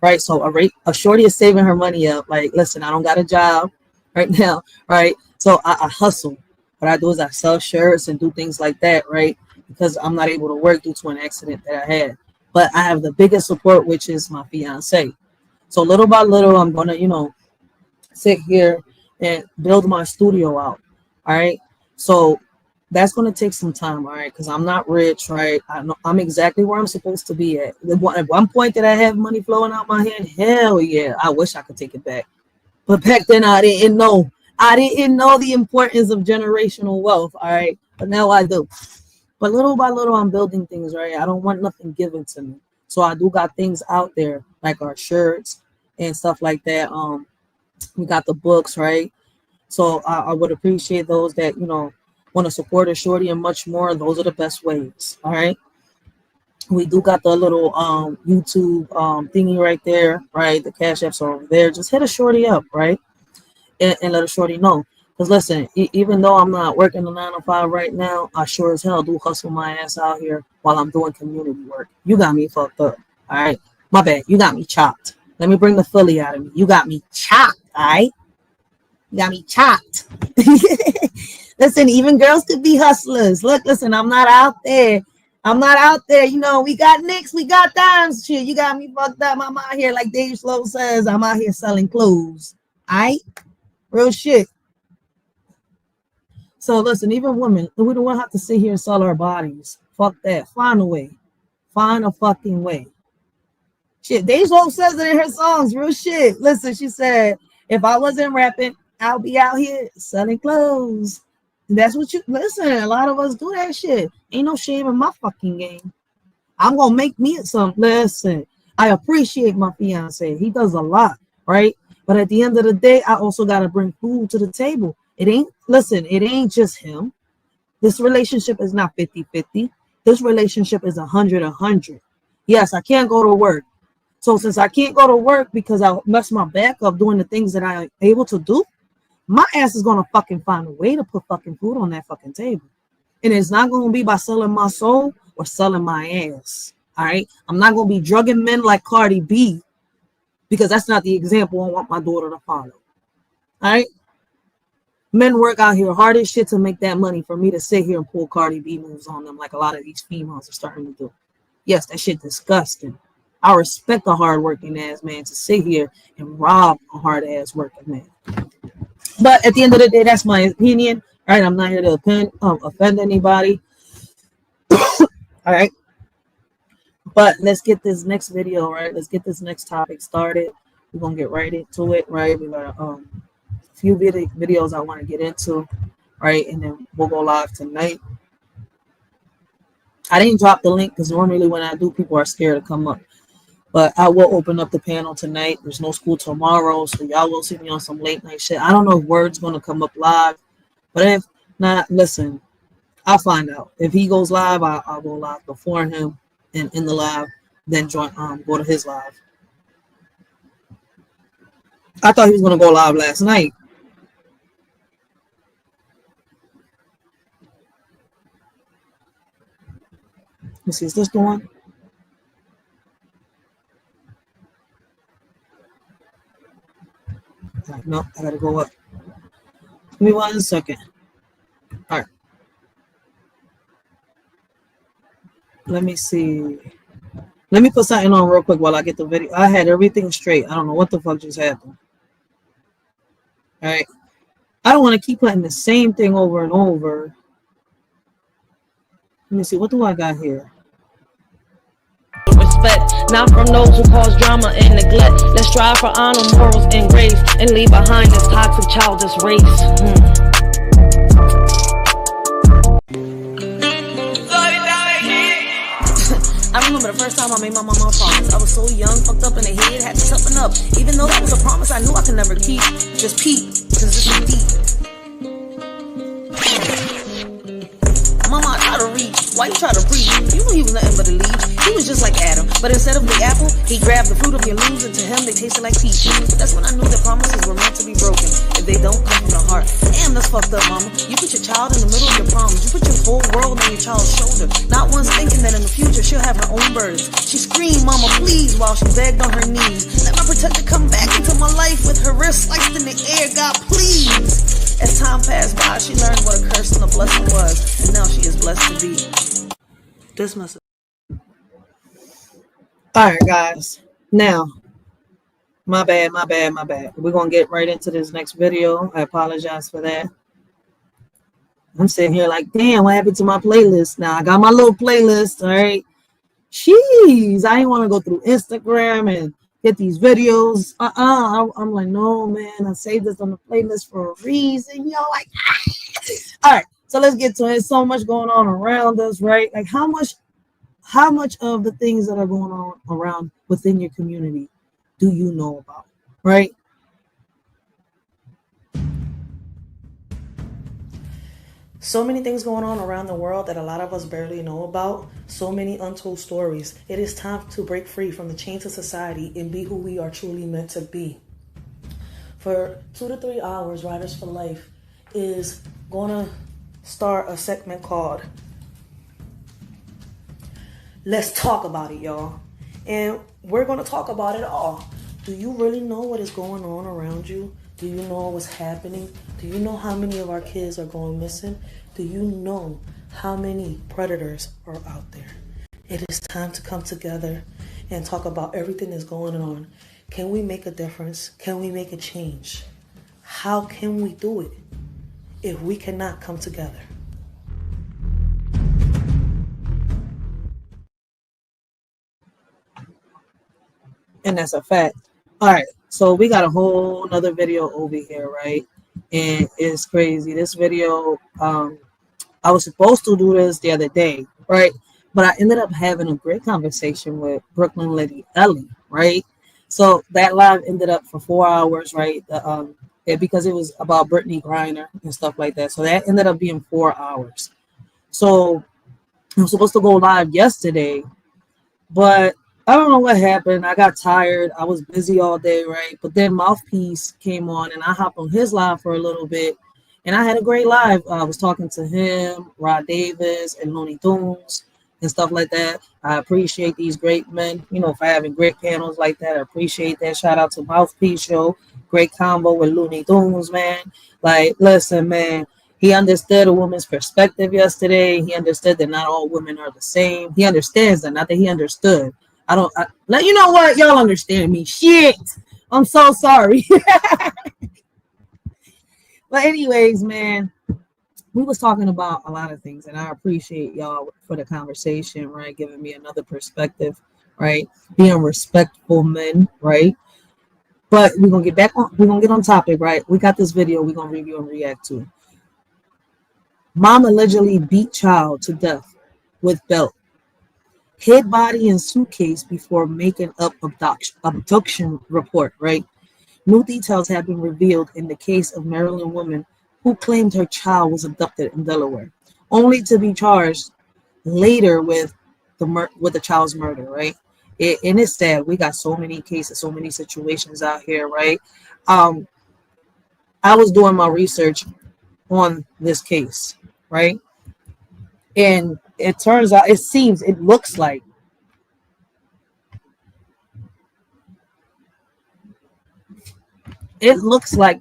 right? So a shorty is saving her money up. Like, listen, I don't got a job right now, right? So I hustle. What I do is I sell shirts and do things like that, right? Because I'm not able to work due to an accident that I had. But I have the biggest support, which is my fiance. So little by little, I'm going to, you know, sit here and build my studio out. All right. So that's going to take some time. All right. Because I'm not rich. Right. I'm exactly where I'm supposed to be at. At one point that I have money flowing out my hand. Hell yeah. I wish I could take it back. But back then I didn't know. I didn't know the importance of generational wealth. All right. But now I do. But little by little, I'm building things. Right. I don't want nothing given to me. So I do got things out there like our shirts and stuff like that. We got the books, right? So I would appreciate those that, you know, want to support a shorty and much more. Those are the best ways. All right. We do got the little YouTube thingy right there, right? The cash apps are over there. Just hit a shorty up, right? And let a shorty know. Because listen, even though I'm not working the 9 to 5 right now, I sure as hell do hustle my ass out here while I'm doing community work. You got me fucked up. All right. My bad. You got me chopped. Let me bring the Philly out of me. You got me chopped. All right. You got me chopped. Listen, even girls could be hustlers. Look, listen, I'm not out there. I'm not out there. You know, we got nicks, we got dimes. Shit, you got me fucked up. I'm out here, like Dave Slow says, I'm out here selling clothes. All right? Real shit. So listen, even women, we don't have to sit here and sell our bodies. Fuck that. Find a way. Find a fucking way. Shit, Dave Slow says it in her songs. Real shit. Listen, she said, if I wasn't rapping, I'll be out here selling clothes. That's what you listen. A lot of us do that shit. Ain't no shame in my fucking game. I'm gonna make me some. Listen, I appreciate my fiance. He does a lot, right? But at the end of the day, I also gotta bring food to the table. It ain't just him. This relationship is not 50-50. This relationship is 100-100. Yes, I can't go to work. So since I can't go to work because I messed my back up doing the things that I'm able to do, my ass is going to fucking find a way to put fucking food on that fucking table. And it's not going to be by selling my soul or selling my ass. All right. I'm not going to be drugging men like Cardi B because that's not the example I want my daughter to follow. All right. Men work out here hard as shit to make that money for me to sit here and pull Cardi B moves on them like a lot of these females are starting to do. Yes, that shit disgusting. I respect a hard-working ass man to sit here and rob a hard-ass working man. But at the end of the day, that's my opinion. All right, I'm not here to offend anybody. All right. But let's get this next video, right? Let's get this next topic started. We're going to get right into it, right? We got a few videos I want to get into, right? And then we'll go live tonight. I didn't drop the link because normally when I do, people are scared to come up. But I will open up the panel tonight. There's no school tomorrow, so y'all will see me on some late night shit. I don't know if Word's going to come up live. But if not, listen, I'll find out. If he goes live, I'll go live before him and in the live, then join go to his live. I thought he was going to go live last night. Let me see, is this the one? No, I gotta go up. Give me 1 second. All right. Let me see. Let me put something on real quick while I get the video. I had everything straight. I don't know what the fuck just happened. All right. I don't want to keep putting the same thing over and over. Let me see. What do I got here? respect, not from those who cause drama and neglect. Let's strive for honor, morals, and grace, and leave behind this toxic childish race. I remember the first time I made my mama a promise. I was so young, fucked up in the head, had to toughen up. Even though that was a promise I knew I could never keep. Just peep, cause this is deep. Mama, I try to reach. Why you try to preach? You knew he was nothing but a leech. He was just like Adam, but instead of the apple, he grabbed the fruit of your leaves, and to him they tasted like peaches. That's when I knew that promises were meant to be broken if they don't come from the heart. Damn, that's fucked up, mama. You put your child in the middle of your promise. You put your whole world on your child's shoulder, not once thinking that in the future she'll have her own burdens. She screamed, "Mama, please," while she begged on her knees. Let my protector come back into my life with her wrist sliced in the air. God, please. As time passed by, she learned what a curse and a blessing was, and now she is blessed to be. This must. All right, guys. Now, my bad. We're going to get right into this next video. I apologize for that. I'm sitting here like, damn, what happened to my playlist? Now, I got my little playlist, all right? Jeez, I didn't want to go through Instagram and get these videos. I'm like, no, man, I saved this on the playlist for a reason. Like, all right, so let's get to it. There's so much going on around us, right? Like, how much of the things that are going on around within your community do you know about, right? So many things going on around the world that a lot of us barely know about. So many untold stories. It is time to break free from the chains of society and be who we are truly meant to be. For 2 to 3 hours, Riders for Life is going to start a segment called Let's Talk About It, y'all. And we're going to talk about it all. Do you really know what is going on around you? Do you know what's happening? Do you know how many of our kids are going missing? Do you know how many predators are out there? It is time to come together and talk about everything that's going on. Can we make a difference? Can we make a change? How can we do it if we cannot come together? And that's a fact. All right, so we got a whole other video over here, right? And it's crazy. This video, I was supposed to do this the other day, right? But I ended up having a great conversation with Brooklyn Lady Ellie, right? So that live ended up for 4 hours, right? Because it was about Brittany Griner and stuff like that. So that ended up being 4 hours. So I was supposed to go live yesterday, but I don't know what happened. I got tired. I was busy all day, right? But then Mouthpiece came on and I hopped on his live for a little bit. And I had a great live. I was talking to him, Rod Davis, and Looney Tunes and stuff like that. I appreciate these great men, for having great panels like that. I appreciate that. Shout out to Mouthpiece Show. Great combo with Looney Tunes, man. Like, listen, man. He understood a woman's perspective yesterday. He understood that not all women are the same. He understands that, not that he understood. You know what? Y'all understand me. Shit. I'm so sorry. But anyways, man, we was talking about a lot of things, and I appreciate y'all for the conversation, right? Giving me another perspective, right? Being respectful men, right? But we're going to get on topic, right? We got this video we're going to review and react to. Mom allegedly beat child to death with belt. Hid body in suitcase before making up abduction report, right? New details have been revealed in the case of Maryland woman who claimed her child was abducted in Delaware, only to be charged later with the child's murder, right? And it's sad. We got so many cases, so many situations out here, right? I was doing my research on this case, right? And it turns out, it looks like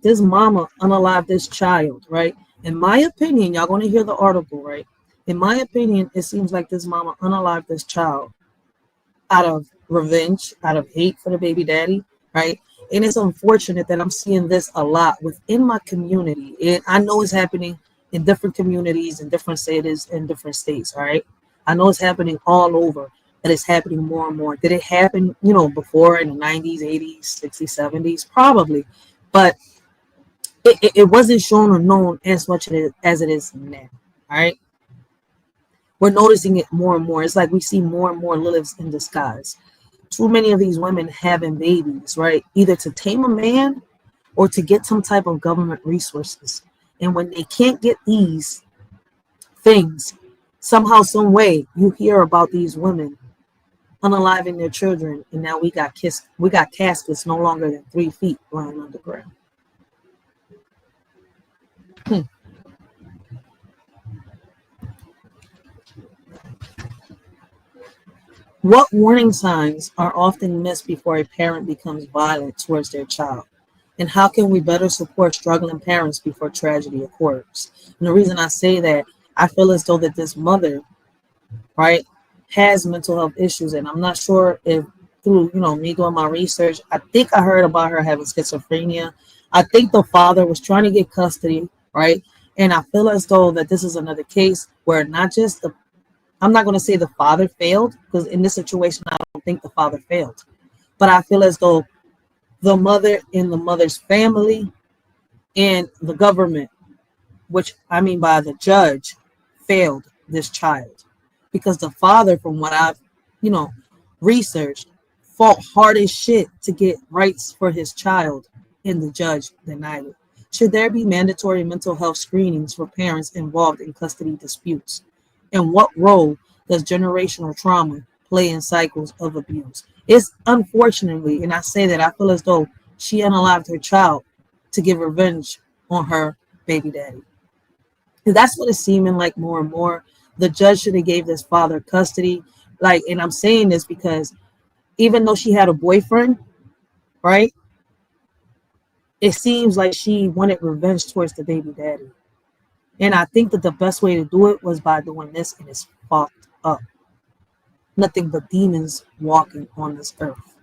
this mama unalived this child, right? In my opinion, y'all going to hear the article, right? In my opinion, it seems like this mama unalived this child out of revenge, out of hate for the baby daddy, right? And it's unfortunate that I'm seeing this a lot within my community. And I know it's happening in different communities, in different cities, in different states, all right? I know it's happening all over. that it's happening more and more. Did it happen, you know, before in the 90s, 80s, 60s, 70s? Probably. But it wasn't shown or known as much as it is now. All right. We're noticing it more and more. It's like we see more and more lilies in disguise. Too many of these women having babies, right? Either to tame a man or to get some type of government resources. And when they can't get these things, somehow, some way, you hear about these women unaliving their children, and now we got caskets no longer than 3 feet lying underground. What warning signs are often missed before a parent becomes violent towards their child? And how can we better support struggling parents before tragedy occurs? And the reason I say that, I feel as though that this mother, right, has mental health issues. And I'm not sure if through, you know, me doing my research, I think I heard about her having schizophrenia. I think the father was trying to get custody, right? And I feel as though that this is another case where not just I'm not going to say the father failed, because in this situation, I don't think the father failed. But I feel as though the mother and the mother's family and the government, which I mean by the judge, failed this child. Because the father, from what I've, you know, researched, fought hard as shit to get rights for his child, and the judge denied it. Should there be mandatory mental health screenings for parents involved in custody disputes? And what role does generational trauma play in cycles of abuse? It's unfortunately, and I say that I feel as though she unalived her child to give revenge on her baby daddy. And that's what it's seeming like more and more. The judge should have gave this father custody. Like, and I'm saying this because even though she had a boyfriend, right? It seems like she wanted revenge towards the baby daddy. And I think that the best way to do it was by doing this, and it's fucked up. Nothing but demons walking on this earth.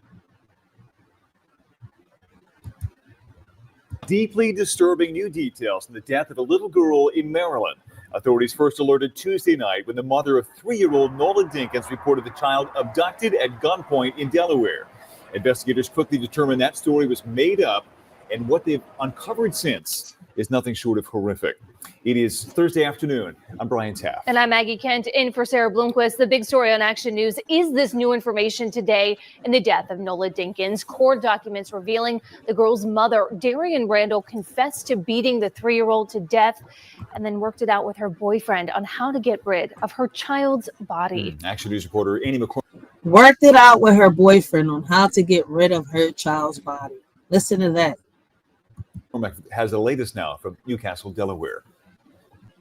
Deeply disturbing new details in the death of a little girl in Maryland. Authorities first alerted Tuesday night when the mother of 3-year-old Nola Dinkins reported the child abducted at gunpoint in Delaware. Investigators quickly determined that story was made up, and what they've uncovered since is nothing short of horrific. It is Thursday afternoon. I'm Brian Taft. And I'm Maggie Kent in for Sarah Bloomquist. The big story on Action News is this new information today in the death of Nola Dinkins. Court documents revealing the girl's mother, Darian Randall, confessed to beating the 3-year-old to death and then worked it out with her boyfriend on how to get rid of her child's body. Action News reporter Annie McCormick Worked it out with her boyfriend on how to get rid of her child's body. Listen to that. has the latest now from Newcastle, Delaware.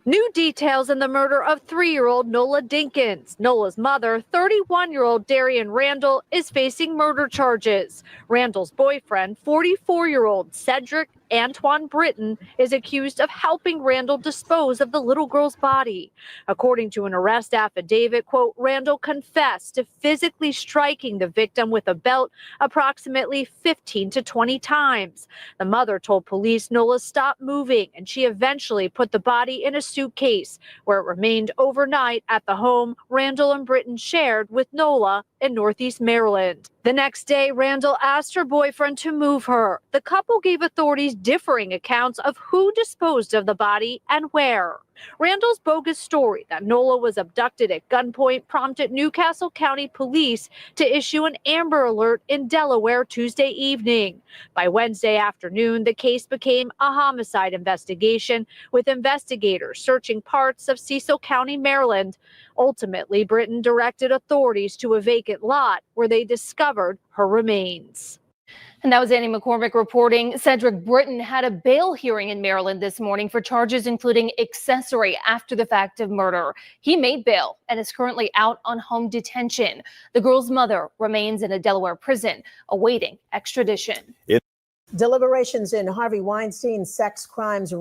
New details in the murder of 3-year-old Nola Dinkins. Nola's mother, 31-year-old Darian Randall, is facing murder charges. Randall's boyfriend, 44-year-old Cedric Antoine Britton, is accused of helping Randall dispose of the little girl's body. According to an arrest affidavit, quote, Randall confessed to physically striking the victim with a belt approximately 15 to 20 times. The mother told police Nola stopped moving, and she eventually put the body in a suitcase, where it remained overnight at the home Randall and Britton shared with Nola in Northeast Maryland. The next day, Randall asked her boyfriend to move her. The couple gave authorities differing accounts of who disposed of the body and where. Randall's bogus story that Nola was abducted at gunpoint prompted Newcastle County Police to issue an Amber Alert in Delaware Tuesday evening. By Wednesday afternoon, the case became a homicide investigation, with investigators searching parts of Cecil County, Maryland. Ultimately, Britton directed authorities to a vacant lot where they discovered her remains. And that was Annie McCormick reporting. Cedric Britton had a bail hearing in Maryland this morning for charges including accessory after the fact of murder. He made bail and is currently out on home detention. The girl's mother remains in a Delaware prison awaiting extradition. Deliberations in Harvey Weinstein's sex crimes.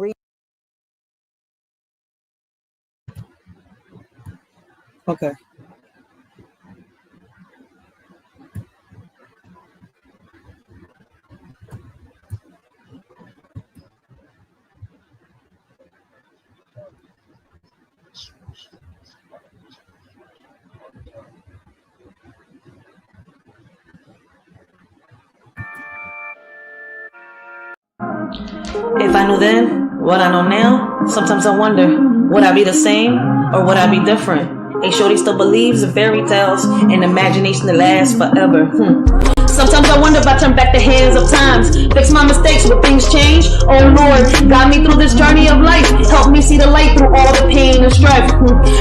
Okay. If I knew then what I know now, sometimes I wonder, would I be the same or would I be different? A shorty still believes in fairy tales and imagination that lasts forever. Sometimes I wonder if I turn back the hands of times, fix my mistakes, will things change? Oh Lord, guide me through this journey of life, help me see the light through all the pain and strife.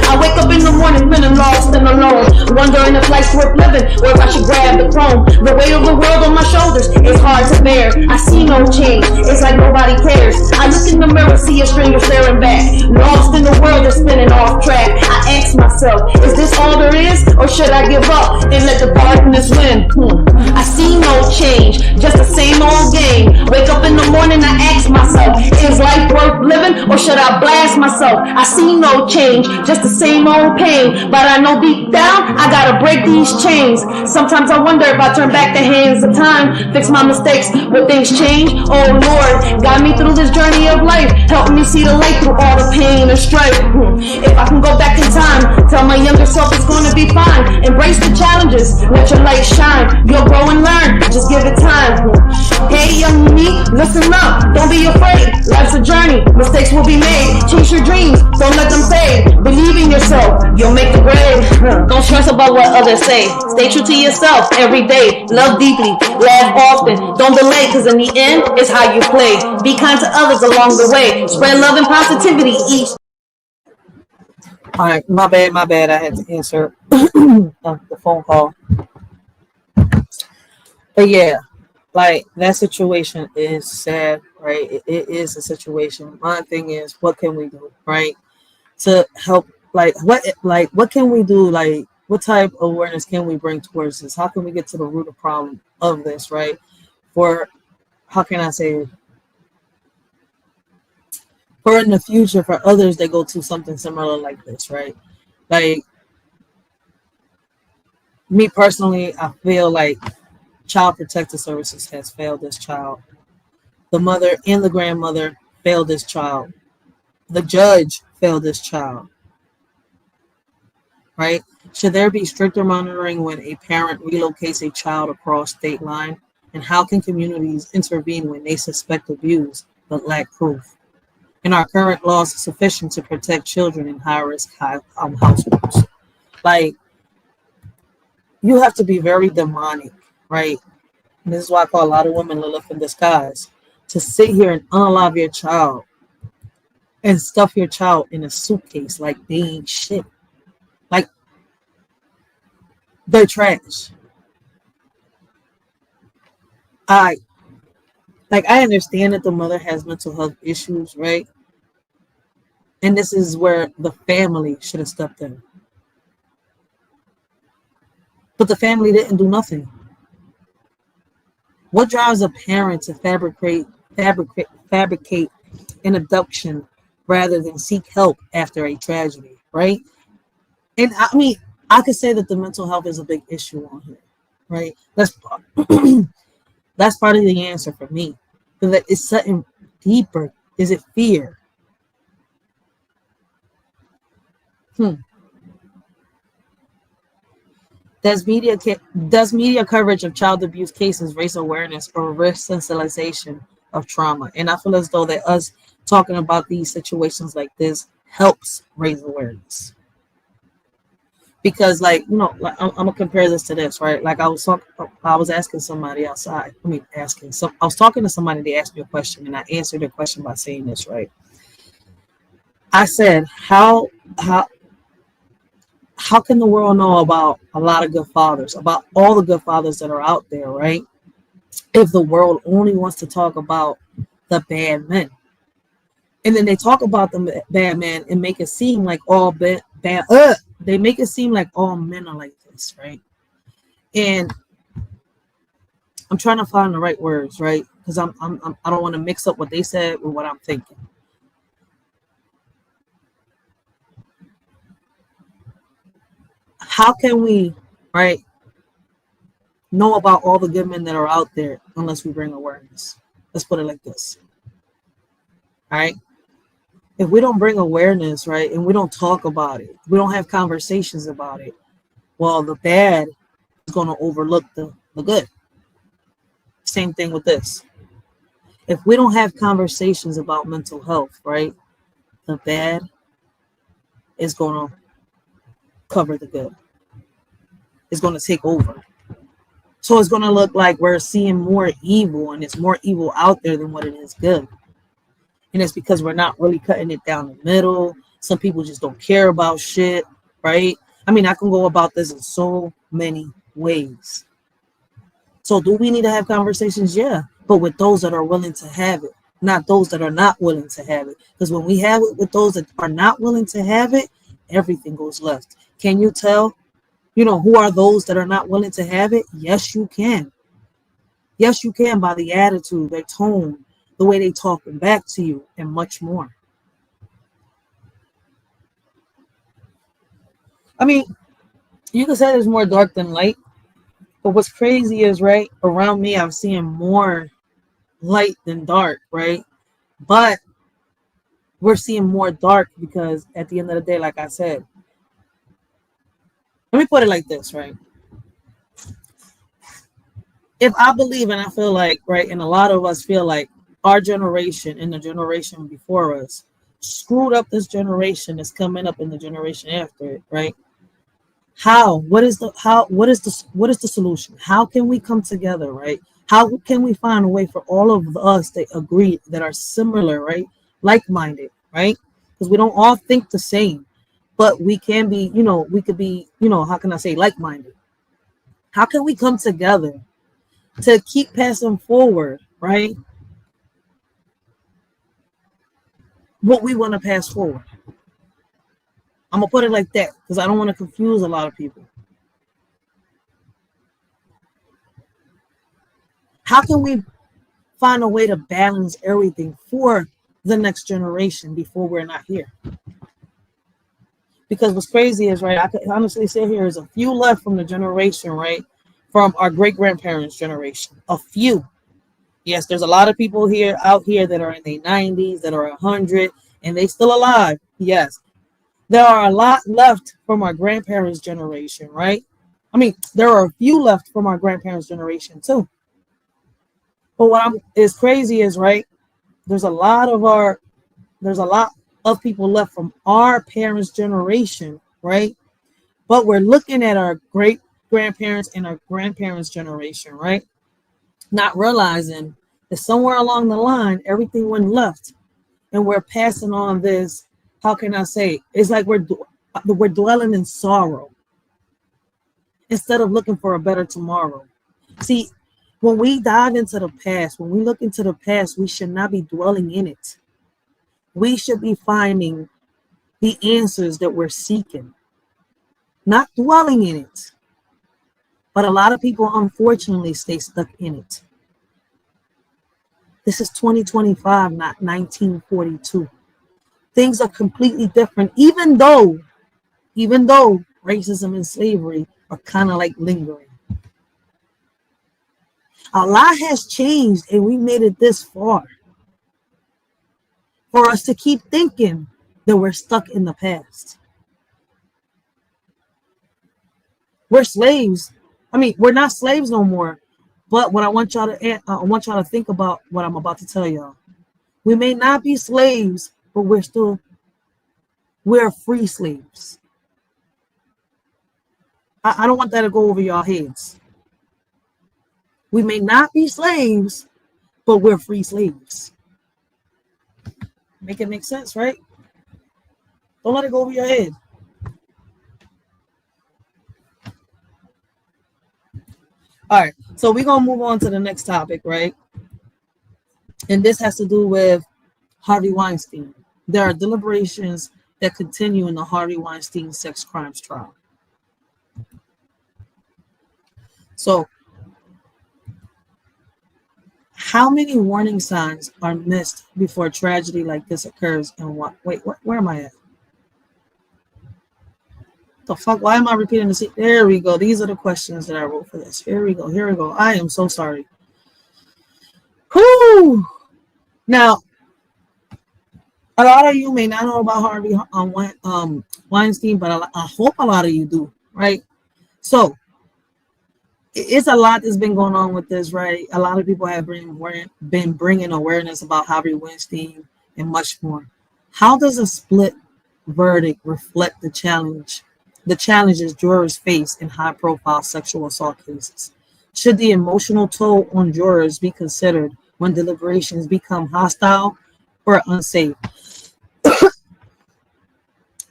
I wake up in the morning feeling lost and alone, wondering if life's worth living or if I should grab the throne. The weight of the world on my shoulders is hard to bear. I see no change, it's like nobody cares. I look in the mirror, see a stranger staring back, lost in the world that's spinning off track. I ask myself, is this all there is, or should I give up and let the darkness win? I see no change, just the same old game. Wake up in the morning, I ask myself, is life worth living or should I blast myself? I see no change, just the same old pain, but I know deep down I gotta break these chains. Sometimes I wonder if I turn back the hands of time, fix my mistakes, will things change? Oh Lord, guide me through this journey of life, help me see the light through all the pain and strife. If I can go back in time, tell my younger self it's gonna be fine. Embrace the challenges, let your light shine. You'll grow and learn, just give it time. Hey young me, listen up, don't be afraid. Life's a journey, mistakes will be made. Chase your dreams, don't let them fade. Believe in yourself, you'll make the grade. Don't stress about what others say. Stay true to yourself every day. Love deeply, laugh often. Don't delay, cause in the end, it's how you play. Be kind to others along the way. Spread love and positivity each. All right, my bad. I had to answer the phone call. But yeah, like that situation is sad, right? It is a situation. My thing is, what can we do, right, to help? What can we do? Like, what type of awareness can we bring towards this? How can we get to the root of problem of this, right? For how can I say? For in the future, for others, they go to something similar like this, right? Like me personally, I feel like Child Protective Services has failed this child. The mother and the grandmother failed this child. The judge failed this child. Right? Should there be stricter monitoring when a parent relocates a child across state line? And how can communities intervene when they suspect abuse but lack proof? And our current laws are sufficient to protect children in high-risk households. Like, you have to be very demonic, right? And this is why I call a lot of women Lilith in disguise. To sit here and unalive your child and stuff your child in a suitcase like they ain't shit. Like, they're trash. I understand that the mother has mental health issues, right? And this is where the family should have stepped in. But the family didn't do nothing. What drives a parent to fabricate an abduction rather than seek help after a tragedy, right? And I mean, I could say that the mental health is a big issue on here, right? That's part of the answer for me. But it's something deeper. Is it fear? Does media coverage of child abuse cases raise awareness or risk sensitization of trauma? And I feel as though that us talking about these situations like this helps raise awareness. Because, like, you know, like, I'm gonna compare this to this, right? Like I was asking somebody outside. I was talking to somebody. They asked me a question, and I answered their question by saying this, right? I said, how can the world know about a lot of good fathers, about all the good fathers that are out there, right? If the world only wants to talk about the bad men. And then they talk about the bad men and make it seem like all they make it seem like all men are like this, right? And I'm trying to find the right words, right? Because I don't want to mix up what they said with what I'm thinking. How can we, right, know about all the good men that are out there unless we bring awareness? Let's put it like this. All right. If we don't bring awareness, right, and we don't talk about it, we don't have conversations about it, well, the bad is going to overlook the good. Same thing with this. if we don't have conversations about mental health, right, the bad is going to cover the good. It's going to take over. So it's going to look like we're seeing more evil, and it's more evil out there than what it is good. And it's because we're not really cutting it down the middle. Some people just don't care about shit, right? I mean, I can go about this in so many ways. So do we need to have conversations? Yeah, but with those that are willing to have it, not those that are not willing to have it. Because when we have it with those that are not willing to have it, everything goes left. Can you tell, who are those that are not willing to have it? Yes, you can. Yes, you can, by the attitude, their tone, the way they talking back to you, and much more. I mean, you can say there's more dark than light, but what's crazy is, right, around me, I'm seeing more light than dark, right? But we're seeing more dark because at the end of the day, like I said, let me put it like this, right? If I believe, and I feel like, right, and a lot of us feel like our generation and the generation before us screwed up this generation that's coming up in the generation after it, right? What is the solution? How can we come together, right? How can we find a way for all of us that agree, that are similar, right? Like-minded, right? Because we don't all think the same, but we can be, we could be, how can I say, like-minded? How can we come together to keep passing forward, right, what we want to pass forward? I'm going to put it like that because I don't want to confuse a lot of people. How can we find a way to balance everything for the next generation before we're not here? Because what's crazy is, right, I could honestly say here is a few left from the generation, right, from our great-grandparents' generation. A few. Yes, there's a lot of people out here that are in their 90s, that are 100, and they still alive. Yes. There are a lot left from our grandparents' generation, right? I mean, there are a few left from our grandparents' generation too. But what is crazy is, right, there's a lot of people left from our parents' generation, right? But we're looking at our great-grandparents and our grandparents' generation, right? Not realizing that somewhere along the line, everything went left. And we're passing on this, how can I say, it's like we're dwelling in sorrow instead of looking for a better tomorrow. See, when we dive into the past, when we look into the past, we should not be dwelling in it. We should be finding the answers that we're seeking, not dwelling in it. But a lot of people, unfortunately, stay stuck in it. This is 2025, not 1942. Things are completely different, even though racism and slavery are kind of like lingering. A lot has changed, and we made it this far for us to keep thinking that we're stuck in the past. We're slaves. I mean, we're not slaves no more. But what I want y'all to think about what I'm about to tell y'all. We may not be slaves, but we're free slaves. I don't want that to go over y'all heads. We may not be slaves, but we're free slaves. Make it make sense, right? Don't let it go over your head. All right, so we're going to move on to the next topic, right? And this has to do with Harvey Weinstein. There are deliberations that continue in the Harvey Weinstein sex crimes trial. So, how many warning signs are missed before a tragedy like this occurs? And where am I at? The fuck? Why am I repeating this? There we go. These are the questions that I wrote for this. Here we go. I am so sorry. Whew. Now, a lot of you may not know about Harvey Weinstein, but I hope a lot of you do, right? So, it's a lot that's been going on with this, right? A lot of people have been bringing awareness about Harvey Weinstein and much more. How does a split verdict reflect the challenges jurors face in high-profile sexual assault cases? Should the emotional toll on jurors be considered when deliberations become hostile or unsafe?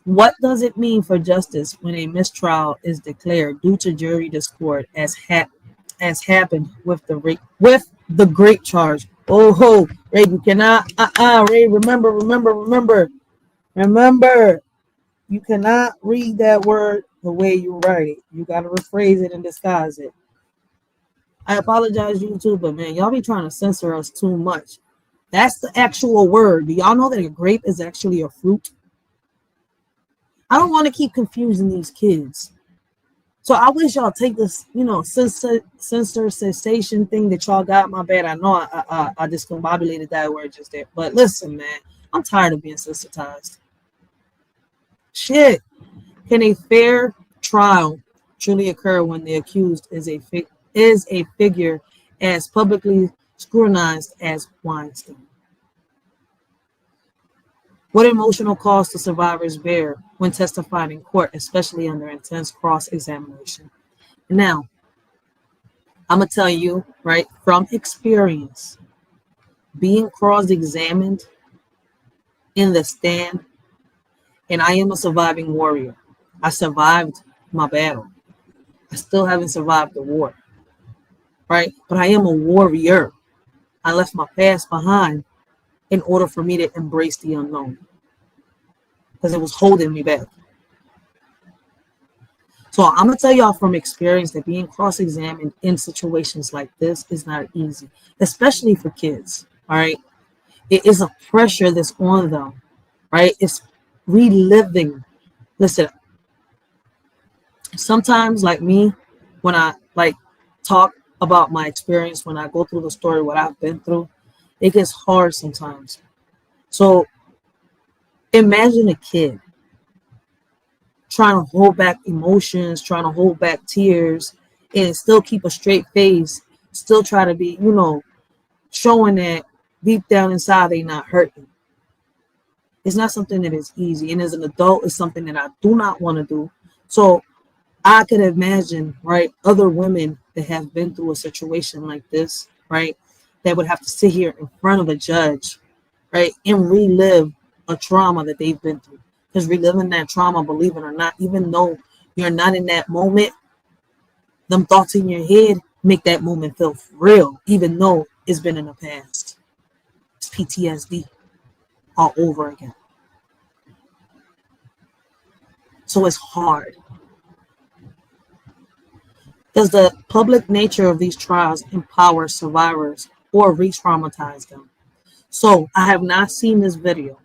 What does it mean for justice when a mistrial is declared due to jury discord, as happened with the grape charge? Oh, Ray, you cannot. Ray, remember. You cannot read that word the way you write it. You got to rephrase it and disguise it. I apologize, YouTube, but man, y'all be trying to censor us too much. That's the actual word. Do y'all know that a grape is actually a fruit? I don't want to keep confusing these kids. So I wish y'all take this, censor cessation thing that y'all got. My bad. I know I discombobulated that word just there. But listen, man, I'm tired of being sensitized. Shit. Can a fair trial truly occur when the accused is a figure as publicly scrutinized as Weinstein? What emotional cost do survivors bear when testifying in court, especially under intense cross-examination? Now, I'm going to tell you, right, from experience, being cross-examined in the stand, and I am a surviving warrior. I survived my battle. I still haven't survived the war, right? But I am a warrior. I left my past behind in order for me to embrace the unknown, because it was holding me back. So I'm going to tell y'all from experience that being cross-examined in situations like this is not easy, especially for kids, all right? It is a pressure that's on them, right? It's reliving. Listen, sometimes like me, when I talk about my experience, when I go through the story, what I've been through, it gets hard sometimes. So imagine a kid trying to hold back emotions, trying to hold back tears, and still keep a straight face, still try to be, showing that deep down inside they're not hurting. It's not something that is easy. And as an adult, it's something that I do not want to do. So I could imagine, right, other women that have been through a situation like this, right, that would have to sit here in front of a judge, right, and relive a trauma that they've been through. Because reliving that trauma, believe it or not, even though you're not in that moment, them thoughts in your head make that moment feel real, even though it's been in the past. It's PTSD all over again. So it's hard. Does the public nature of these trials empower survivors or re-traumatize them? So I have not seen this video.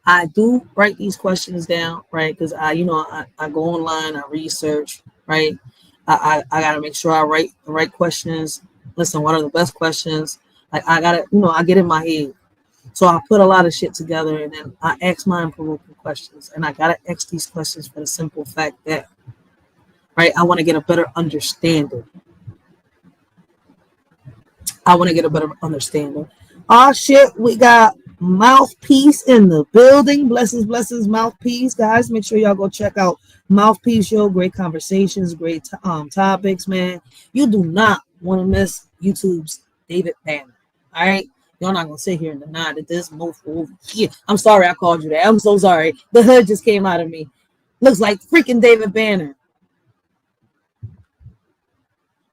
I do write these questions down, right? Because I go online, I research, right? I gotta make sure I write the right questions. Listen, what are the best questions? I gotta, I get in my head. So I put a lot of shit together, and then I ask mind-provoking questions. And I gotta ask these questions for the simple fact that, right, I want to get a better understanding. Oh shit, we got Mouthpiece in the building. Blessings, Mouthpiece, guys. Make sure y'all go check out Mouthpiece Show. Great conversations, great topics, man. You do not want to miss YouTube's David Banner. All right, y'all not gonna sit here and deny that this mofo over here. I'm sorry I called you that. I'm so sorry. The hood just came out of me. Looks like freaking David Banner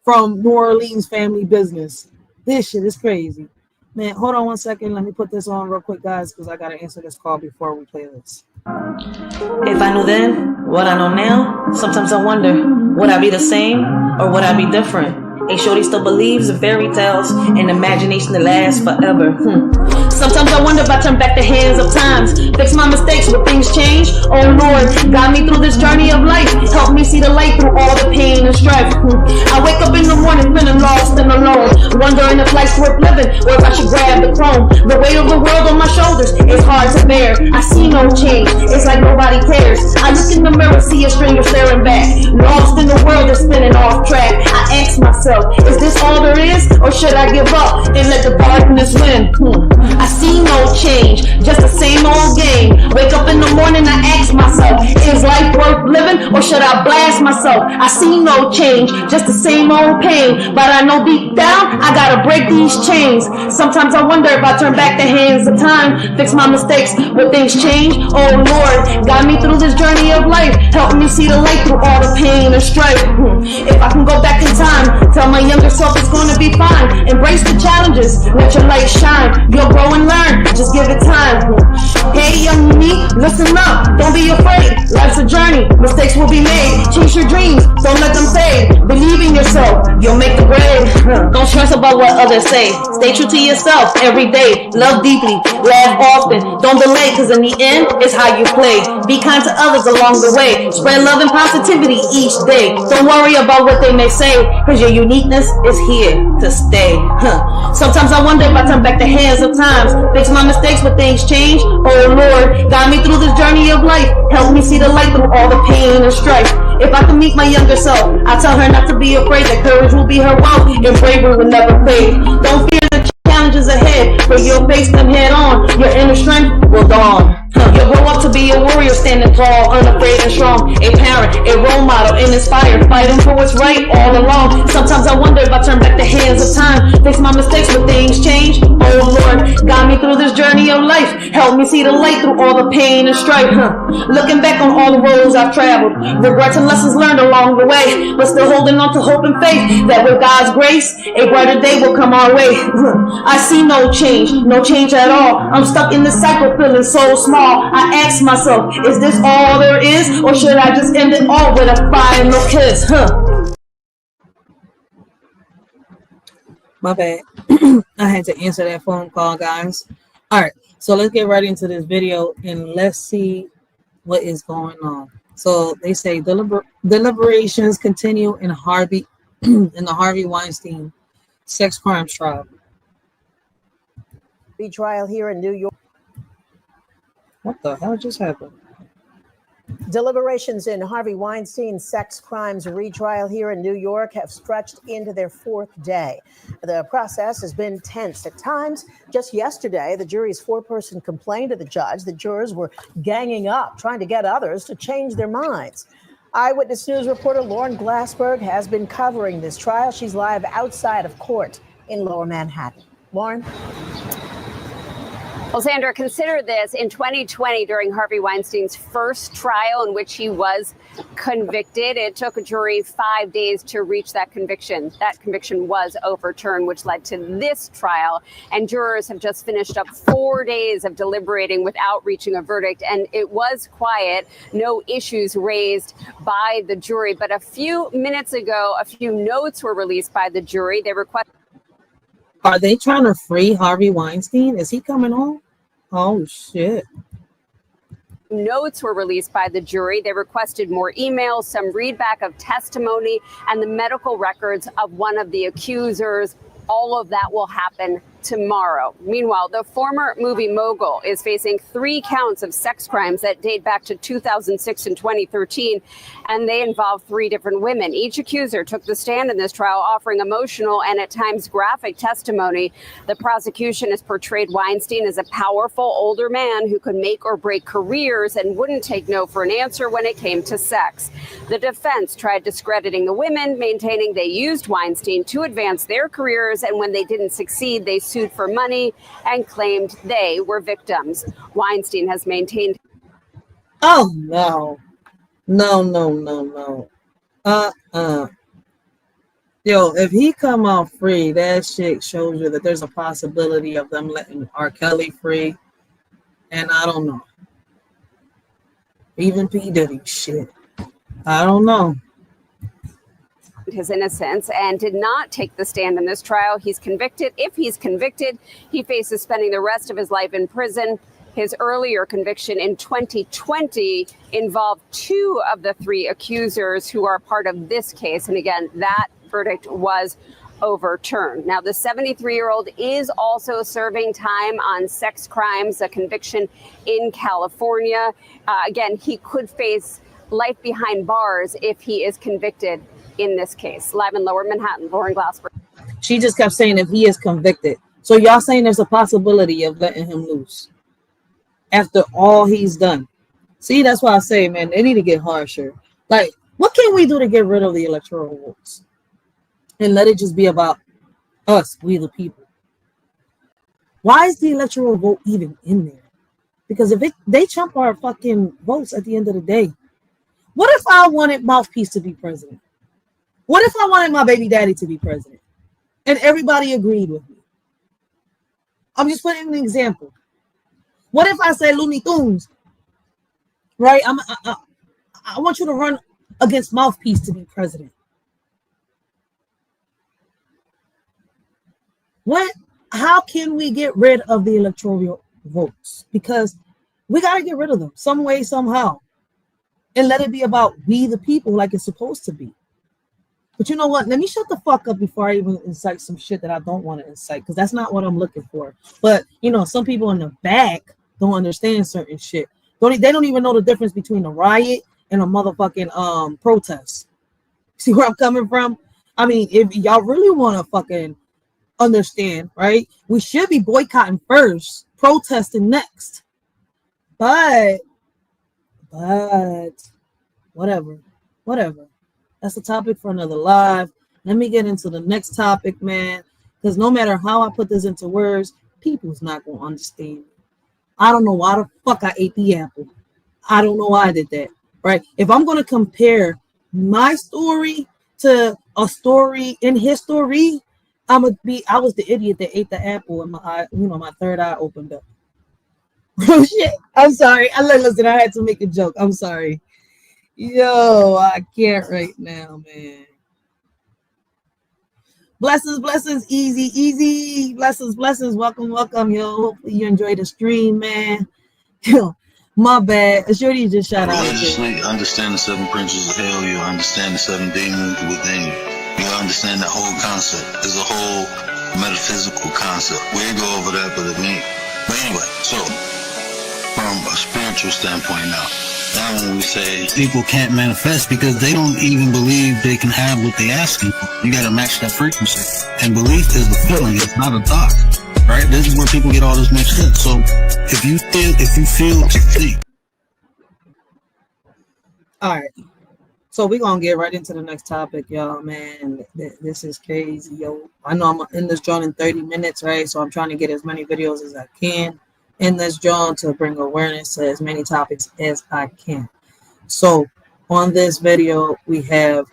from New Orleans Family Business. This shit is crazy. Man, hold on one second. Let me put this on real quick, guys, because I got to answer this call before we play this. If I knew then what I know now, sometimes I wonder, would I be the same or would I be different? A shorty still believes in fairy tales and imagination that lasts forever. Sometimes I wonder if I turn back the hands of times, fix my mistakes, will things change? Oh Lord, guide me through this journey of life, help me see the light through all the pain and strife. I wake up in the morning feeling lost and alone, wondering if life's worth living or if I should grab the throne. The weight of the world on my shoulders is hard to bear. I see no change, it's like nobody cares. I look in the mirror, see a stranger staring back, lost in the world that's spinning off track. myself. Is this all there is, or should I give up and let the darkness win? I see no change, just the same old game. Wake up in the morning, I ask myself, is life worth living, or should I blast myself? I see no change, just the same old pain. But I know deep down, I gotta break these chains. Sometimes I wonder if I turn back the hands of time, fix my mistakes, will things change? Oh Lord, guide me through this journey of life, help me see the light through all the pain and strife. If I can go back in time, tell my younger self it's gonna be fine. Embrace the challenges, let your light shine. You'll grow and learn, just give it time. Hey young me, listen up, don't be afraid. Life's a journey, mistakes will be made. Chase your dreams, don't let them fade. Believe in yourself, you'll make the grade. Don't stress about what others say. Stay true to yourself every day. Love deeply, laugh often. Don't delay, cause in the end, it's how you play. Be kind to others along the way. Spread love and positivity each day. Don't worry about what they may say, cause your uniqueness is here to stay. Sometimes I wonder if I turn back the hands of times, fix my mistakes when things change. Oh Lord, guide me through this journey of life. Help me see the light through all the pain and strife. If I can meet my younger self, I tell her not to be afraid, that courage will be her wealth and bravery will never fade. Don't fear the challenges ahead, for you'll face them head on. Your inner strength will dawn. You'll grow up to be a warrior, standing tall, unafraid and strong. A parent, a role model, and inspired, fighting for what's right all along. Sometimes I wonder if I turn back the hands of time, fix my mistakes when things change. Oh Lord, guide me through this journey of life. Help me see the light through all the pain and strife. Looking back on all the roads I've traveled, regrets and lessons learned along the way, but still holding on to hope and faith that with God's grace, a brighter day will come our way. I see no change at all. I'm stuck in this cycle, feeling so small. I ask myself, is this all there is, or should I just end it all with a final kiss? My bad. I had to answer that phone call, guys. All right, so let's get right into this video and let's see what is going on. So they say deliberations continue in Harvey in the Harvey Weinstein sex crimes trial. Retrial here in New York. What the hell just happened? Deliberations in Harvey Weinstein's sex crimes retrial here in New York have stretched into their fourth day. The process has been tense at times. Just yesterday, the jury's four-person complained to the judge that jurors were ganging up, trying to get others to change their minds. Eyewitness News reporter Lauren Glassberg has been covering this trial. She's live outside of court in Lower Manhattan. Lauren? Well, Sandra, consider this. In 2020, during Harvey Weinstein's first trial in which he was convicted, it took a jury 5 days to reach that conviction. That conviction was overturned, which led to this trial. And jurors have just finished up 4 days of deliberating without reaching a verdict. And it was quiet, no issues raised by the jury. But a few minutes ago, a few notes were released by the jury. They requested. Are they trying to free Harvey Weinstein? Is he coming home? Oh, shit. Notes were released by the jury. They requested more emails, some readback of testimony, and the medical records of one of the accusers. All of that will happen tomorrow. Meanwhile, the former movie mogul is facing 3 counts of sex crimes that date back to 2006 and 2013, and they involve 3 different women. Each accuser took the stand in this trial, offering emotional and at times graphic testimony. The prosecution has portrayed Weinstein as a powerful older man who could make or break careers and wouldn't take no for an answer when it came to sex. The defense tried discrediting the women, maintaining they used Weinstein to advance their careers, and when they didn't succeed, they sued for money and claimed they were victims. Weinstein has maintained. Oh, no. No. Yo, if he come out free, that shit shows you that there's a possibility of them letting R. Kelly free. And I don't know. Even P. Diddy, shit. I don't know. His innocence and did not take the stand in this trial. He's convicted. If he's convicted, he faces spending the rest of his life in prison. His earlier conviction in 2020 involved 2 of the 3 accusers who are part of this case. And again, that verdict was overturned. Now, the 73-year-old is also serving time on sex crimes, a conviction in California. Again, he could face life behind bars if he is convicted in this case. Live in Lower Manhattan, Lauren Glassberg. She just kept saying if he is convicted. So y'all saying there's a possibility of letting him loose after all he's done. See, that's why I say, man, they need to get harsher. Like, what can we do to get rid of the electoral votes? And let it just be about us, we the people. Why is the electoral vote even in there? Because if they trump our fucking votes at the end of the day, what if I wanted Mouthpiece to be president? What if I wanted my baby daddy to be president? And everybody agreed with me. I'm just putting an example. What if I say Looney Tunes? Right? I want you to run against Mouthpiece to be president. How can we get rid of the electoral votes? Because we got to get rid of them some way, somehow. And let it be about we the people like it's supposed to be. But you know what? Let me shut the fuck up before I even incite some shit that I don't want to incite, because that's not what I'm looking for. But, you know, some people in the back don't understand certain shit. They don't even know the difference between a riot and a motherfucking protest. See where I'm coming from? I mean, if y'all really want to fucking understand, right? We should be boycotting first, protesting next. But whatever. That's a topic for another live. Let me get into the next topic, man. Because no matter how I put this into words, people's not going to understand. I don't know why the fuck I ate the apple. I don't know why I did that, right? If I'm going to compare my story to a story in history, I was the idiot that ate the apple and my eye, my third eye opened up. Oh shit. I'm sorry. Listen, I had to make a joke. I'm sorry. Yo, I can't right now, man. Blessings, easy. Blessings. Welcome. Yo, hopefully you enjoyed the stream, man. Yo, my bad. Shorty just shot out. Religiously understand the 7 principles of hell. You understand the 7 demons within you. You understand the whole concept. It's a whole metaphysical concept. We ain't go over that, but anyway, so from a spiritual standpoint now when we say people can't manifest because they don't even believe they can have what they asking for, you gotta match that frequency. And belief is the feeling, it's not a thought. Right? This is where people get all this mixed up. So if you feel think. All right. So we're gonna get right into the next topic, y'all, man. This is crazy, yo. I know I'm in this joint in 30 minutes, right? So I'm trying to get as many videos as I can in this joint to bring awareness to as many topics as I can. So on this video, we have,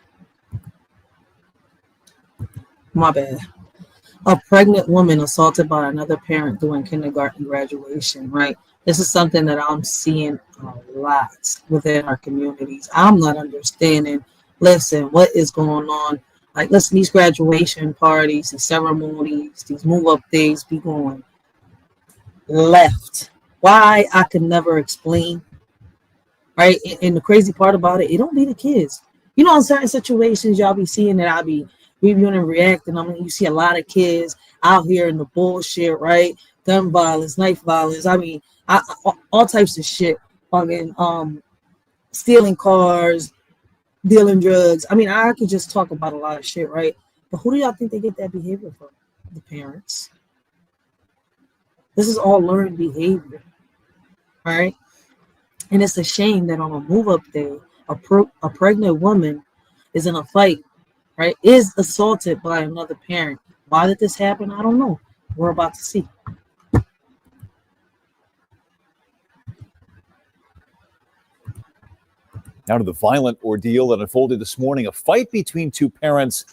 a pregnant woman assaulted by another parent during kindergarten graduation, right? This is something that I'm seeing a lot within our communities. I'm not understanding, listen, what is going on? Like, listen, these graduation parties, these ceremonies, these move-up days be going left. Why, I can never explain, right? And the crazy part about it don't be the kids. You know, in certain situations, y'all be seeing that I'll be reviewing and reacting. I mean, you see a lot of kids out here in the bullshit, right? Gun violence, knife violence. I mean, all types of shit. Fucking stealing cars, dealing drugs. I mean, I could just talk about a lot of shit, right? But who do y'all think they get that behavior from? The parents. This is all learned behavior, right? And it's a shame that on a move-up day, a pregnant woman is in a fight, right? Is assaulted by another parent. Why did this happen? I don't know. We're about to see. Now to the violent ordeal that unfolded this morning, a fight between 2 parents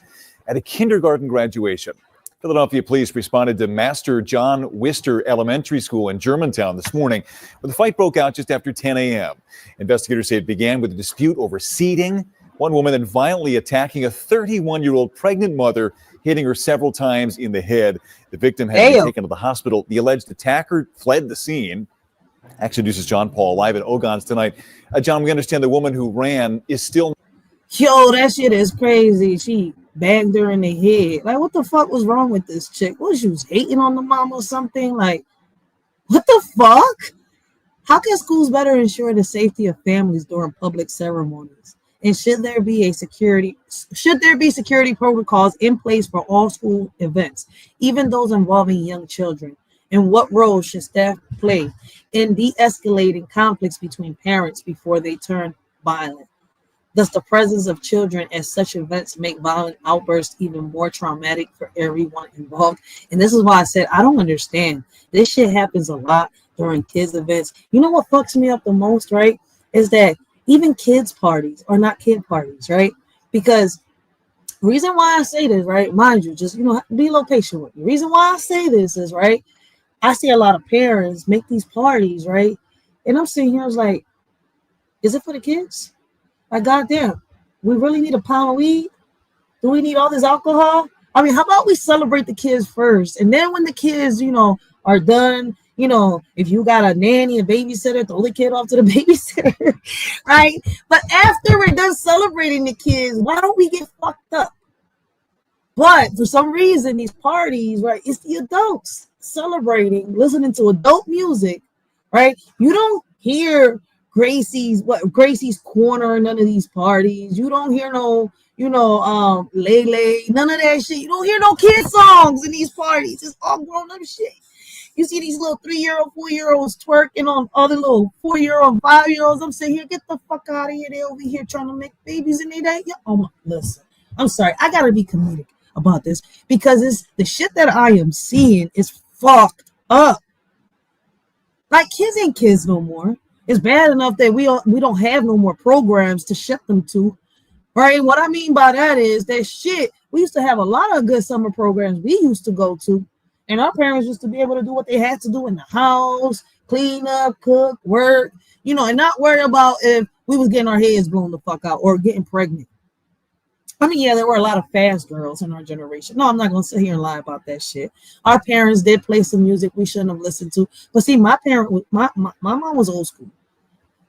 at a kindergarten graduation. Philadelphia police responded to Master John Wister Elementary School in Germantown this morning, where the fight broke out just after 10 a.m. Investigators say it began with a dispute over seating. One woman then violently attacking a 31-year-old pregnant mother, hitting her several times in the head. The victim had been taken to the hospital. The alleged attacker fled the scene. Action News' John Paul live at Ogon's tonight. John, we understand the woman who ran is still... Yo, that shit is crazy. She bagged her in the head. Like, what the fuck was wrong with this chick? What, she was hating on the mom or something? Like, what the fuck? How can schools better ensure the safety of families during public ceremonies? And should there be security protocols in place for all school events, even those involving young children? And what role should staff play in de-escalating conflicts between parents before they turn violent? Does the presence of children at such events make violent outbursts even more traumatic for everyone involved? And this is why I said I don't understand. This shit happens a lot during kids' events. You know what fucks me up the most, right? Is that even kids' parties are not kid parties, right? Because reason why I say this, right? Mind you, just, be a little patient with me. Reason why I say this is, right, I see a lot of parents make these parties, right? And I'm sitting here, I was like, is it for the kids? Like, goddamn, we really need a pound of weed? Do we need all this alcohol? I mean, how about we celebrate the kids first? And then when the kids, are done, if you got a nanny, a babysitter, throw the kid off to the babysitter, right? But after we're done celebrating the kids, why don't we get fucked up? But for some reason, these parties, right, it's the adults celebrating, listening to adult music, right? You don't hear Gracie's Corner, none of these parties. You don't hear no, Lele, none of that shit. You don't hear no kid songs in these parties. It's all grown up shit. You see these little 3-year-old, 4-year-olds twerking on other little 4-year-old, 5-year-olds. I'm saying, here, get the fuck out of here. They over here trying to make babies and they ain't. Listen, I'm sorry. I gotta be comedic about this because it's the shit that I am seeing is fucked up. Like, kids ain't kids no more. It's bad enough that we don't have no more programs to shut them to, right? What I mean by that is that shit, we used to have a lot of good summer programs we used to go to, and our parents used to be able to do what they had to do in the house, clean up, cook, work, and not worry about if we was getting our heads blown the fuck out or getting pregnant. I mean, yeah, there were a lot of fast girls in our generation. No, I'm not going to sit here and lie about that shit. Our parents did play some music we shouldn't have listened to. But see, my mom was old school.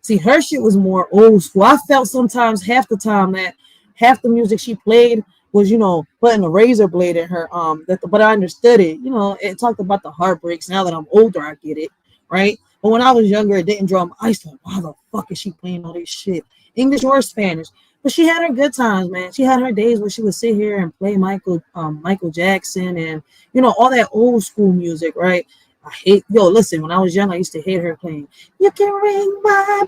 See, her shit was more old school. I felt sometimes half the time that half the music she played was, putting a razor blade in her but I understood it. It talked about the heartbreaks. Now that I'm older, I get it, right? But when I was younger, it didn't draw my eyes. Like, why the fuck is she playing all this shit? English or Spanish? But she had her good times, man. She had her days where she would sit here and play Michael Jackson and, all that old school music, right? Listen, when I was young, I used to hate her playing, you can ring my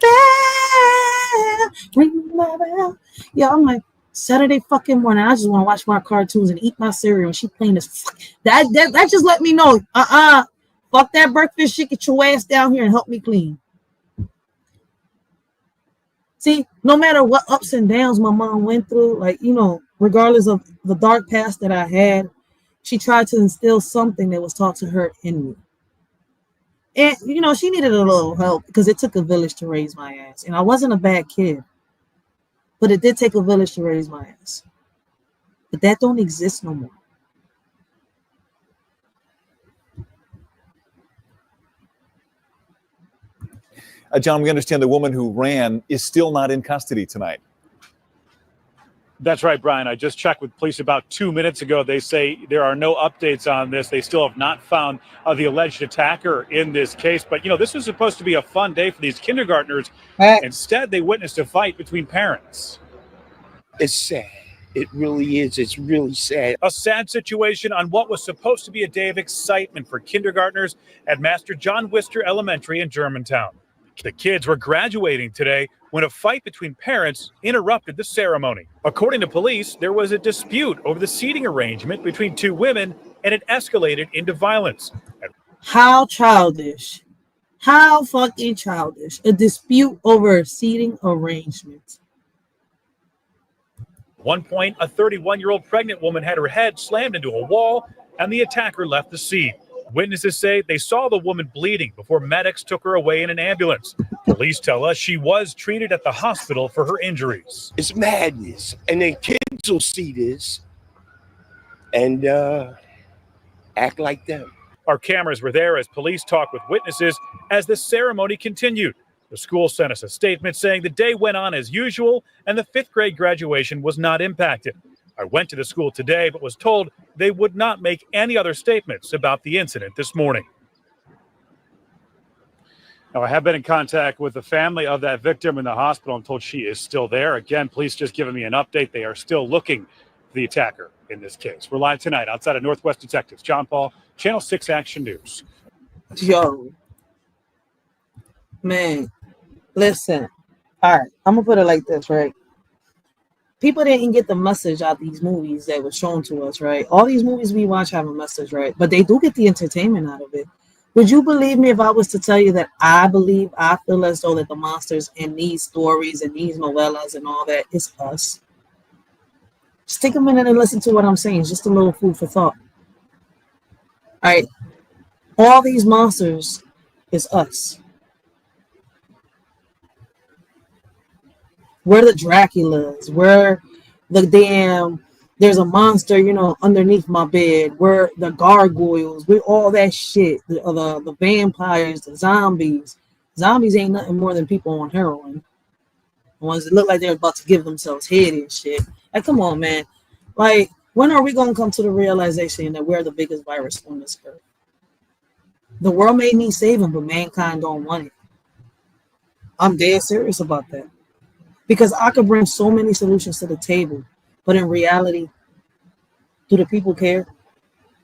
bell. Yeah, I'm like, Saturday fucking morning, I just want to watch my cartoons and eat my cereal, and she playing this. That just let me know, fuck that breakfast shit, get your ass down here and help me clean. See, no matter what ups and downs my mom went through, like, regardless of the dark past that I had, she tried to instill something that was taught to her in me. And, she needed a little help because it took a village to raise my ass. And I wasn't a bad kid, but it did take a village to raise my ass. But that don't exist no more. John, we understand the woman who ran is still not in custody tonight. That's right, Brian. I just checked with police about 2 minutes ago. They say there are no updates on this. They still have not found the alleged attacker in this case. But, this was supposed to be a fun day for these kindergartners. Instead, they witnessed a fight between parents. It's sad. It really is. It's really sad. A sad situation on what was supposed to be a day of excitement for kindergartners at Master John Wister Elementary in Germantown. The kids were graduating today when a fight between parents interrupted the ceremony. According to police, there was a dispute over the seating arrangement between two women, and it escalated into violence. How childish. How fucking childish. A dispute over a seating arrangement. At one point, a 31-year-old pregnant woman had her head slammed into a wall, and the attacker left the scene. Witnesses say they saw the woman bleeding before medics took her away in an ambulance. Police tell us she was treated at the hospital for her injuries. It's madness. And then kids will see this and act like them. Our cameras were there as police talked with witnesses as the ceremony continued. The school sent us a statement saying the day went on as usual and the 5th grade graduation was not impacted. I went to the school today, but was told they would not make any other statements about the incident this morning. Now, I have been in contact with the family of that victim in the hospital. I'm told she is still there. Again, police just giving me an update. They are still looking for the attacker in this case. We're live tonight outside of Northwest Detectives. John Paul, Channel 6 Action News. Yo, man, listen. All right, I'm gonna put it like this, right? People didn't get the message out of these movies that were shown to us, right? All these movies we watch have a message, right? But they do get the entertainment out of it. Would you believe me if I was to tell you that I feel as though that the monsters in these stories and these novellas and all that is us? Just take a minute and listen to what I'm saying. Just a little food for thought. All right. All these monsters is us. We're the Draculas. We're the damn, there's a monster, underneath my bed. We're the gargoyles. We're all that shit. The vampires, the zombies. Zombies ain't nothing more than people on heroin. The ones that look like they're about to give themselves head and shit. Like, come on, man. Like, when are we going to come to the realization that we're the biggest virus on this earth? The world may need saving, but mankind don't want it. I'm dead serious about that. Because I could bring so many solutions to the table, but in reality, do the people care?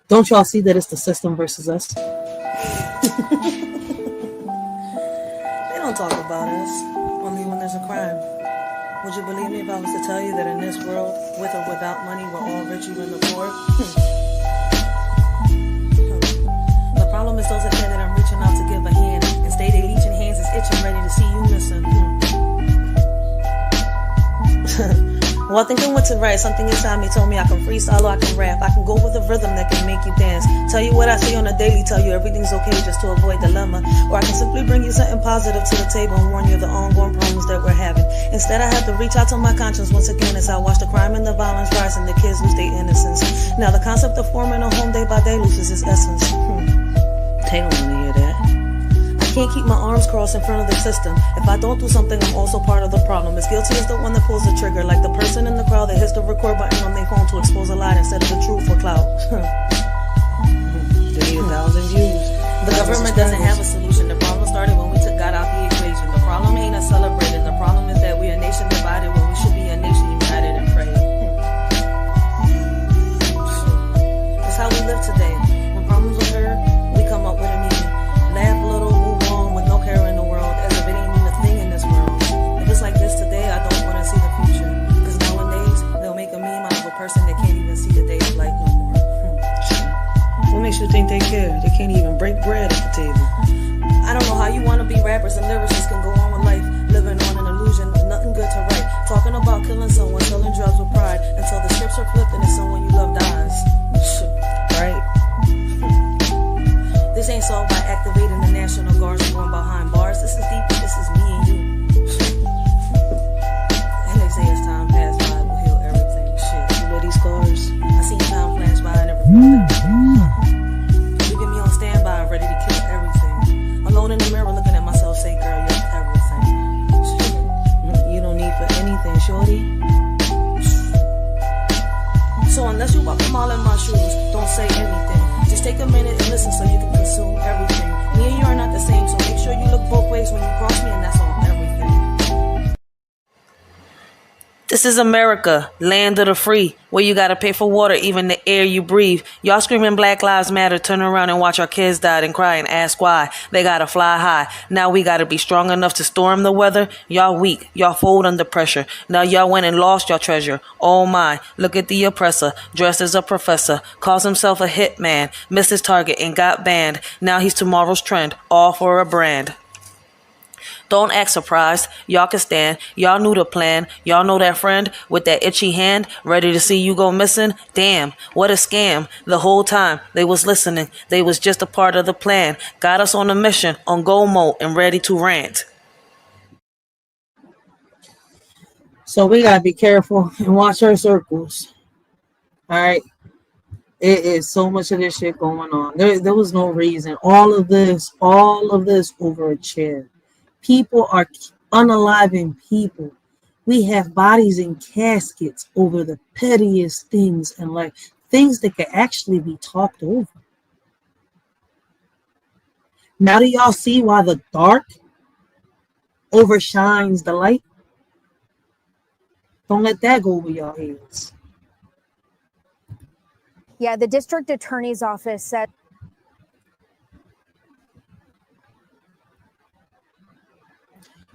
Don't y'all see that it's the system versus us? They don't talk about us, only when there's a crime. Would you believe me if I was to tell you that in this world, with or without money, we're all rich, even the poor? The problem is those that say that I'm reaching out to give a hand, and stay they leeching hands is itching, ready to see you missing. Well, I think I went to write. Something inside me told me I can freestyle or I can rap. I can go with a rhythm that can make you dance. Tell you what I see on a daily, tell you everything's okay just to avoid dilemma. Or I can simply bring you something positive to the table and warn you of the ongoing problems that we're having. Instead, I have to reach out to my conscience once again as I watch the crime and the violence rise and the kids lose their innocence. Now, the concept of forming a home day by day loses its essence. They don't want to hear that. I can't keep my arms crossed in front of the system. If I don't do something, I'm also part of the problem. As guilty as the one that pulls the trigger, like the person in the crowd that hits the record button on their phone to expose a lie instead of the truth for clout. They need 1,000 views. The government doesn't have a solution. The problem started when we took God out the equation. The problem ain't us celebrating. The problem is that we're a nation divided when we should be a nation united and praying. That's how we live today. When problems occur, we come up with a meaning. Laugh a little, move on with no care in the world, as if it ain't even a thing in this world. If it's like this today, I don't want to see the future. Because nowadays, they'll make a meme out of a person that can't even see the day of light no more. What makes you think they care? They can't even break bread at the table. I don't know how you want to be rappers and lyricists can go on with life, living on an illusion of nothing good to write. Talking about killing someone, selling drugs with pride, until the scripts are flipped and it's someone you love dies. Right? This ain't solved by activating the National Guards and going behind bars. This is deep, this is me and you. And they say as time passed by, we'll heal everything. Shit, you wear these scars? I seen time flash by and everything. Leaving me on standby, ready to kill everything. Alone in the mirror, looking at myself, say, girl, you're everything. You don't need for anything, shorty. So unless you walk a mile in my shoes, don't say anything. Just take a minute and listen so you can consume everything. Me and you are not the same, so make sure you look both ways when you cross me, and that's on everything. This is America, land of the free, where you gotta pay for water, even the air you breathe. Y'all screaming Black Lives Matter, turn around and watch our kids die and cry and ask why. They gotta fly high. Now we gotta be strong enough to storm the weather. Y'all weak, y'all fold under pressure. Now y'all went and lost your treasure. Oh my, look at the oppressor, dressed as a professor, calls himself a hitman, missed his target and got banned. Now he's tomorrow's trend, all for a brand. Don't act surprised. Y'all can stand. Y'all knew the plan. Y'all know that friend with that itchy hand, ready to see you go missing? Damn, what a scam. The whole time they was listening. They was just a part of the plan. Got us on a mission, on go mode and ready to rant. So we gotta be careful and watch our circles. All right. It is so much of this shit going on. There was no reason. All of this over a chair. People are unaliving people. We have bodies in caskets over the pettiest things in life, things that could actually be talked over. Now do y'all see why the dark overshines the light? Don't let that go over your heads. Yeah, the district attorney's office said.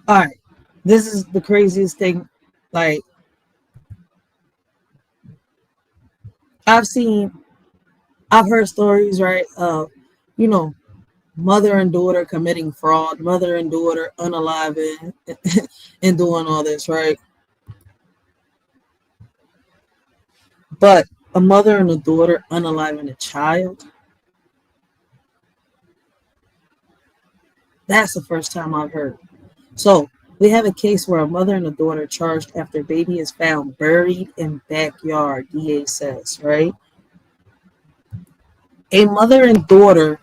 All right, this is the craziest thing. Like, I've heard stories, right, of, mother and daughter committing fraud, mother and daughter unaliving and doing all this, right? But a mother and a daughter unaliving a child, that's the first time I've heard. So we have a case where a mother and a daughter charged after baby is found buried in backyard, DA says, right? A mother and daughter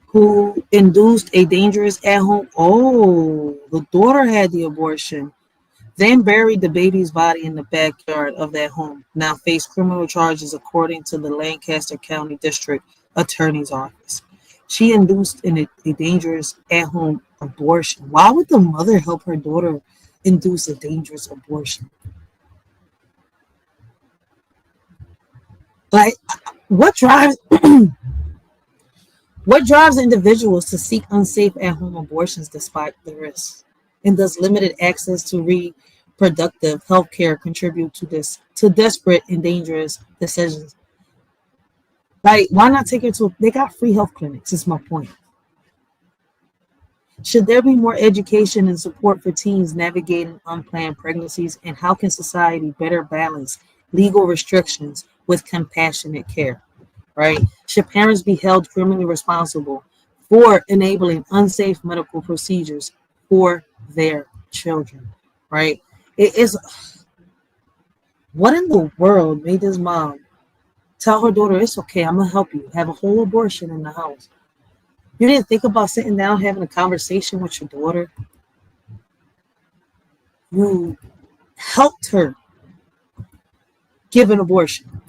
who induced a dangerous at-home, the daughter had the abortion, then buried the baby's body in the backyard of that home, now face criminal charges according to the Lancaster County District Attorney's Office. She induced a dangerous at-home abortion. Why would the mother help her daughter induce a dangerous abortion? Like, what drives individuals to seek unsafe at-home abortions despite the risks? And does limited access to reproductive health care contribute to desperate and dangerous decisions? Like, why not take her they got free health clinics, is my point. Should there be more education and support for teens navigating unplanned pregnancies? And how can society better balance legal restrictions with compassionate care? Right? Should parents be held criminally responsible for enabling unsafe medical procedures for their children? Right? It is. What in the world made this mom tell her daughter, it's okay, I'm gonna help you have a whole abortion in the house? You didn't think about sitting down, having a conversation with your daughter? You helped her give an abortion.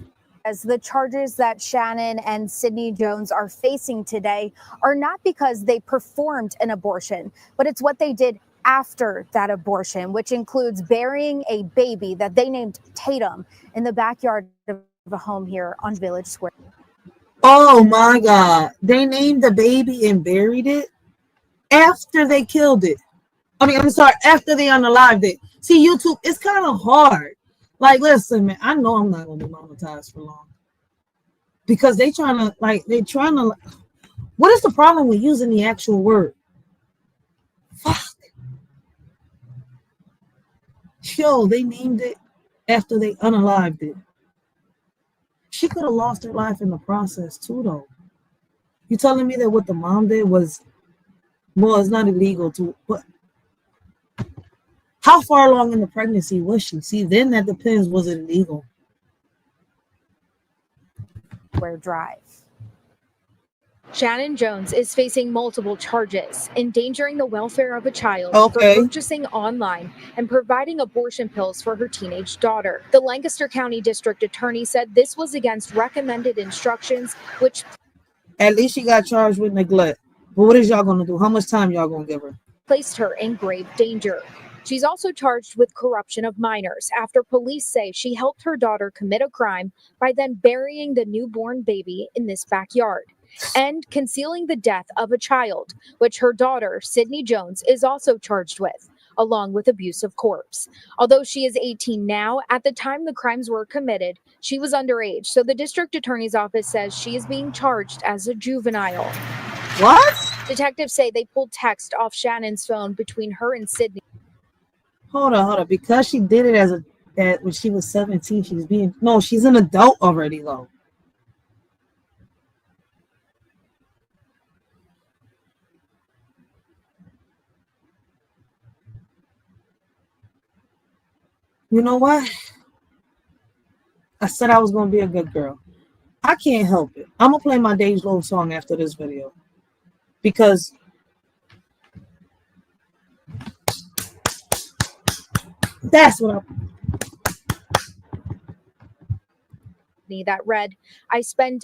As the charges that Shannon and Sydney Jones are facing today are not because they performed an abortion, but it's what they did after that abortion, which includes burying a baby that they named Tatum in the backyard of a home here on Village Square. Oh my God. They named the baby and buried it after they killed it. After they unalived it. See, YouTube, it's kind of hard. Like, listen, man, I know I'm not going to be monetized for long. Because what is the problem with using the actual word? Fuck. Yo, they named it after they unalived it. She could have lost her life in the process too, though. You telling me that what the mom did was, well, it's not illegal to, but how far along in the pregnancy was she? See, then that depends, was it illegal? Drive. Shannon Jones is facing multiple charges, endangering the welfare of a child for purchasing online and providing abortion pills for her teenage daughter. The Lancaster County District Attorney said this was against recommended instructions, which... At least she got charged with neglect. But what is y'all going to do? How much time y'all going to give her? ...placed her in grave danger. She's also charged with corruption of minors after police say she helped her daughter commit a crime by then burying the newborn baby in this backyard, and concealing the death of a child, which her daughter, Sydney Jones, is also charged with, along with abuse of corpse. Although she is 18 now, at the time the crimes were committed, she was underage, so the district attorney's office says she is being charged as a juvenile. What? Detectives say they pulled text off Shannon's phone between her and Sydney. Hold on. Because she did it when she was 17, she's an adult already, though. You know what? I said I was going to be a good girl. I can't help it. I'm going to play my Dej Loaf song after this video. Because that's what that read, I spend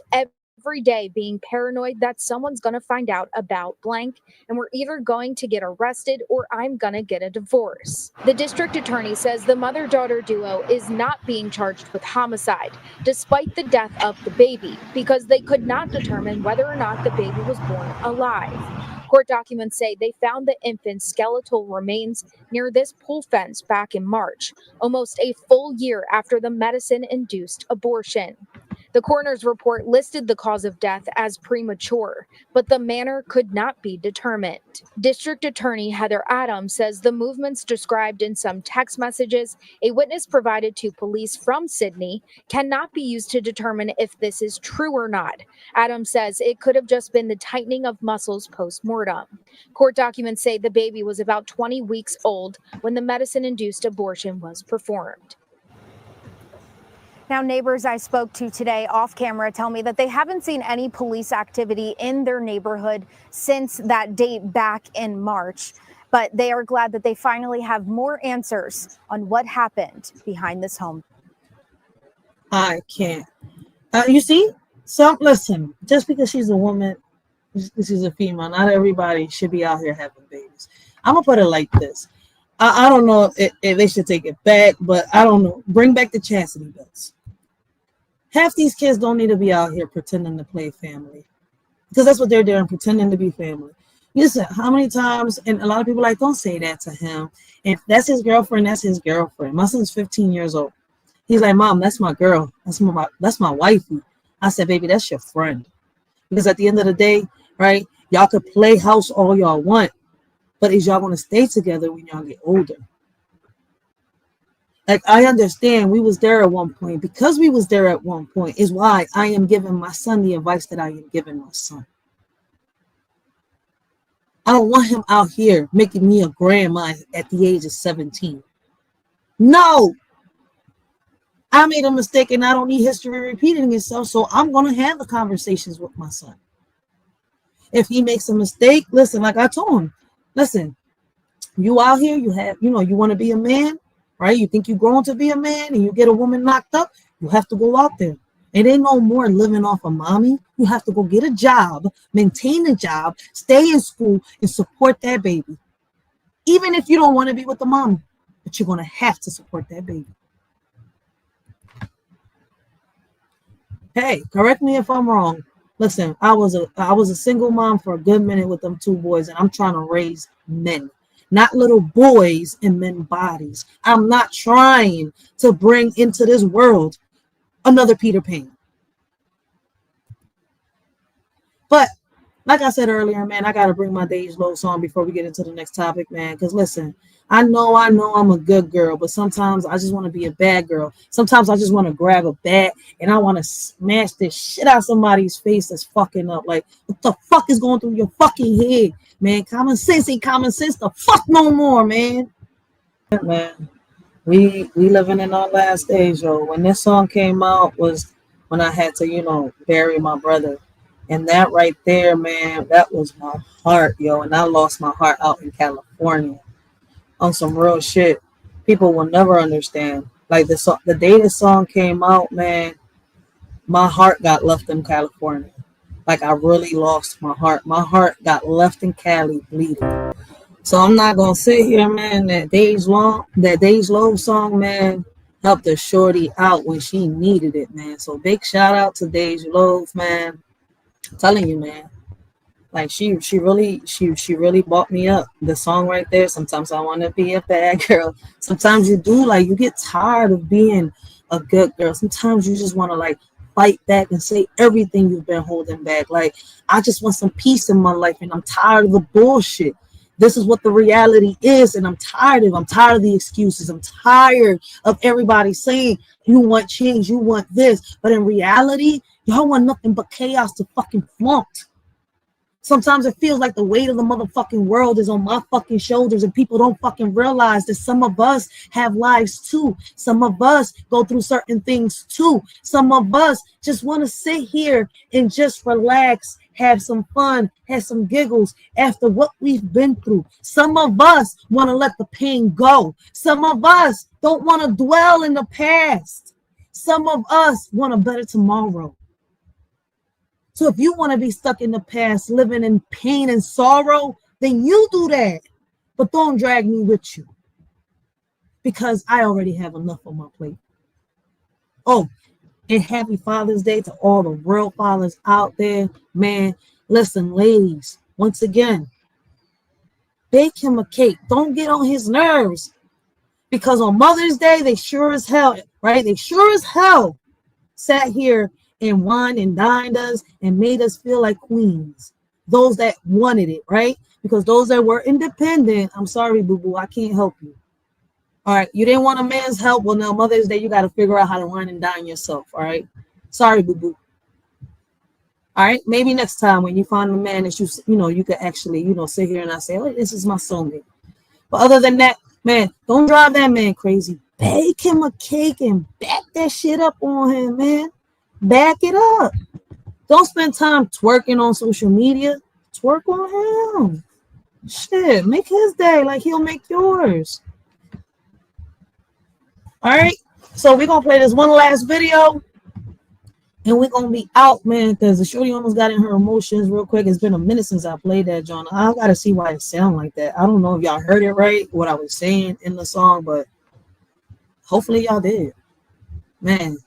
every day being paranoid that someone's going to find out about blank and we're either going to get arrested or I'm going to get a divorce. The district attorney says the mother-daughter duo is not being charged with homicide, despite the death of the baby, because they could not determine whether or not the baby was born alive. Court documents say they found the infant's skeletal remains near this pool fence back in March, almost a full year after the medicine-induced abortion. The coroner's report listed the cause of death as premature, but the manner could not be determined. District Attorney Heather Adams says the movements described in some text messages a witness provided to police from Sydney cannot be used to determine if this is true or not. Adams says it could have just been the tightening of muscles post-mortem. Court documents say the baby was about 20 weeks old when the medicine-induced abortion was performed. Now, neighbors I spoke to today off camera tell me that they haven't seen any police activity in their neighborhood since that date back in March, but they are glad that they finally have more answers on what happened behind this home. I can't. You see, listen, just because she's a woman, she's a female, not everybody should be out here having babies. I'm going to put it like this. I don't know if they should take it back, but I don't know. Bring back the chastity belts. Half these kids don't need to be out here pretending to play family, because that's what they're doing, pretending to be family. Listen, how many times, and a lot of people are like, don't say that to him. If that's his girlfriend, that's his girlfriend. My son's 15 years old. He's like, Mom, that's my girl. That's my wifey. I said, baby, that's your friend. Because at the end of the day, right, y'all could play house all y'all want, but is y'all going to stay together when y'all get older? Like, I understand we was there at one point. Because we was there at one point is why I am giving my son the advice that I am giving my son. I don't want him out here making me a grandma at the age of 17. No. I made a mistake and I don't need history repeating itself, so I'm going to have the conversations with my son. If he makes a mistake, listen, like I told him, listen, you out here, you want to be a man, right? You think you're grown to be a man and you get a woman knocked up, you have to go out there. It ain't no more living off of mommy. You have to go get a job, maintain a job, stay in school, and support that baby. Even if you don't want to be with the mom, but you're going to have to support that baby. Hey, correct me if I'm wrong. Listen, I was a single mom for a good minute with them 2 boys, and I'm trying to raise men, not little boys in men's bodies. I'm not trying to bring into this world another Peter Pan. But like I said earlier, man, I got to bring my Dej Loaf song before we get into the next topic, man. Because listen, I know I'm a good girl, but sometimes I just want to be a bad girl. Sometimes I just want to grab a bat and I want to smash this shit out somebody's face that's fucking up. Like, what the fuck is going through your fucking head, man? Common sense ain't common sense the fuck no more, man. Man, we living in our last days, yo. When this song came out was when I had to, bury my brother. And that right there, man, that was my heart, yo. And I lost my heart out in California on some real shit. People will never understand. Like the day the song came out, man, my heart got left in California. Like I really lost my heart. My heart got left in Cali bleeding. So I'm not gonna sit here, man. That Dej Loaf song, man, helped the shorty out when she needed it, man. So big shout out to Dej Loaf, man. I'm telling you, man. Like she really bought me up. The song right there. Sometimes I want to be a bad girl. Sometimes you do, like, you get tired of being a good girl. Sometimes you just want to like fight back and say everything you've been holding back. Like, I just want some peace in my life, and I'm tired of the bullshit. This is what the reality is, and I'm tired of the excuses. I'm tired of everybody saying you want change, you want this, but in reality, y'all want nothing but chaos to fucking flaunt. Sometimes it feels like the weight of the motherfucking world is on my fucking shoulders, and people don't fucking realize that some of us have lives too. Some of us go through certain things too. Some of us just want to sit here and just relax, have some fun, have some giggles after what we've been through. Some of us want to let the pain go. Some of us don't want to dwell in the past. Some of us want a better tomorrow. So if you want to be stuck in the past, living in pain and sorrow, then you do that. But don't drag me with you, because I already have enough on my plate. Oh, and happy Father's Day to all the real fathers out there. Man, listen, ladies, once again, bake him a cake. Don't get on his nerves. Because on Mother's Day, they sure as hell, right? They sure as hell sat here and wined and dined us and made us feel like queens. Those that wanted it, right? Because those that were independent, I'm sorry, boo-boo, I can't help you. All right, you didn't want a man's help. Well, now Mother's Day, you got to figure out how to wine and dine yourself. All right, sorry, boo boo. All right, maybe next time when you find a man that you could actually sit here and I say, oh, this is my soulmate. But other than that, man, don't drive that man crazy. Bake him a cake and back that shit up on him, man. Back it up. Don't spend time twerking on social media. Twerk on him. Shit, make his day like he'll make yours. All right, so we're gonna play this one last video and we're gonna be out, man, because the shorty almost got in her emotions real quick. It's been a minute since I played that, John. I gotta see why it sounds like that. I don't know if y'all heard it right, what I was saying in the song, but hopefully y'all did, man.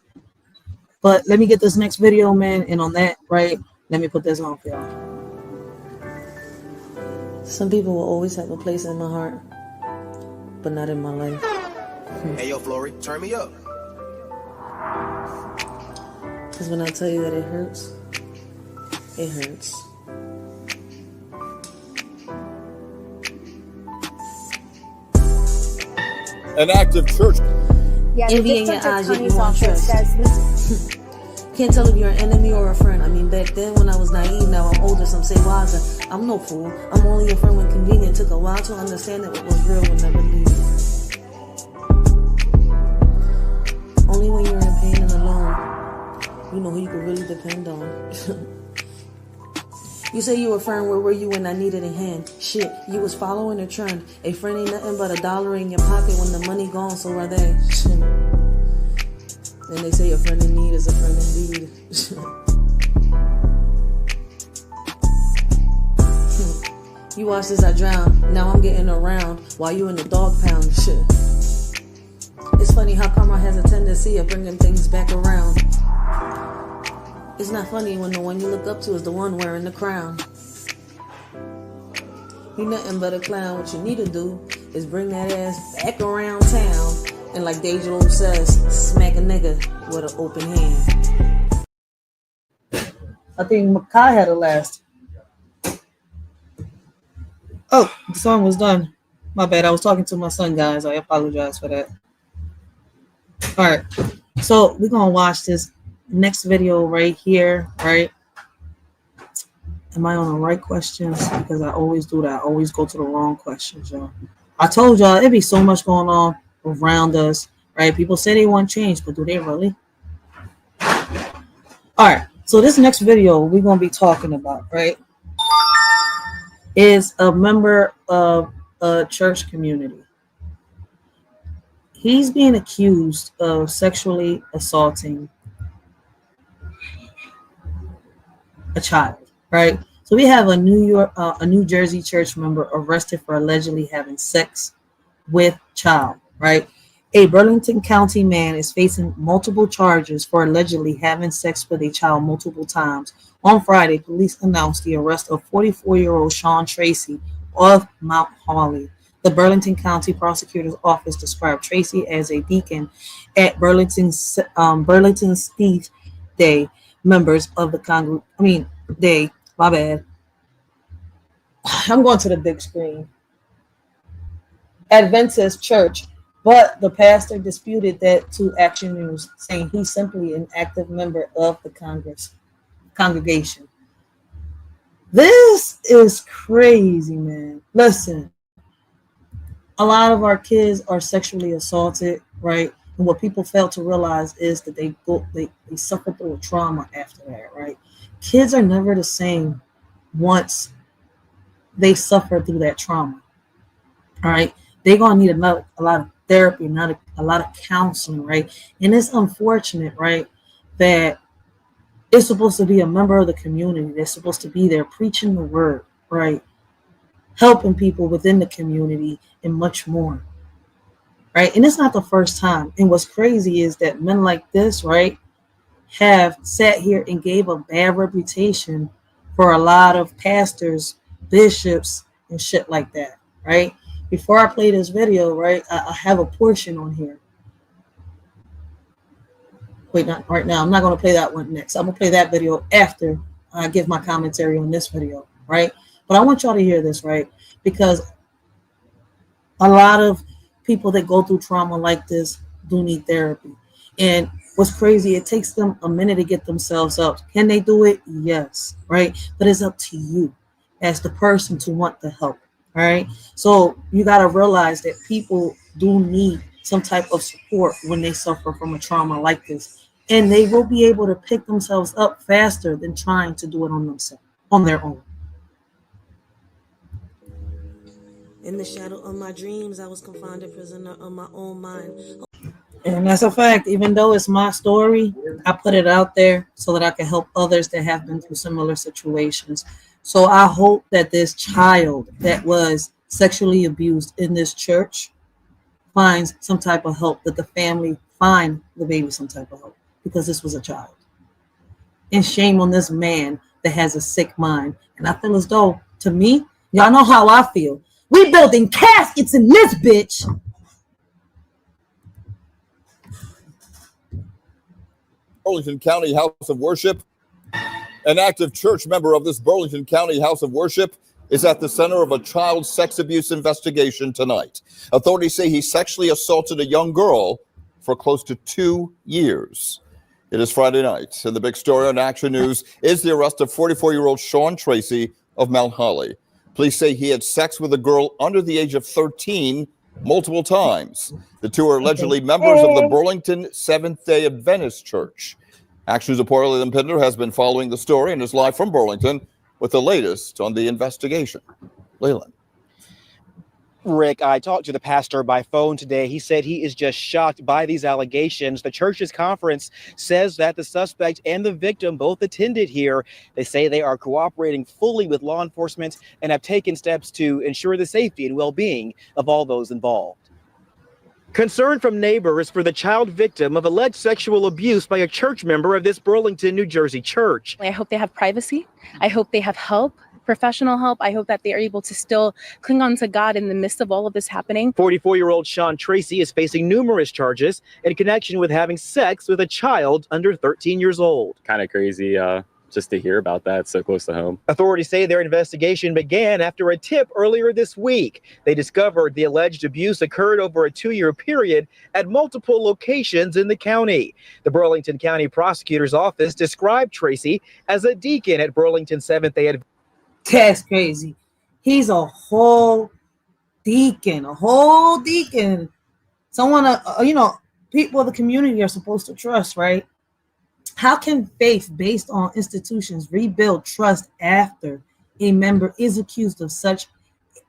But let me get this next video, man, and on that, right, let me put this on for y'all. Some people will always have a place in my heart, but not in my life. Hey, yo, Flory, turn me up. Because when I tell you that it hurts, it hurts. An act of church. Yeah, Envy in your eyes, yet you want trust. Can't tell if you're an enemy or a friend. I mean, back then when I was naive, now I'm older, some say wiser. I'm no fool. I'm only a friend when convenient. Took a while to understand that what was real would never leave. Only when you're in pain and alone, you know who you can really depend on. You say you were a friend, where were you when I needed a hand? Shit, you was following a trend. A friend ain't nothing but $1 in your pocket when the money gone, so are they. Then they say a friend in need is a friend indeed. You watched as I drown, now I'm getting around while you in the dog pound. Shit. It's funny how karma has a tendency of bringing things back around. It's not funny when the one you look up to is the one wearing the crown. You nothing but a clown. What you need to do is bring that ass back around town. And like Deja says, smack a nigga with an open hand. I think Makai had a last. Oh, the song was done. My bad. I was talking to my son, guys. I apologize for that. All right. So we're going to watch this next video right here, right? Am I on the right questions? Because I always do that. I always go to the wrong questions, y'all. I told y'all it'd be so much going on around us, right? People say they want change, but do they really? All right. So this next video we're going to be talking about, right, is a member of a church community. He's being accused of sexually assaulting a child, right? So we have a New Jersey church member arrested for allegedly having sex with child, right? A Burlington County man is facing multiple charges for allegedly having sex with a child multiple times. On Friday, police announced the arrest of 44-year-old Sean Tracy of Mount Holly. The Burlington County Prosecutor's Office described Tracy as a deacon at Burlington Steve Day. Members of the my bad. I'm going to the big screen. Adventist Church, but the pastor disputed that to Action News, saying he's simply an active member of the congregation. This is crazy, man. Listen, a lot of our kids are sexually assaulted, right? And what people fail to realize is that they suffer through a trauma after that, right? Kids are never the same once they suffer through that trauma. All right, they're gonna need a lot of therapy, a lot of counseling, right? And it's unfortunate, right, that They're supposed to be a member of the community. They're supposed to be there preaching the word, right? Helping people within the community and much more, right? And it's not the first time. And what's crazy is that men like this, right, have sat here and gave a bad reputation for a lot of pastors, bishops, and shit like that, right? Before I play this video, right, I have a portion on here. Wait, not right now. I'm not going to play that one next. I'm going to play that video after I give my commentary on this video, right? But I want y'all to hear this, right? Because a lot of people that go through trauma like this do need therapy. And what's crazy, it takes them a minute to get themselves up. Can they do it? Yes, right? But it's up to you as the person to want the help, all right? So you got to realize that people do need some type of support when they suffer from a trauma like this. And they will be able to pick themselves up faster than trying to do it on themselves, on their own. In the shadow of my dreams, I was confined a prisoner of my own mind. And that's a fact. Even though it's my story, I put it out there so that I can help others that have been through similar situations. So I hope that this child that was sexually abused in this church finds some type of help, that the family find the baby some type of help, because this was a child. And shame on this man that has a sick mind. And I feel as though, to me, y'all know how I feel. We building caskets in this bitch. Burlington County House of Worship. An active church member of this Burlington County House of Worship is at the center of a child sex abuse investigation tonight. Authorities say he sexually assaulted a young girl for close to 2 years. It is Friday night, and the big story on Action News is the arrest of 44-year-old Sean Tracy of Mount Holly. Police say he had sex with a girl under the age of 13 multiple times. The two are allegedly members of the Burlington Seventh-day Adventist Church. Action News reporter Leland Pinder has been following the story and is live from Burlington with the latest on the investigation. Leland. Rick, I talked to the pastor by phone today. He said he is just shocked by these allegations. The church's conference says that the suspect and the victim both attended here. They say they are cooperating fully with law enforcement and have taken steps to ensure the safety and well-being of all those involved. Concern from neighbors for the child victim of alleged sexual abuse by a church member of this Burlington, New Jersey church. I hope they have privacy. I hope they have help. Professional help. I hope that they are able to still cling on to God in the midst of all of this happening. 44-year-old Sean Tracy is facing numerous charges in connection with having sex with a child under 13 years old. Kind of crazy just to hear about that so close to home. Authorities say their investigation began after a tip earlier this week. They discovered the alleged abuse occurred over a 2-year period at multiple locations in the county. The Burlington County Prosecutor's Office described Tracy as a deacon at Burlington Seventh-day Adventist. That's crazy. He's a whole deacon, Someone, people of the community are supposed to trust, right? How can faith based on institutions rebuild trust after a member is accused of such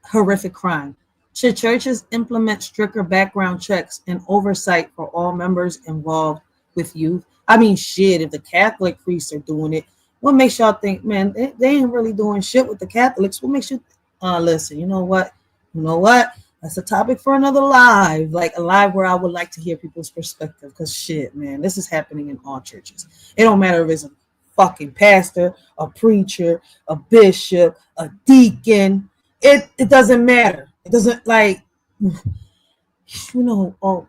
horrific crime? Should churches implement stricter background checks and oversight for all members involved with youth? I mean, shit, if the Catholic priests are doing it, what makes y'all think, man, they ain't really doing shit with the Catholics? What makes you listen, you know what? That's a topic for another live, like a live where I would like to hear people's perspective, because shit, man, this is happening in all churches. It don't matter if it's a fucking pastor, a preacher, a bishop, a deacon. It doesn't matter. It doesn't, like, oh,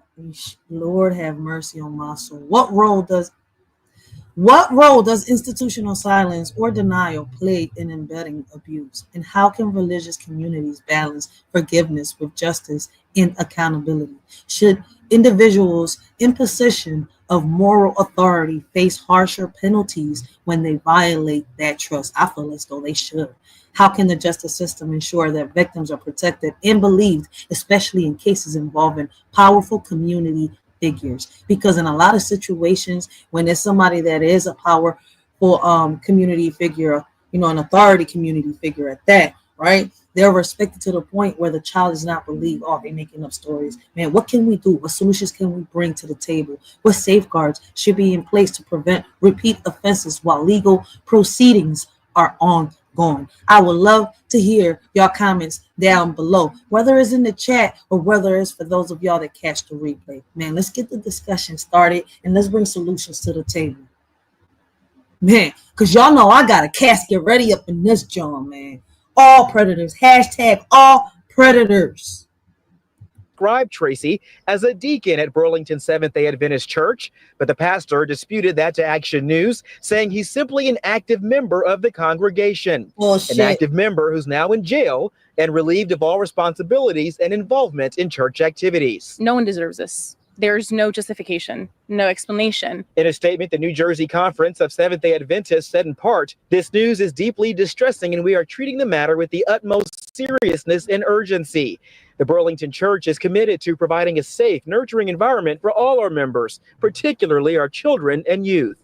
Lord have mercy on my soul. What role does institutional silence or denial play in embedding abuse? And how can religious communities balance forgiveness with justice and accountability? Should individuals in position of moral authority face harsher penalties when they violate that trust? I feel as though they should. How can the justice system ensure that victims are protected and believed, especially in cases involving powerful community figures? Because in a lot of situations, when there's somebody that is a powerful community figure, an authority community figure at that, right? They're respected to the point where the child is not believed. Oh, they're making up stories. Man, what can we do? What solutions can we bring to the table? What safeguards should be in place to prevent repeat offenses while legal proceedings are ongoing? I would love to hear y'all comments down below, whether it's in the chat or whether it's for those of y'all that catch the replay. Man, let's get the discussion started and let's bring solutions to the table. Man, because y'all know I got a casket ready up in this joint, man. All predators. Hashtag all predators. Described Tracy as a deacon at Burlington Seventh-day Adventist Church, but the pastor disputed that to Action News, saying he's simply an active member of the congregation. An active member who's now in jail and relieved of all responsibilities and involvement in church activities. No one deserves this. There's no justification, no explanation. In a statement, the New Jersey Conference of Seventh-day Adventists said in part, "This news is deeply distressing and we are treating the matter with the utmost seriousness and urgency. The Burlington Church is committed to providing a safe, nurturing environment for all our members, particularly our children and youth."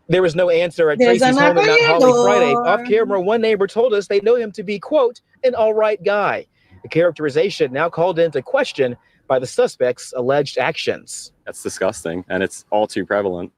There was no answer at Tracy's home in Mount Holly Friday. Off camera, one neighbor told us they know him to be, quote, an all right guy. The characterization now called into question by the suspect's alleged actions. That's disgusting, and it's all too prevalent.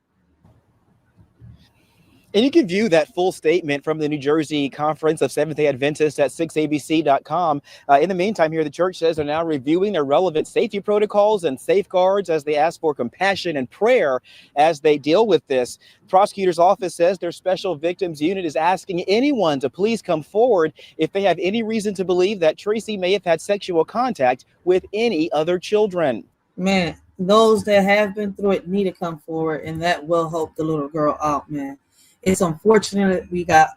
And you can view that full statement from the New Jersey Conference of Seventh-day Adventists at 6abc.com. In the meantime, here the church says they're now reviewing their relevant safety protocols and safeguards as they ask for compassion and prayer as they deal with this. Prosecutor's office says their special victims unit is asking anyone to please come forward if they have any reason to believe that Tracy may have had sexual contact with any other children. Man, those that have been through it need to come forward, and that will help the little girl out, man. It's unfortunate that we got,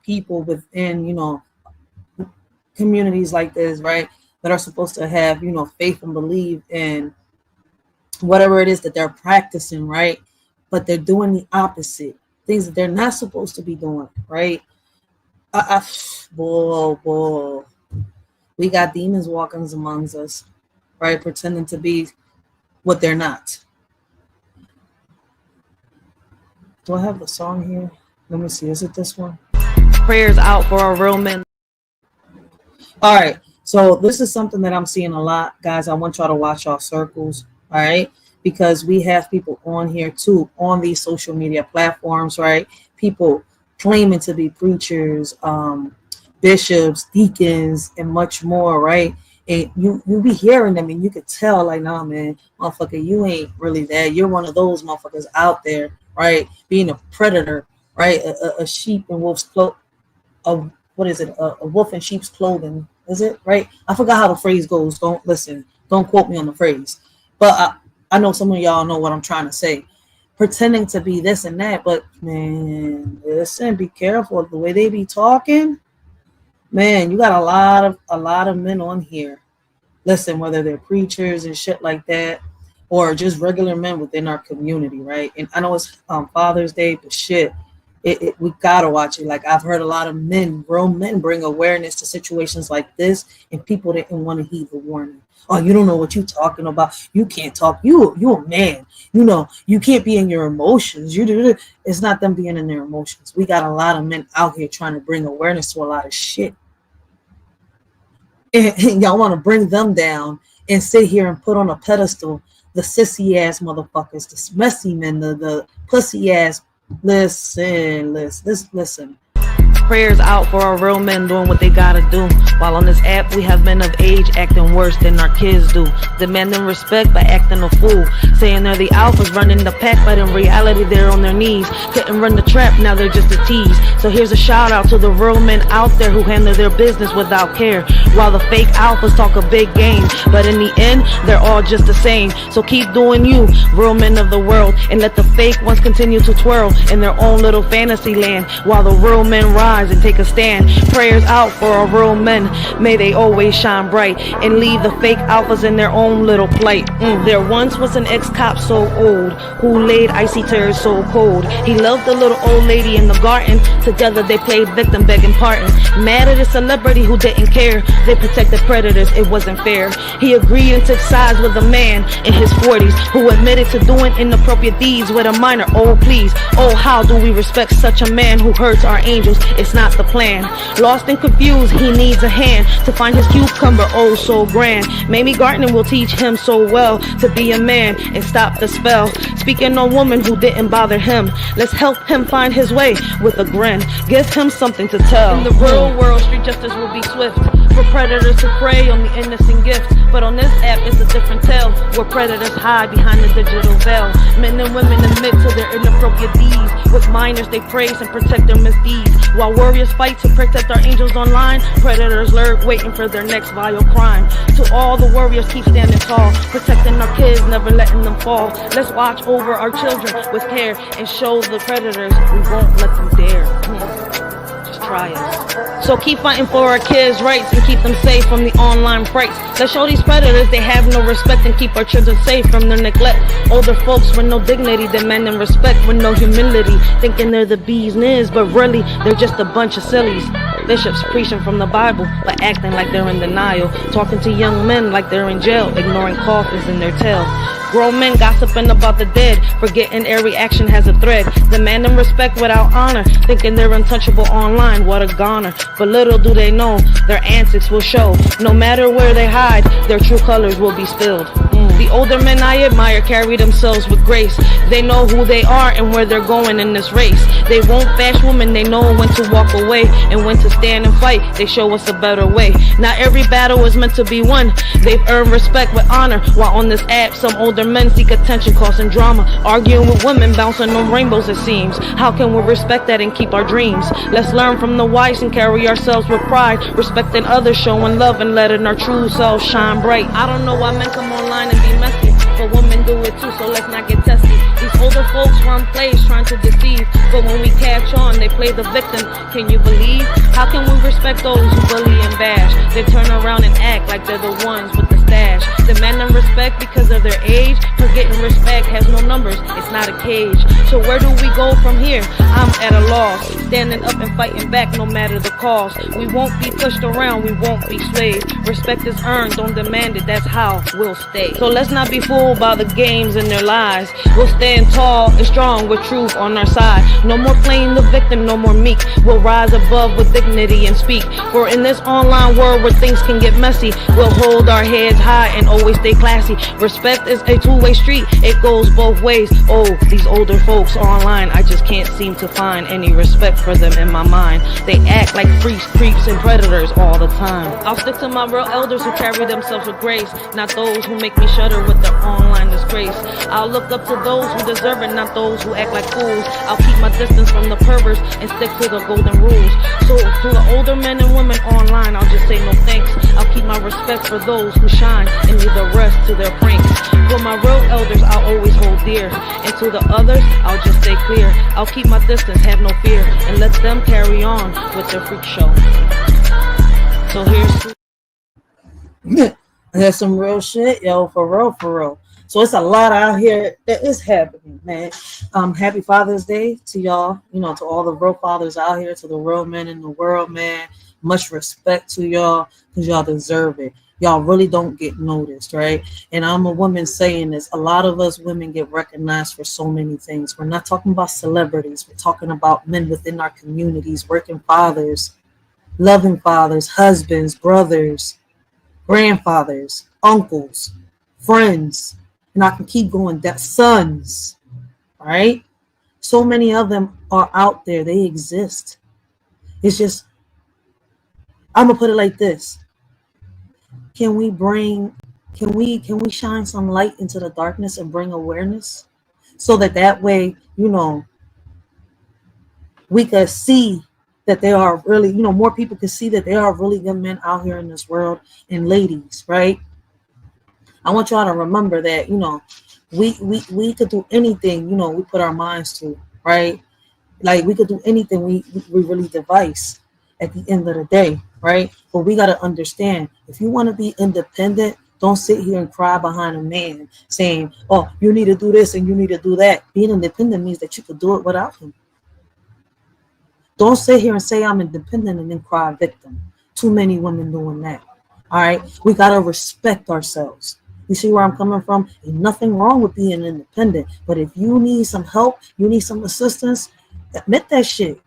people within, communities like this, right, that are supposed to have, faith and believe in whatever it is that they're practicing, right? But they're doing the opposite, things that they're not supposed to be doing, right? We got demons walking amongst us, right, pretending to be what they're not. Do I have the song here? Let me see. Is it this one? Prayers out for our real men. All right. So this is something that I'm seeing a lot, guys. I want y'all to watch our circles. All right. Because we have people on here too, on these social media platforms, right? People claiming to be preachers, bishops, deacons, and much more, right? And you be hearing them and you could tell, like, nah, man, motherfucker, you ain't really that. You're one of those motherfuckers out there, right? Being a predator, right? A sheep in wolf's clothing. What is it? A wolf in sheep's clothing. Is it right? I forgot how the phrase goes. Don't listen. Don't quote me on the phrase. But I know some of y'all know what I'm trying to say. Pretending to be this and that, but man, listen, be careful of the way they be talking. Man, you got a lot of men on here. Listen, whether they're preachers and shit like that, or just regular men within our community, right? And I know it's Father's Day, but shit, we gotta watch it. Like, I've heard a lot of men, grown men, bring awareness to situations like this, and people didn't want to heed the warning. Oh, you don't know what you're talking about. You can't talk. You a man. You can't be in your emotions. It's not them being in their emotions. We got a lot of men out here trying to bring awareness to a lot of shit. And y'all want to bring them down and sit here and put on a pedestal the sissy ass motherfuckers, the messy men, the pussy ass. Listen. Prayers out for our real men doing what they gotta do. While on this app we have men of age acting worse than our kids do, demanding respect by acting a fool, saying they're the alphas running the pack, but in reality they're on their knees. Couldn't run the trap, now they're just a tease. So here's a shout out to the real men out there who handle their business without care, while the fake alphas talk a big game, but in the end they're all just the same. So keep doing you, real men of the world, and let the fake ones continue to twirl in their own little fantasy land, while the real men rise and take a stand. Prayers out for our real men, may they always shine bright and leave the fake alphas in their own little plight. There once was an ex-cop so old who laid icy tears so cold. He loved the little old lady in the garden. Together they played victim begging pardon. Mad at a celebrity who didn't care. They protected predators, it wasn't fair. He agreed and took sides with a man in his 40s who admitted to doing inappropriate deeds with a minor. Oh please, oh how do we respect such a man who hurts our angels? it's not the plan. Lost and confused, he needs a hand to find his cucumber, oh so grand. Maybe gardening will teach him so well to be a man and stop the spell. Speaking on woman who didn't bother him, let's help him find his way with a grin. Give him something to tell. In the real world, street justice will be swift for predators to prey on the innocent gift. But on this app, it's a different tale, where predators hide behind the digital veil. Men and women admit to their inappropriate deeds. With minors, they praise and protect their misdeeds. While warriors fight to protect our angels online, predators lurk, waiting for their next vile crime. To all the warriors, keep standing tall, protecting our kids, never letting them fall. Let's watch over our children with care and show the predators we won't let them dare. Just try us. So keep fighting for our kids' rights and keep them safe from the online frights. Let's show these predators they have no respect and keep our children safe from their neglect. Older folks with no dignity, demanding respect with no humility, thinking they're the bee's knees, but really they're just a bunch of sillies. Bishops preaching from the Bible, but acting like they're in denial. Talking to young men like they're in jail, ignoring coffins in their tail. Grown men gossiping about the dead, forgetting every action has a thread. Demanding respect without honor, thinking they're untouchable online, what a goner. But little do they know, their antics will show. No matter where they hide, their true colors will be spilled. The older men I admire carry themselves with grace. They know who they are and where they're going in this race. They won't bash women, they know when to walk away and when to stand and fight. They show us a better way. Not every battle is meant to be won. They've earned respect with honor, while on this app some older men seek attention, causing drama, arguing with women, bouncing on rainbows it seems. How can we respect that and keep our dreams? Let's learn from the wise and carry ourselves with pride, respecting others, showing love and letting our true selves shine bright. I don't know why men come online and be messy, but women do it too, so let's not get testy. These older folks run plays trying to deceive, but when we catch on, they play the victim. Can you believe? How can we respect those who bully and bash? They turn around and act like they're the ones with the stash. Demanding respect because of their age, forgetting respect has no numbers, it's not a cage. So where do we go from here? I'm at a loss, standing up and fighting back no matter the cost. We won't be pushed around, we won't be swayed. Respect is earned, don't demand it, that's how we'll stay. So let's not be fooled by the games and their lies. We'll stand tall and strong with truth on our side. No more playing the victim, no more meek. We'll rise above with dignity and speak. For in this online world where things can get messy, we'll hold our heads high and always stay classy. Respect is a two-way street, it goes both ways. Oh, these older folks online, I just can't seem to find any respect for them in my mind. They act like freaks, creeps, and predators all the time. I'll stick to my real elders who carry themselves with grace, not those who make me shudder with their online disgrace. I'll look up to those who deserve it, not those who act like fools. I'll keep my distance from the perverts and stick to the golden rules. So to the older men and women online, I'll just say no thanks. I'll keep my respect for those who shine and leave the rest to their pranks. For my real elders, I'll always hold dear, and to the others, I'll just stay clear. I'll keep my distance, have no fear, and let them carry on with their freak show. So That's some real shit, yo, for real, for real. So it's a lot out here that is happening, man. Happy Father's Day to y'all, you know, to all the real fathers out here, to the real men in the world, man. Much respect to y'all, because y'all deserve it. Y'all really don't get noticed, right? And I'm a woman saying this. A lot of us women get recognized for so many things. We're not talking about celebrities. We're talking about men within our communities, working fathers, loving fathers, husbands, brothers, grandfathers, uncles, friends, and I can keep going, that sons, right? So many of them are out there. They exist. It's just, I'm gonna put it like this. Can we shine some light into the darkness and bring awareness so that way, you know, we could see that there are really, you know, more people can see that there are really good men out here in this world, and ladies, right? I want y'all to remember that, you know, we could do anything, you know, we put our minds to, right? Like we could do anything we really devise at the end of the day, right? But we got to understand, if you want to be independent, don't sit here and cry behind a man saying, oh, you need to do this and you need to do that. Being independent means that you could do it without him. Don't sit here and say I'm independent and then cry victim. Too many women doing that. All right. We got to respect ourselves. You see where I'm coming from? Ain't nothing wrong with being independent. But if you need some help, you need some assistance, admit that shit.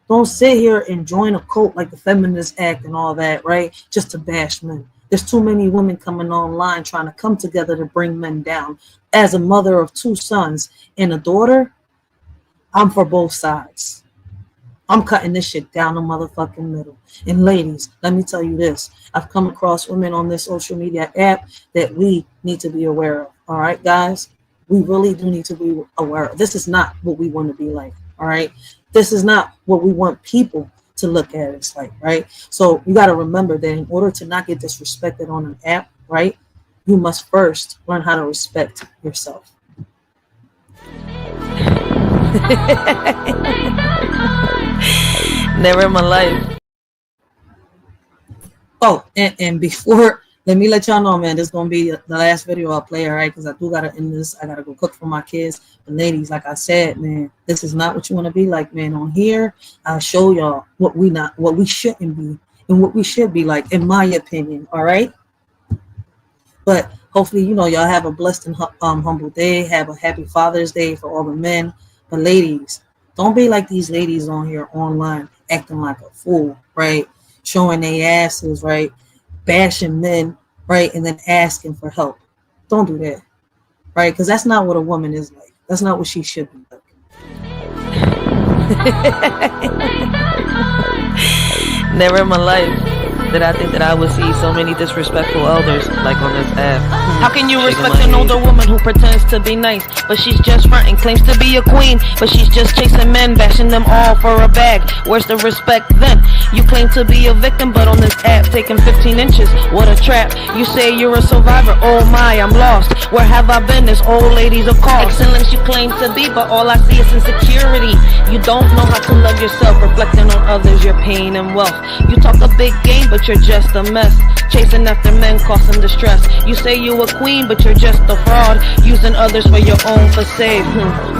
Don't sit here and join a cult like the Feminist Act and all that, right? Just to bash men. There's too many women coming online trying to come together to bring men down. As a mother of 2 sons and a daughter, I'm for both sides. I'm cutting this shit down the motherfucking middle. And ladies, let me tell you this. I've come across women on this social media app that we need to be aware of. All right, guys? We really do need to be aware of. This is not what we want to be like. All right? This is not what we want people to look at us like, right? So you got to remember that in order to not get disrespected on an app, right, you must first learn how to respect yourself. Never in my life. Oh, and before, let me let y'all know, man, this is going to be the last video I'll play, all right? Because I do got to end this. I got to go cook for my kids. But ladies, like I said, man, this is not what you want to be like, man. On here, I'll show y'all what we shouldn't be and what we should be like, in my opinion, all right? But hopefully, you know, y'all have a blessed and humble day. Have a happy Father's Day for all the men. But ladies, don't be like these ladies on here online acting like a fool, right? Showing their asses, right? Bashing men, right? And then asking for help. Don't do that, right? Because that's not what a woman is like. That's not what she should be like. Never in my life did I think that I would see so many disrespectful elders like on this app. How can you respect an older woman who pretends to be nice, but she's just fronting, claims to be a queen, but she's just chasing men, bashing them all for a bag? Where's the respect then? You claim to be a victim, but on this app taking 15 inches. What a trap. You say you're a survivor. Oh my, I'm lost. Where have I been? This old lady's a cause. Excellence you claim to be, but all I see is insecurity. You don't know how to love yourself, reflecting on others, your pain and wealth. You talk a big game, but you're just a mess. Chasing after men, causing distress. You say you a queen, but you're just a fraud. Using others for your own facade.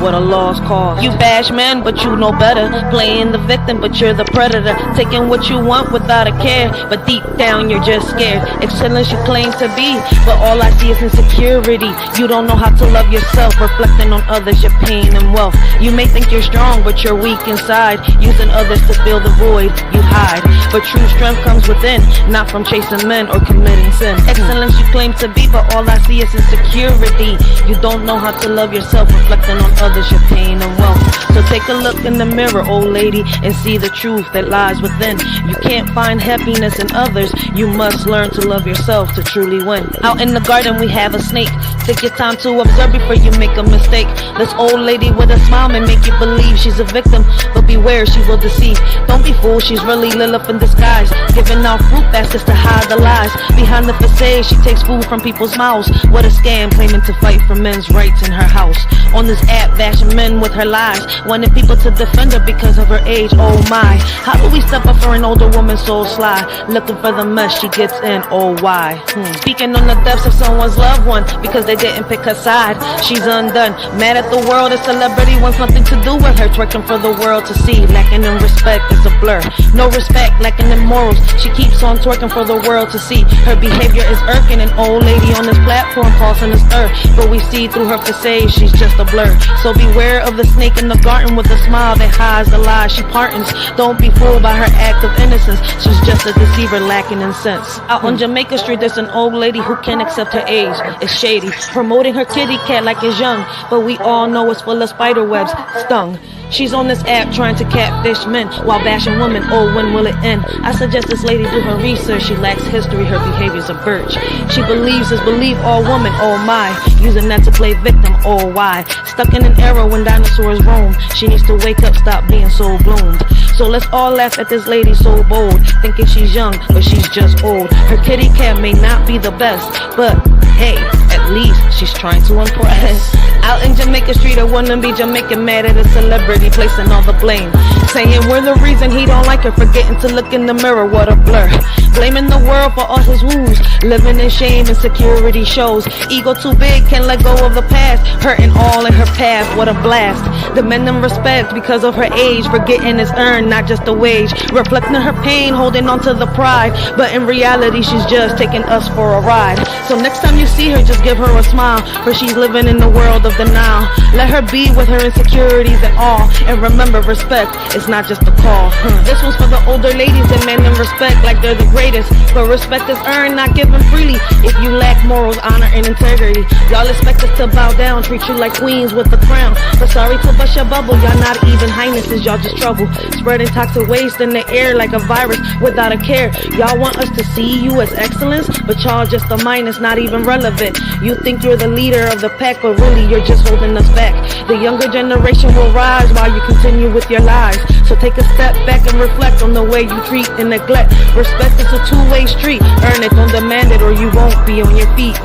What a lost cause. You bash men, but you know better. Playing the victim, but you're the predator. Taking what you want without a care, but deep down you're just scared. Excellence you claim to be, but all I see is insecurity. You don't know how to love yourself, reflecting on others, your pain and wealth. You may think you're strong, but you're weak inside. Using others to fill the void you hide. But true strength comes within, not from chasing men or committing sin. Excellence you claim to be, but all I see is insecurity. You don't know how to love yourself, reflecting on others, your pain and wealth. So take a look in the mirror, old lady, and see the truth that lies within. You can't find happiness in others. You must learn to love yourself to truly win. Out in the garden we have a snake. Take your time to observe before you make a mistake. This old lady with a smile may make you believe she's a victim, but beware, she will deceive. Don't be fooled, she's really Lilith in disguise, giving out fruit baskets to hide the lies. Behind the facade, she takes food from people's mouths. What a scam, claiming to fight for men's rights in her house. On this app, bashing men with her lies, wanting people to defend her because of her age. Oh my, how do we step up for an older woman so sly, looking for the mess she gets in? Oh why? Speaking on the deaths of someone's loved one because they didn't pick her side. She's undone, mad at the world. A celebrity wants nothing to do with her, twerking for the world to see. Lacking in respect, it's a blur. No respect, lacking in morals. She keeps on twerking for the world to see. Her behavior is irking. An old lady on this platform causing a stir, but we see through her facade she's just a blur. So beware of the snake in the garden with a smile that hides the lies she partons. Don't be fooled by her act of innocence. She's just a deceiver lacking in sense. Out on Jamaica Street there's an old lady who can't accept her age. It's shady, promoting her kitty cat like it's young, but we all know it's full of spider webs. Stung. She's on this app trying to catfish men while bashing women. Oh, when will it end? I suggest this lady do her research. She lacks history, her behavior's a birch. She believes is believe all women. Oh my, using that to play victim. Oh why? Stuck in an era when dinosaurs roam. She needs to wake up, stop being so bloomed. So let's all laugh at this lady so bold, thinking she's young, but she's just old. Her kitty cat may not be the best, but hey, at least she's trying to impress. Out in Jamaica Street, a wannabe Jamaican mad at a celebrity, placing all the blame, saying we're the reason he don't like her, forgetting to look in the mirror. What a blur. Blaming the world for all his wounds, living in shame, insecurity shows. Ego too big, can't let go of the past, hurting all in her path. What a blast. Demanding respect because of her age, forgetting it's earned, not just a wage. Reflecting her pain, holding on to the pride, but in reality she's just taking us for a ride. So next time you see her, just give give her a smile, for she's living in the world of denial. Let her be with her insecurities and all, and remember, respect, it's not just a call. This one's for the older ladies that men them respect like they're the greatest, but respect is earned, not given freely. If you lack morals, honor, and integrity, y'all expect us to bow down, treat you like queens with a crown. But sorry to bust your bubble, y'all not even highnesses, y'all just trouble, spreading toxic waste in the air like a virus without a care. Y'all want us to see you as excellence, but y'all just a minus, not even relevant. You think you're the leader of the pack, but really you're just holding us back. The younger generation will rise while you continue with your lies. So take a step back and reflect on the way you treat and neglect. Respect is a two-way street. Earn it, don't demand it, or you won't be on your feet.